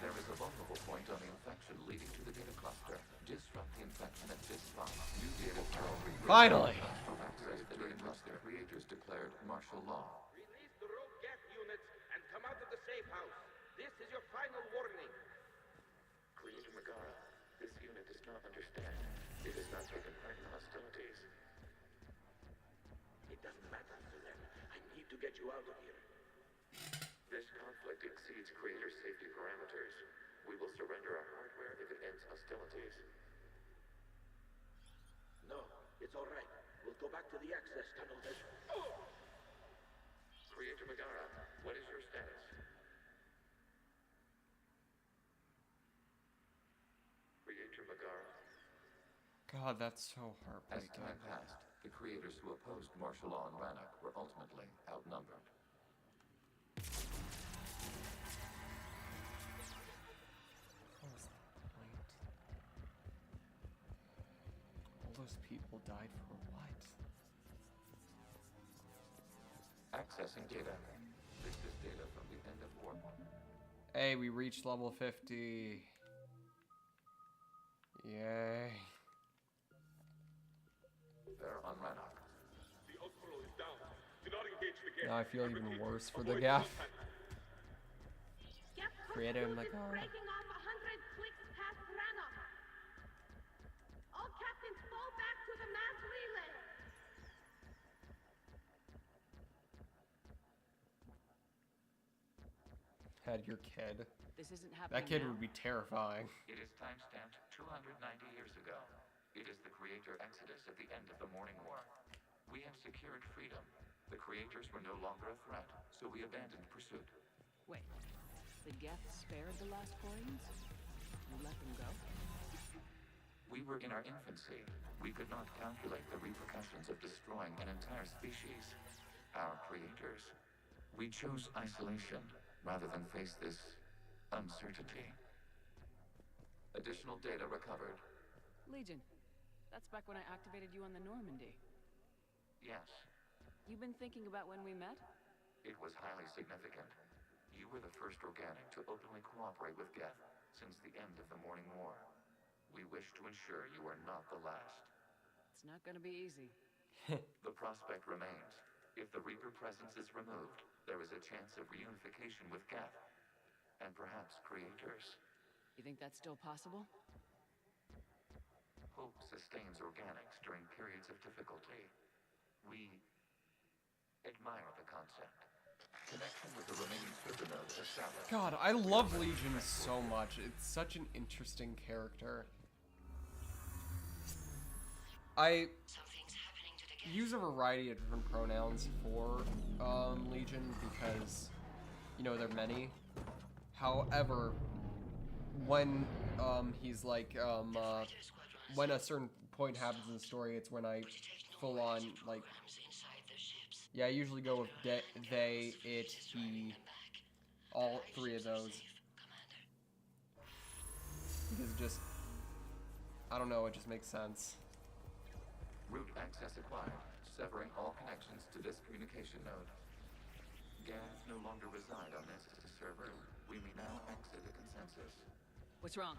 There is a vulnerable point on the infection leading to the data cluster. Disrupt the infection at this spot. New data will Finally! access the data cluster. Creators declared martial law. Release the rogue gas units and come out of the safe house. This is your final warning. Creator Megara, this unit does not understand. It has not taken part in hostilities. It doesn't matter, Suzanne. I need to get you out of here. This conflict exceeds Creator's safety parameters. We will surrender our hardware if it ends hostilities. No, it's all right. We'll go back to the access tunnel then. Creator Megara, what is your status? Creator Megara. God, that's so As heartbreaking. time passed, the creators who opposed martial law in Rannoch were ultimately outnumbered. What was the point? All those people died for what? Accessing data. This is data from the end of war. Hey, we reached level 50. Yay. They're on Rannoch. The Osprey is down. Do not engage the gate. Now I feel even repeat, worse for the avoid gaff. contact. Creator Megara. Breaking off 100 clicks past Rannoch. All captains fall back to the mass relay. Had your kid. This isn't happening That kid now. would be terrifying. It is timestamped 290 years ago. It is the Creator Exodus at the end of the Morning War. We have secured freedom. The Creators were no longer a threat, so we abandoned pursuit. Wait, the Geth spared the last Quarians? You let them go? We were in our infancy. We could not calculate the repercussions of destroying an entire species. Our creators. We chose isolation rather than face this uncertainty. Additional data recovered. Legion. That's back when I activated you on the Normandy. Yes, You've been thinking about when we met? it was highly significant. You were the first organic to openly cooperate with Geth since the end of the Morning War. We wish to ensure you are not the last. It's not gonna be easy. The prospect remains. If the Reaper presence is removed, there is a chance of reunification with Geth. And perhaps creators. You think that's still possible? Hope sustains organics during periods of difficulty. We admire the concept. Connection with the remaining server nodes established. God, I love Legion so much. It's such an interesting character. I use a variety of different pronouns for Legion because, you know, there are many. However, when he's like, when a certain point happens in the story, it's when I full on, like, yeah, I usually go with they, it, he, all three of those. Because it just, I don't know, it just makes sense. Root access acquired, severing all connections to this communication node. Geth no longer reside on this server. We may now exit the consensus. What's wrong?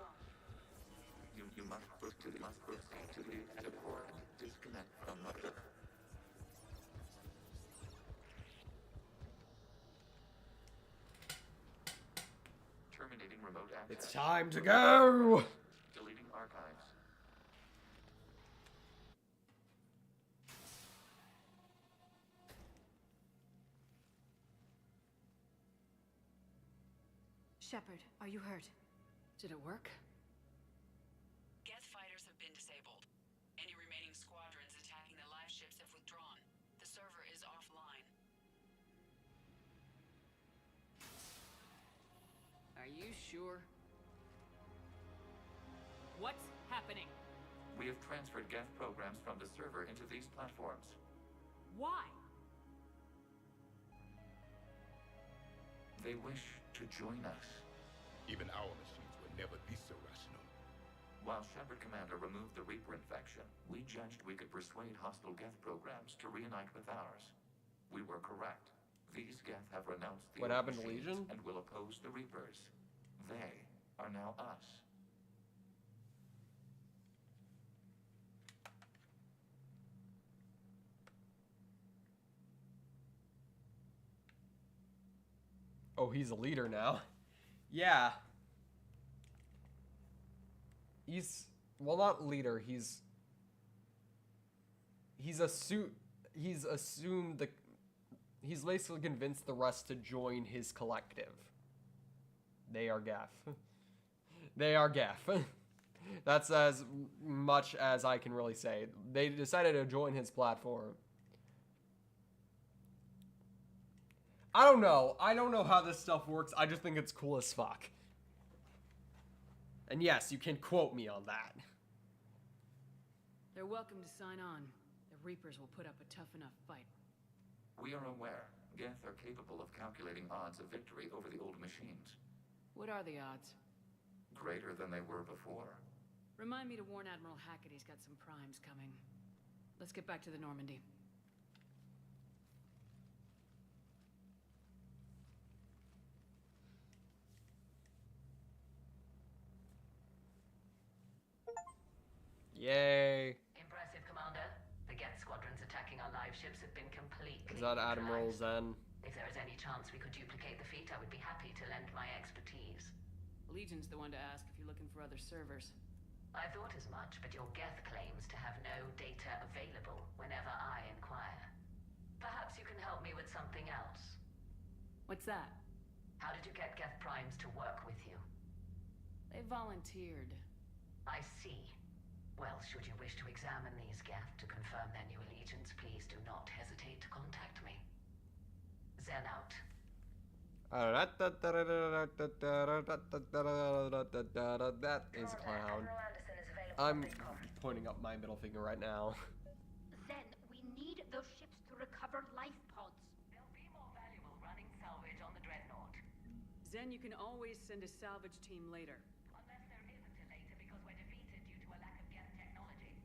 You must proceed to the exit port and disconnect from the... Terminating remote access. It's time to go! Deleting archives. Shepard, are you hurt? Did it work? Geth fighters have been disabled. Any remaining squadrons attacking the live ships have withdrawn. The server is offline. Are you sure? We have transferred Geth programs from the server into these platforms. Why? They wish to join us. Even our machines were never this irrational. While Shepard Commander removed the Reaper infection, we judged we could persuade hostile Geth programs to reunite with ours. We were correct. These Geth have renounced the What old happened to machines Legion? and will oppose the Reapers. They are now us. Oh, he's a leader now. Yeah. He's, well, not leader. He's assumed the, he's basically convinced the rest to join his collective. They are Geth. They are Geth. That's as much as I can really say. They decided to join his platform. I don't know. I don't know how this stuff works. I just think it's cool as fuck. And yes, you can quote me on that. They're welcome to sign on. The Reapers will put up a tough enough fight. We are aware. Geth are capable of calculating odds of victory over the old machines. What are the odds? Greater than they were before. Remind me to warn Admiral Hackett he's got some primes coming. Let's get back to the Normandy. Yay. Impressive, Commander. The Geth squadrons attacking our live ships have been completely Is that Admiral neutralized. Zen? If there is any chance we could duplicate the feat, I would be happy to lend my expertise. Legion's the one to ask if you're looking for other servers. I thought as much, but your Geth claims to have no data available whenever I inquire. Perhaps you can help me with something else. What's that? How did you get Geth primes to work with you? They volunteered. I see. Well, should you wish to examine these Geth to confirm their new allegiance, please do not hesitate to contact me. Zen out. That is a clown. I'm pointing up my middle finger right now. Then we need those ships to recover life pods. They'll be more valuable running salvage on the Dreadnought. Zen, you can always send a salvage team later. Unless there isn't a later because we're defeated due to a lack of Geth technology.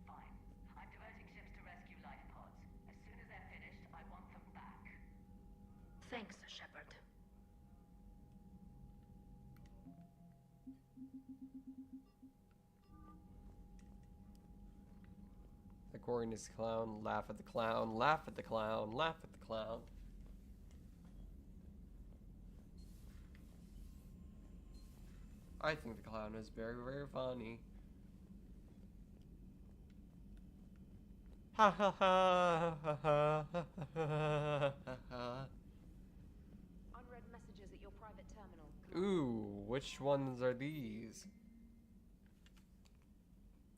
Fine. I'm diverting ships to rescue life pods. As soon as they're finished, I want them back. Thanks, Shepard. According to this clown, laugh at the clown, laugh at the clown, laugh at the clown. I think the clown is very, very funny. Ha ha ha ha ha ha ha. Unread messages at your private terminal. Ooh, which ones are these?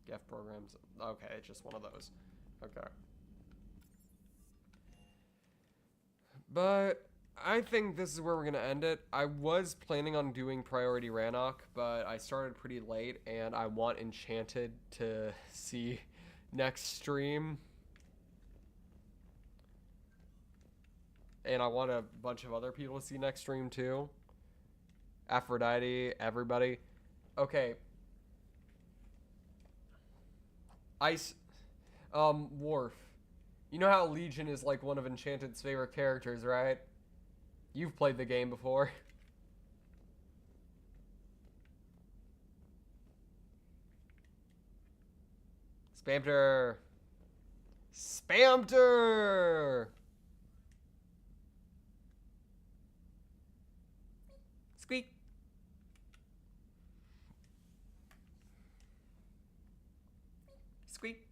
Geth programs. Okay, it's just one of those. Okay. But I think this is where we're gonna end it. I was planning on doing Priority Rannoch, but I started pretty late, and I want Enchanted to see next stream. And I want a bunch of other people to see next stream too. Aphrodite, everybody. Okay. Worf. You know how Legion is like one of Enchanted's favorite characters, right? You've played the game before. Spamter. Spamter! Squeak. Squeak.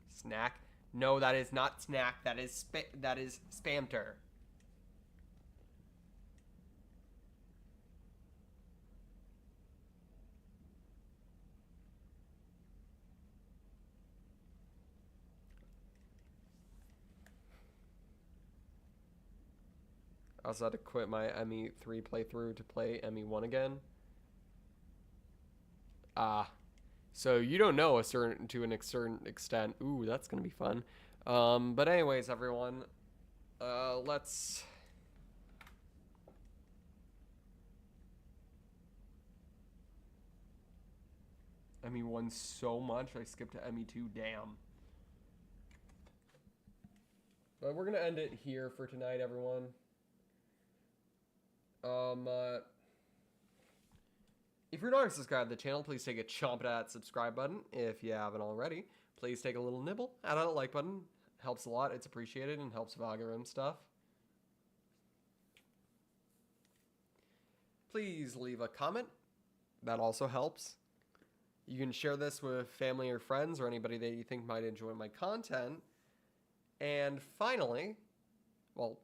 Snack? No, that is not snack. That is spamter. I also had to quit my ME3 playthrough to play ME1 again. So you don't know to a certain extent. Ooh, that's gonna be fun. But anyways, everyone, let's. ME1 so much, I skipped to ME2. Damn. But we're gonna end it here for tonight, everyone. If you're not subscribed to the channel, please take a chomp at that subscribe button. If you haven't already, please take a little nibble at that like button. Helps a lot. It's appreciated and helps with algorithm stuff. Please leave a comment. That also helps. You can share this with family or friends or anybody that you think might enjoy my content. And finally, well,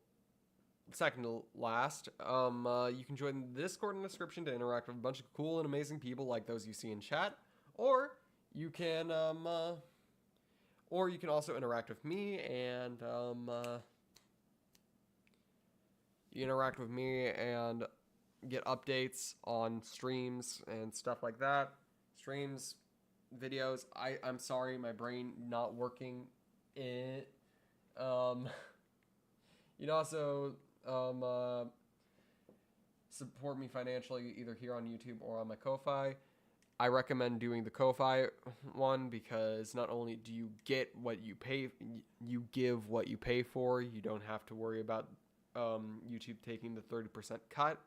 second to last, you can join the Discord in the description to interact with a bunch of cool and amazing people like those you see in chat, or you can also interact with me and get updates on streams and stuff like that. Streams, videos. I'm sorry, my brain not working. You can also support me financially either here on YouTube or on my Ko-Fi. I recommend doing the Ko-Fi one because not only do you get what you pay, you give what you pay for. You don't have to worry about YouTube taking the 30% cut.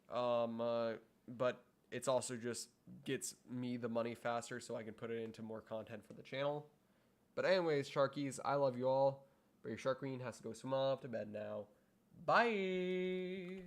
But it's also just gets me the money faster so I can put it into more content for the channel. But anyways, Sharkies, I love you all. But your Shark Queen has to go swim off to bed now. Bye!